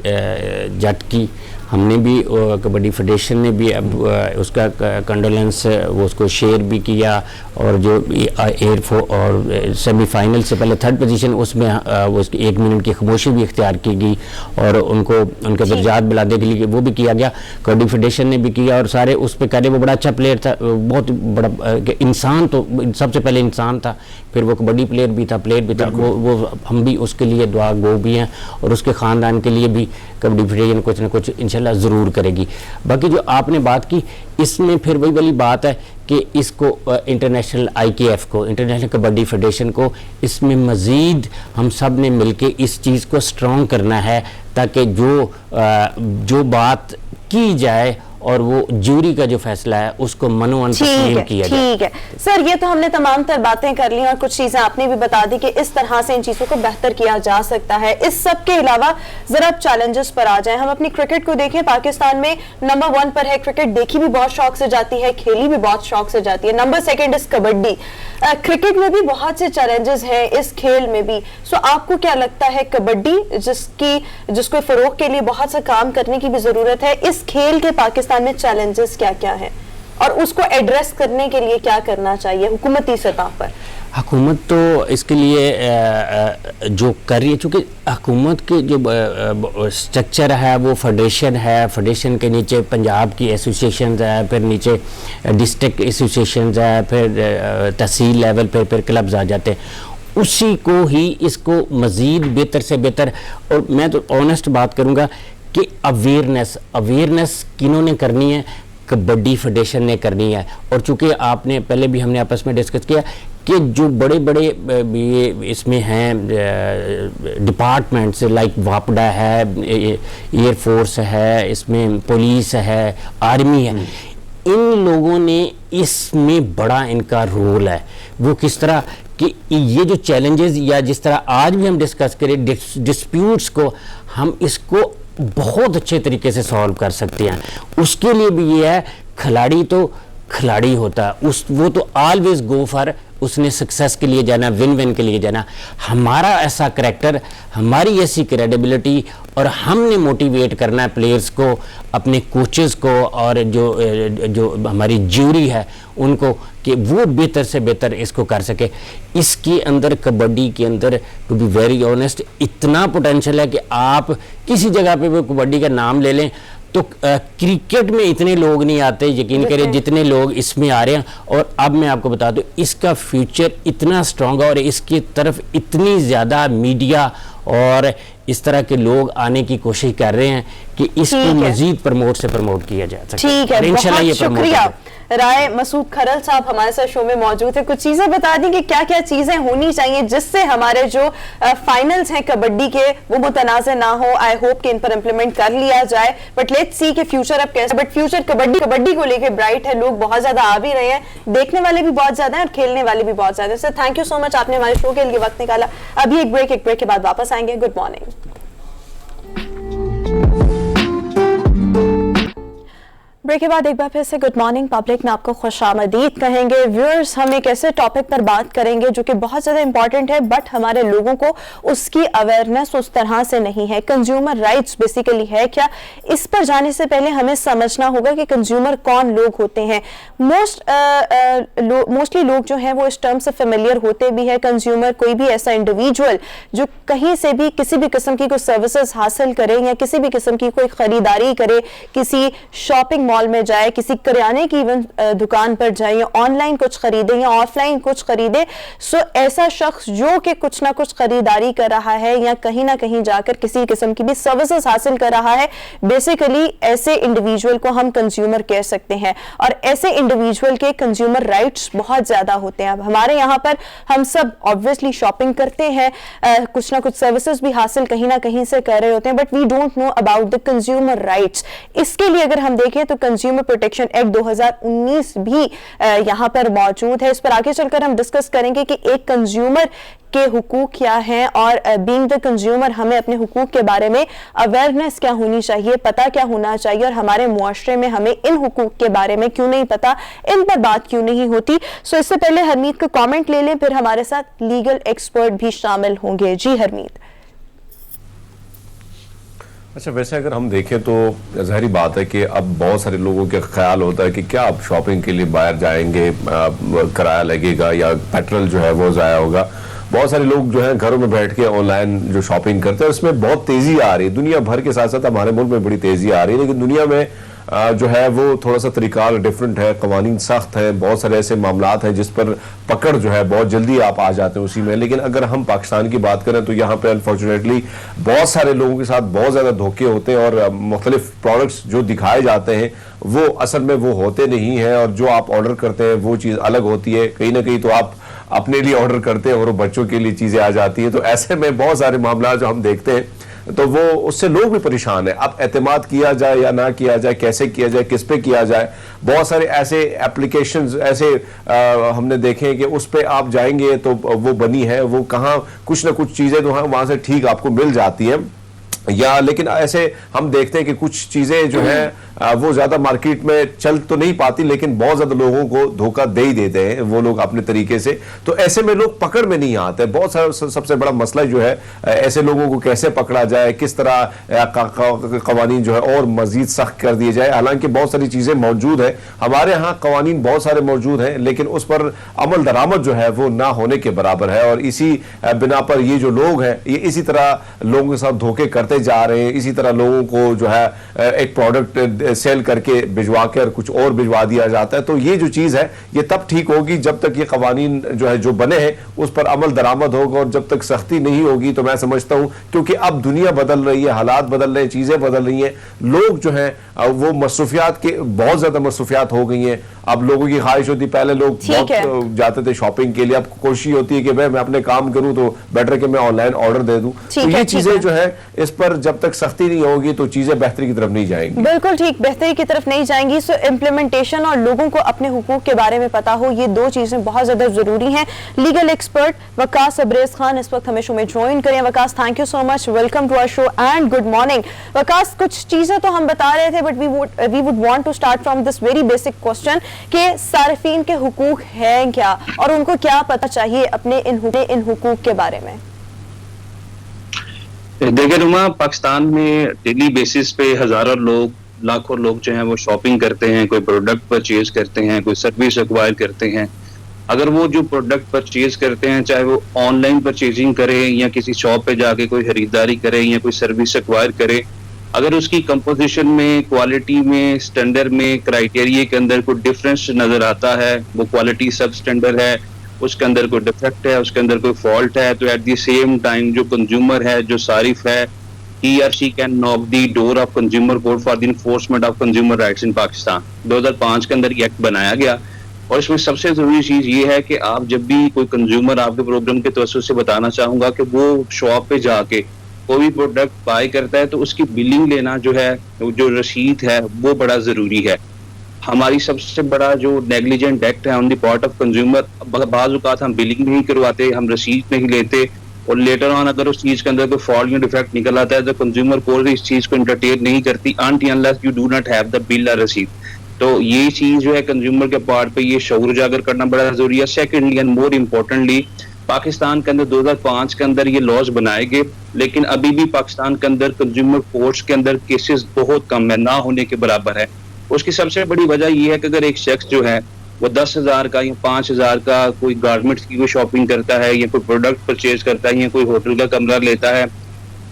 S8: जट की, हमने भी कबड्डी फेडरेशन ने भी अब उसका कंडोलेंस वो उसको शेयर भी किया, और जो एयरफोर्स और सेमीफाइनल से पहले 3rd पोजीशन, उसमें वो उसकी 1 मिनट की खामोशी भी इख्तियार की गई, और उनको उनके दर्जात बुलाने के लिए वो भी किया गया, कबड्डी फेडरेशन ने भी किया, और सारे उस पर करे। वो बड़ा अच्छा प्लेयर था, बहुत बड़ा इंसान, तो सबसे पहले इंसान था, फिर वो कबड्डी प्लेयर भी था, वो हम भी उसके लिए दुआ गो भी हैं, और उसके ख़ानदान के लिए भी कबड्डी फेडरेशन कुछ ना कुछ इंशाल्लाह ज़रूर करेगी। बाकी जो आपने बात की, इसमें फिर वही वाली बात है कि इसको इंटरनेशनल IKF को, इंटरनेशनल कबड्डी फेडरेशन को, इसमें मज़ीद हम सब ने मिलके इस चीज़ को स्ट्रॉन्ग करना है, ताकि जो बात की जाए और वो जूरी का जो फैसला है उसको मनोवन तस्लीम किया जाए।
S1: ठीक है सर, ये तो हमने तमाम तर बातें कर ली, और कुछ चीजें आपने भी बता दी कि इस तरह से इन चीजों को बेहतर किया जा सकता है। इस सब के अलावा जरा चैलेंजेस पर आ जाएं। हम अपनी क्रिकेट को देखें, पाकिस्तान में नंबर 1 पर है क्रिकेट, देखी भी बहुत शौक से जाती है, खेली भी बहुत शौक से जाती है। Number 2 is kabaddi. क्रिकेट में भी बहुत से चैलेंजेस हैं, इस खेल में भी। सो आपको क्या लगता है, कबड्डी जिसको फरोग के लिए बहुत सा काम करने की भी जरूरत है, इस खेल के पाकिस्तान में चैलेंजेस क्या क्या है, और उसको एड्रेस करने के लिए क्या करना चाहिए हुकूमती सतह पर?
S8: हुकूमत तो इसके लिए जो कर रही है, चूँकि हुकूमत के जो स्ट्रक्चर है वो फेडरेशन है, फेडरेशन के नीचे पंजाब की एसोसिएशन है, फिर नीचे डिस्ट्रिक्ट एसोसिएशन है, फिर तहसील लेवल पर फिर क्लब्स आ जाते हैं, उसी को ही इसको मज़ीद बेहतर से बेहतर। और मैं तो ऑनेस्ट बात करूँगा कि अवेयरनेस किन्होंने करनी है, कबड्डी फेडरेशन ने करनी है। और चूँकि आपने पहले भी हमने आपस में डिस्कस किया कि जो बड़े बड़े इसमें हैं डिपार्टमेंट्स, लाइक वापडा है, एयरफोर्स है, इसमें पुलिस है, आर्मी है, इन लोगों ने इसमें बड़ा इनका रोल है। वो किस तरह कि ये जो चैलेंजेस, या जिस तरह आज भी हम डिस्कस करें डिस्प्यूट्स को, हम इसको बहुत अच्छे तरीके से सॉल्व कर सकते हैं। उसके लिए भी ये है, खिलाड़ी तो खिलाड़ी होता है, वो तो ऑलवेज गो फॉर, उसने सक्सेस के लिए जाना, विन विन के लिए जाना। हमारा ऐसा करैक्टर, हमारी ऐसी क्रेडिबिलिटी, और हमने मोटिवेट करना है प्लेयर्स को, अपने कोचेस को, और जो हमारी ज्यूरी है उनको, कि वो बेहतर से बेहतर इसको कर सके। इसके अंदर, कबड्डी के अंदर, टू बी वेरी ऑनेस्ट, इतना पोटेंशियल है कि आप किसी जगह पे वो कबड्डी का नाम ले लें तो क्रिकेट में इतने लोग नहीं आते, यकीन करें, जितने लोग इसमें आ रहे हैं। और अब मैं आपको बता दूं, इसका फ्यूचर इतना स्ट्रॉन्ग है, और इसकी तरफ इतनी ज़्यादा मीडिया और इस तरह के लोग आने की कोशिश कर रहे हैं कि इसको मजीद प्रमोट किया जा सके।
S1: ठीक है, बहुत शुक्रिया। राय मसूद खरल साहब हमारे साथ शो में मौजूद है। कुछ चीजें बता दी कि क्या क्या चीजें होनी चाहिए जिससे हमारे जो फाइनल्स हैं कबड्डी के वो मुतनाज़ ना हो। आई होप कि इन पर इम्प्लीमेंट कर लिया जाए, बट लेट्स सी कि फ्यूचर अब कैसे। बट फ्यूचर कबड्डी को लेके ब्राइट है, लोग बहुत ज्यादा आ भी रहे हैं, देखने वाले भी बहुत ज्यादा हैं और खेलने वाले भी बहुत ज्यादा हैं। Sir thank you so much, आपने हमारे शो के लिए वक्त निकाला। अभी एक ब्रेक के बाद वापस आएंगे। Good morning. ब्रेक के बाद एक बार फिर से गुड मॉर्निंग पब्लिक में आपको खुशामदीद कहेंगे। व्यूअर्स, हम एक ऐसे टॉपिक पर बात करेंगे जो कि बहुत ज़्यादा इंपॉर्टेंट है, बट हमारे लोगों को उसकी अवेयरनेस उस तरह से नहीं है। कंज्यूमर राइट्स बेसिकली है क्या, इस पर जाने से पहले हमें समझना होगा कि कंज्यूमर कौन लोग होते हैं। मोस्टली लोग जो हैं वो इस टर्म से फेमिलियर होते भी है। कंज्यूमर कोई भी ऐसा इंडिविजुअल जो कहीं से भी किसी भी किस्म की कोई सर्विसेज हासिल करे या किसी भी किस्म की कोई खरीदारी करे, किसी शॉपिंग मॉल में जाए, किसी किराने की इवन दुकान पर जाए, या ऑनलाइन कुछ खरीदे या ऑफलाइन कुछ खरीदे, सो ऐसा शख्स जो कि कुछ ना कुछ खरीदारी कर रहा है या कहीं ना कहीं जाकर किसी किस्म की भी सर्विसेज हासिल कर रहा है, बेसिकली ऐसे इंडिविजुअल को हम कंज्यूमर कह सकते हैं। और ऐसे इंडिविजुअल के कंज्यूमर राइट्स बहुत ज्यादा होते हैं। अब हमारे यहाँ पर हम सब ऑब्वियसली शॉपिंग करते हैं, कुछ ना कुछ सर्विसेज भी हासिल कहीं ना कहीं से कर रहे होते हैं, but we don't know about the consumer rights. इसके लिए अगर हम देखें तो कंज्यूमर प्रोटेक्शन एक्ट 2019 भी यहां पर मौजूद है। इस पर आगे चलकर हम डिस्कस करेंगे कि एक कंज्यूमर के हुकूक क्या हैं और बीइंग द कंज्यूमर हमें अपने हुकूक के बारे में अवेयरनेस क्या होनी चाहिए, पता क्या होना चाहिए, और हमारे मुआशरे में हमें इन हुकूक के बारे में क्यों नहीं पता, इन पर बात क्यों नहीं होती। सो इससे पहले हरमीत का कमेंट ले लें, फिर हमारे साथ लीगल एक्सपर्ट भी शामिल होंगे। जी हरमीत।
S2: अच्छा, वैसे अगर हम देखें तो ज़ाहिरी बात है कि अब बहुत सारे लोगों का ख्याल होता है कि क्या अब शॉपिंग के लिए बाहर जाएंगे, किराया लगेगा या पेट्रोल जो है वो ज़ाया होगा। बहुत सारे लोग जो है घरों में बैठ के ऑनलाइन जो शॉपिंग करते हैं उसमें बहुत तेज़ी आ रही है। दुनिया भर के साथ साथ हमारे मुल्क में बड़ी तेज़ी आ रही है, लेकिन दुनिया में जो है वो थोड़ा सा तरीका डिफरेंट है, कवानीन सख्त है, बहुत सारे ऐसे मामलात हैं जिस पर पकड़ जो है बहुत जल्दी आप आ जाते हैं उसी में। लेकिन अगर हम पाकिस्तान की बात करें तो यहाँ पे अनफॉर्चुनेटली बहुत सारे लोगों के साथ बहुत ज़्यादा धोखे होते हैं और मुख्तलिफ प्रोडक्ट्स जो दिखाए जाते हैं वो असल में वो होते नहीं हैं, और जो आप ऑर्डर करते हैं वो चीज़ अलग होती है। कहीं ना कहीं तो आप अपने लिए ऑर्डर करते हैं और बच्चों के लिए चीज़ें आ जाती हैं। तो ऐसे में बहुत सारे मामला जो हम देखते हैं तो वो उससे लोग भी परेशान है। अब एतमाद किया जाए या ना किया जाए, कैसे किया जाए, किस पे किया जाए। बहुत सारे ऐसे एप्लीकेशंस ऐसे हमने देखे हैं कि उस पे आप जाएंगे तो वो बनी है, वो कहाँ कुछ ना कुछ चीज़ें तो वहाँ से ठीक आपको मिल जाती हैं, या लेकिन ऐसे हम देखते हैं कि कुछ चीज़ें जो हैं वो ज़्यादा मार्केट में चल तो नहीं पाती, लेकिन बहुत ज़्यादा लोगों को धोखा दे ही देते हैं वो लोग अपने तरीके से। तो ऐसे में लोग पकड़ में नहीं आते। बहुत सारा सबसे बड़ा मसला जो है ऐसे लोगों को कैसे पकड़ा जाए, किस तरह कवानीन जो है और मज़ीद सख्त कर दिए जाए। हालांकि बहुत सारी चीज़ें मौजूद है हमारे यहाँ, कवानीन बहुत सारे मौजूद हैं, लेकिन उस पर अमल दरामद जो है वो ना होने के बराबर है। और इसी बिना पर ये जो लोग हैं ये इसी तरह लोगों के साथ धोखे करते जा रहे हैं। इसी तरह लोगों को जो है एक प्रोडक्ट सेल करके भिजवा कर कुछ और भिजवा दिया जाता है। तो ये जो चीज़ है ये तब ठीक होगी जब तक ये कवानीन जो है जो बने हैं उस पर अमल दरामद होगा, और जब तक सख्ती नहीं होगी तो मैं समझता हूँ, क्योंकि अब दुनिया बदल रही है, हालात बदल रहे हैं, चीज़ें बदल रही हैं, लोग जो हैं वो मसरूफियात के बहुत ज़्यादा मसरूफियात हो गई हैं। अब लोगों की ख्वाहिश होती, पहले लोग बहुत जाते थे शॉपिंग के लिए, अब कोशिश होती है कि भाई मैं अपने काम करूँ तो बेटर कि मैं ऑनलाइन ऑर्डर दे दूँ। तो ये चीज़ें जो है इस पर जब तक सख्ती नहीं होगी तो चीज़ें बेहतरी की तरफ नहीं जाएंगी।
S1: बिल्कुल ठीक, बेहतरी की तरफ नहीं जाएंगी। सो इम्प्लीमेंटेशन और लोगों को अपने हुकूक के बारे में पता हो, ये दो चीजें बहुत ज्यादा जरूरी हैं। लीगल एक्सपर्ट वकास अब्रेज खान इस वक्त हमें शो में ज्वाइन करें। Waqas, thank you so much, welcome to our show and good morning. Waqas, कुछ चीजें तो हम बता रहे थे, but we would want to start from this very basic question कि सारिफीन के हुकूक हैं क्या और उनको क्या पता चाहिए अपने इन हुकूक के बारे में।
S9: देखिए रुमा, पाकिस्तान में डेली बेसिस पे हजारों लोग, लाखों लोग जो हैं वो शॉपिंग करते हैं, कोई प्रोडक्ट परचेज करते हैं, कोई सर्विस एक्वायर करते हैं। अगर वो जो प्रोडक्ट परचेज करते हैं, चाहे वो ऑनलाइन परचेजिंग करें या किसी शॉप पे जाके कोई खरीदारी करें या कोई सर्विस एक्वायर करे, अगर उसकी कंपोजिशन में, क्वालिटी में, स्टैंडर्ड में, क्राइटेरिया के अंदर कोई डिफरेंस नजर आता है, वो क्वालिटी सब स्टैंडर्ड है, उसके अंदर कोई डिफेक्ट है, उसके अंदर कोई फॉल्ट है, तो एट द सेम टाइम जो कंज्यूमर है, जो सारिफ है, he or she can knock the door of consumer court for the enforcement of consumer rights in Pakistan। 2005 के अंदर ये एक्ट बनाया गया, और इसमें सबसे जरूरी चीज ये है कि आप जब भी कोई कंज्यूमर, आपके प्रोग्राम के तवज्जो से बताना चाहूंगा कि वो शॉप पे जाके कोई भी प्रोडक्ट बाय करता है तो उसकी बिलिंग लेना जो है, जो रसीद है, वो बड़ा जरूरी है। हमारी सबसे बड़ा जो नेग्लिजेंट एक्ट है on the part of consumer, बाज़ औक़ात हम बिलिंग नहीं करवाते, हम रसीद नहीं लेते, और लेटर ऑन अगर उस चीज के अंदर कोई फॉल्ट या डिफेक्ट निकल आता है तो कंज्यूमर कोर्ट इस चीज को इंटरटेन नहीं करती until unless you do not have the bill और रसीद। तो ये चीज जो है कंज्यूमर के पार्ट पे ये शऊर उजागर करना बड़ा जरूरी है। Secondly and more importantly, Pakistan के अंदर 2005 के अंदर ये लॉज बनाए गए, लेकिन अभी भी पाकिस्तान के अंदर कंज्यूमर कोर्ट्स के अंदर केसेस बहुत कम है, ना होने के बराबर है। उसकी सबसे बड़ी वजह ये है कि अगर एक शख्स जो है वो 10,000 का या 5,000 का कोई गारमेंट्स की कोई शॉपिंग करता है या कोई प्रोडक्ट परचेज करता है या कोई होटल का कमरा लेता है,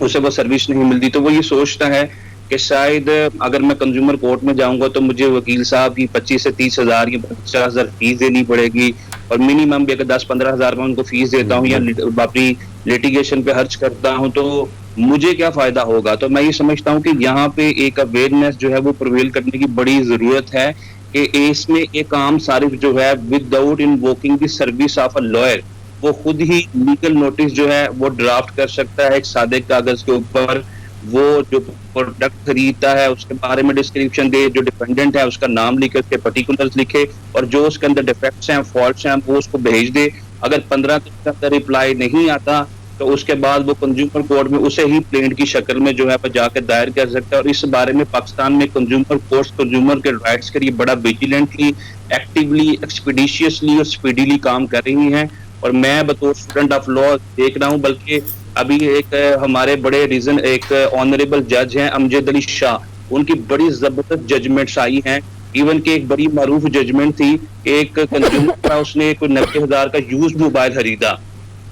S9: उसे वो सर्विस नहीं मिलती, तो वो ये सोचता है कि शायद अगर मैं कंज्यूमर कोर्ट में जाऊंगा तो मुझे वकील साहब की 25 से 30,000 या 50,000 फीस देनी पड़ेगी, और मिनिमम भी अगर 10-15,000 में उनको फीस देता हूँ या अपनी लिटिगेशन पे खर्च करता हूँ तो मुझे क्या फायदा होगा। तो मैं ये समझता हूँ कि यहाँ पे एक अवेयरनेस जो है वो प्रिवेल करने की बड़ी जरूरत है कि इसमें एक आम सारिफ जो है without invoking the service of a lawyer वो खुद ही लीगल नोटिस जो है वो ड्राफ्ट कर सकता है एक सादे कागज के ऊपर, वो जो प्रोडक्ट खरीदता है उसके बारे में डिस्क्रिप्शन दे, जो डिपेंडेंट है उसका नाम लिखे, उसके पर्टिकुलर्स लिखे, और जो उसके अंदर डिफेक्ट्स हैं, फॉल्ट्स हैं, वो उसको भेज दे। अगर 15 दिन के अंदर रिप्लाई नहीं आता तो उसके बाद वो कंज्यूमर कोर्ट में उसे ही प्लेंट की शक्ल में जो है वो जाकर दायर कर सकता है। और इस बारे में पाकिस्तान में कंज्यूमर कोर्ट्स कंज्यूमर के राइट्स के लिए बड़ा विजिलेंटली, एक्टिवली, एक्सपीडिशियसली और स्पीडीली काम कर रही हैं। और मैं बतौर स्टूडेंट ऑफ लॉ देख रहा हूँ, बल्कि अभी एक हमारे बड़े रीजन एक ऑनरेबल जज हैं अमजद अली शाह, उनकी बड़ी जबरदस्त जजमेंट्स आई हैं। इवन की एक बड़ी मारूफ जजमेंट थी, एक कंज्यूमर था, उसने कोई 90,000 का यूज मोबाइल खरीदा,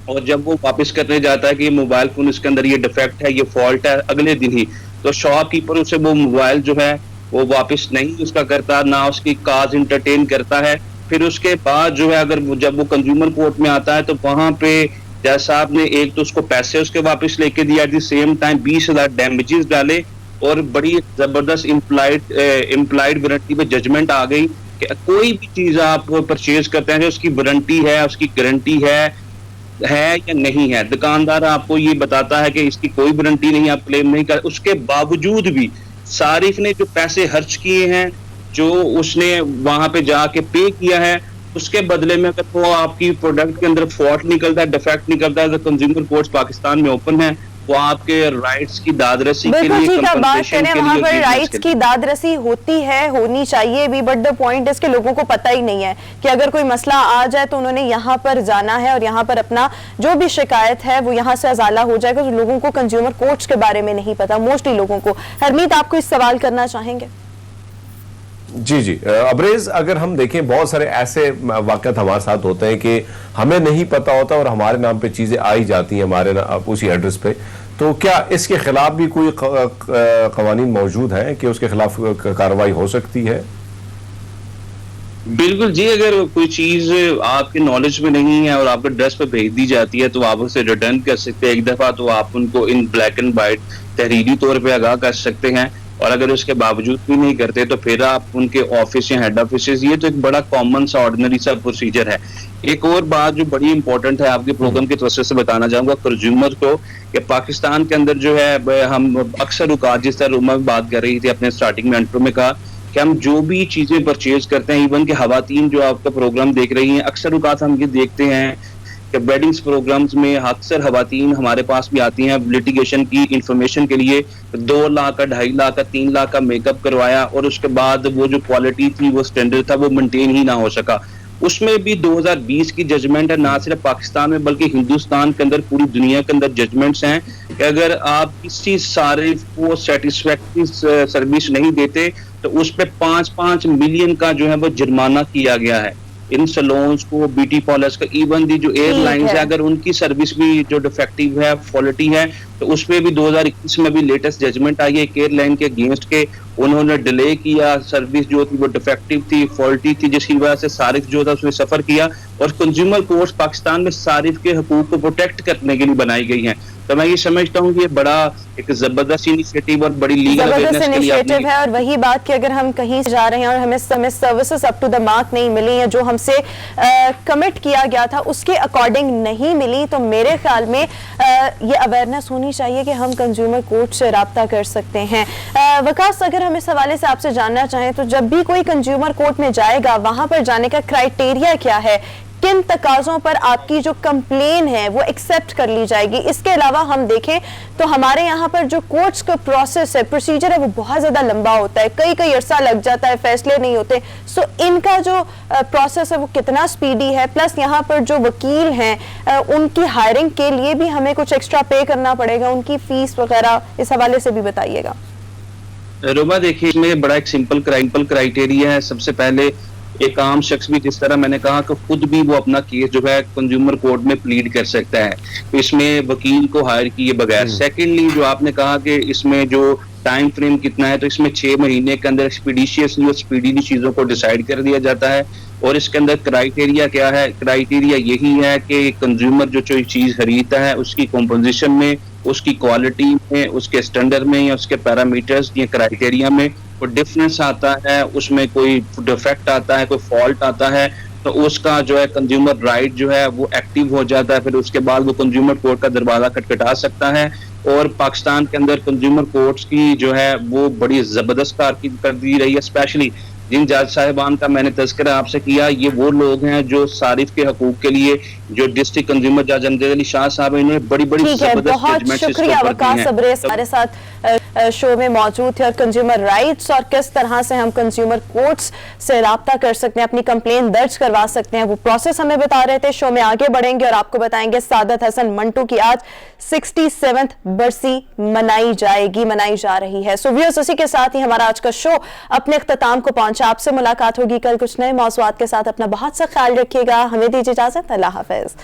S9: और जब वो वापस करने जाता है कि ये मोबाइल फोन इसके अंदर ये डिफेक्ट है, ये फॉल्ट है, अगले दिन ही तो शॉपकीपर उसे वो मोबाइल जो है वो वापस नहीं उसका करता, ना उसकी काज इंटरटेन करता है। फिर उसके बाद जो है अगर जब वो कंज्यूमर कोर्ट में आता है तो वहां पे जज साहब ने एक तो उसको पैसे उसके वापस लेके दिया, at the same time 20,000 damages डाले, और बड़ी जबरदस्त इम्प्लाइड वारंटी पे जजमेंट आ गई कि कोई भी चीज आप परचेज करते हैं उसकी वारंटी है, उसकी गारंटी है या नहीं है। दुकानदार आपको ये बताता है कि इसकी कोई वारंटी नहीं, आप क्लेम नहीं कर, उसके बावजूद भी सारिफ ने जो पैसे खर्च किए हैं, जो उसने वहां पे जाके पे किया है, उसके बदले में अगर वो आपकी प्रोडक्ट के अंदर फॉल्ट निकलता है, डिफेक्ट निकलता है, तो कंज्यूमर कोर्ट्स पाकिस्तान में ओपन है, वो आपके राइट्स की दादरसी के लिए,
S1: ठीक है, बात करें वहाँ पर
S9: लिए
S1: राइट्स की दादरसी होती है, होनी चाहिए भी, बट द पॉइंट इज कि लोगों को पता ही नहीं है कि अगर कोई मसला आ जाए तो उन्होंने यहाँ पर जाना है और यहाँ पर अपना जो भी शिकायत है वो यहाँ से अजाला हो जाएगा। तो लोगों को कंज्यूमर कोर्ट्स के बारे में नहीं पता मोस्टली लोगों को। हरमीत, आपको इस सवाल करना चाहेंगे?
S2: जी अबरेज, अगर हम देखें बहुत सारे ऐसे वाक़यात हमारे साथ होते हैं कि हमें नहीं पता होता और हमारे नाम पे चीजें आई जाती हैं हमारे उसी एड्रेस पे, तो क्या इसके खिलाफ भी कोई कवानीन मौजूद हैं कि उसके खिलाफ कार्रवाई हो सकती है?
S9: बिल्कुल जी, अगर कोई चीज आपके नॉलेज में नहीं है और आपके एड्रेस पे भेज दी जाती है तो आप उसे रिटर्न कर सकते हैं। एक दफा तो आप उनको इन ब्लैक एंड व्हाइट तहरीरी तौर पे आगाह कर सकते हैं, और अगर उसके बावजूद भी नहीं करते तो फिर आप उनके ऑफिस या हेड ऑफिस, ये तो एक बड़ा कॉमन सा ऑर्डिनरी सा प्रोसीजर है। एक और बात जो बड़ी इंपॉर्टेंट है आपके प्रोग्राम की तरफ से बताना चाहूंगा कंज्यूमर को, कि पाकिस्तान के अंदर जो है हम अक्सर औकात, जिस तरह रूमा बात कर रही थी अपने स्टार्टिंग में इंट्रो में कहा कि हम जो भी चीजें परचेज करते हैं, इवन के खवातीन जो आपका प्रोग्राम देख रही हैं, अक्सर औकात हम ये देखते हैं कि वेडिंग्स प्रोग्राम्स में अक्सर खवातीन हमारे पास भी आती हैं लिटिगेशन की इंफॉर्मेशन के लिए। 2 लाख का, 2.5 लाख का, 3 लाख का मेकअप करवाया, और उसके बाद वो जो क्वालिटी थी, वो स्टैंडर्ड था, वो मेंटेन ही ना हो सका। उसमें भी 2020 की जजमेंट है, ना सिर्फ पाकिस्तान में बल्कि हिंदुस्तान के अंदर, पूरी दुनिया के अंदर जजमेंट्स हैं कि अगर आप किसी सारिफ को सेटिस्फैक्टरी सर्विस नहीं देते तो उस पर 5-5 मिलियन का जो है वो जुर्माना किया गया है। इन सलोन्स को, ब्यूटी पार्लर्स का, इवन दी जो एयरलाइंस है, अगर उनकी सर्विस भी जो डिफेक्टिव है, क्वालिटी है, तो उसमें भी 2021 में भी लेटेस्ट जजमेंट आई है एक एयरलाइन के अगेंस्ट के। उन्होंने डिले किया, सर्विस जो थी वो डिफेक्टिव थी, फॉल्टी थी, जिसकी वजह से सारिफ जो था उसने सफर किया। और कंज्यूमर कोर्ट्स पाकिस्तान में सारिफ के हकूक को प्रोटेक्ट करने के लिए बनाई गई हैं। तो मैं ये समझता हूँ कि ये बड़ा एक जबरदस्त इनिशिएटिव और बड़ी लीगल अवेयरनेस के लिए
S1: इनिशिएटिव है। और वही बात कि अगर हम कहीं जा रहे हैं और हमें services up to the mark नहीं मिली या जो हमसे कमिट किया गया था उसके अकॉर्डिंग नहीं मिली, तो मेरे ख्याल में ये अवेयरनेस होनी चाहिए कि हम कंज्यूमर कोर्ट से राब्ता कर सकते हैं। वकास, अगर हम इस हवाले से आपसे जानना चाहें तो जब भी कोई कंज्यूमर कोर्ट में जाएगा, वहां पर जाने का क्राइटेरिया क्या है? किन तकाजों पर आपकी जो कंप्लेन है वो एक्सेप्ट कर ली जाएगी। इसके अलावा हम देखें तो हमारे यहाँ पर जो कोर्ट्स का प्रोसेस है, प्रोसीजर है, वो बहुत ज़्यादा लंबा होता है, कई अरसा लग जाता है, फैसले नहीं होते। सो इनका जो प्रोसेस है वो कितना स्पीडी है, प्लस यहाँ पर जो वकील हैं उनकी हायरिंग के लिए भी हमें कुछ एक्स्ट्रा पे करना पड़ेगा, उनकी फीस वगैरह, इस हवाले से भी बताइएगा।
S9: रोमा देखिए, इसमें बड़ा एक सिंपल क्राइटेरिया है। सबसे पहले एक आम शख्स भी, जिस तरह मैंने कहा कि खुद भी वो अपना केस जो है कंज्यूमर कोर्ट में प्लीड कर सकता है, तो इसमें वकील को हायर किए बगैर। सेकेंडली जो आपने कहा कि इसमें जो टाइम फ्रेम कितना है, तो इसमें 6 महीने के अंदर एक्सपीडिशियसली और स्पीडीली चीजों को डिसाइड कर दिया जाता है। और इसके अंदर क्राइटेरिया क्या है? क्राइटेरिया यही है कि कंज्यूमर जो चीज खरीदता है उसकी कॉम्पोजिशन में, उसकी क्वालिटी में, उसके स्टैंडर्ड में या उसके पैरामीटर्स या क्राइटेरिया में कोई डिफरेंस आता है, उसमें कोई डिफेक्ट आता है, कोई फॉल्ट आता है, तो उसका जो है कंज्यूमर राइट जो है वो एक्टिव हो जाता है। फिर उसके बाद वो कंज्यूमर कोर्ट का दरवाजा खटखटा सकता है। और पाकिस्तान के अंदर कंज्यूमर कोर्ट्स की जो है वो बड़ी जबरदस्त कारकर्दगी कर दी रही है। स्पेशली जिन जज साहिबान का मैंने तज़किरा आपसे किया, ये वो लोग हैं जो सारिफ के हकूक के लिए, जो डिस्ट्रिक्ट कंज्यूमर जज अमजद अली शाह साहब, इन्हें बड़ी जबरदस्त
S1: बहुत शुक्रिया वकास सबरे हमारे साथ शो में मौजूद थे, और कंज्यूमर राइट्स और किस तरह से हम कंज्यूमर कोर्ट्स से राब्ता कर सकते हैं, अपनी कंप्लेन दर्ज करवा सकते हैं, वो प्रोसेस हमें बता रहे थे। शो में आगे बढ़ेंगे और आपको बताएंगे सादत हसन मंटू की आज 67th बरसी मनाई जा रही है। सो व्यूअर्स, उसी के साथ ही हमारा आज का शो अपने इख्तिताम को पहुंचा। आपसे मुलाकात होगी कल कुछ नए मौज़ूआत के साथ। अपना बहुत सा ख्याल रखिएगा। हमें दीजिए इजाजत। अल्लाह हाफ़िज़।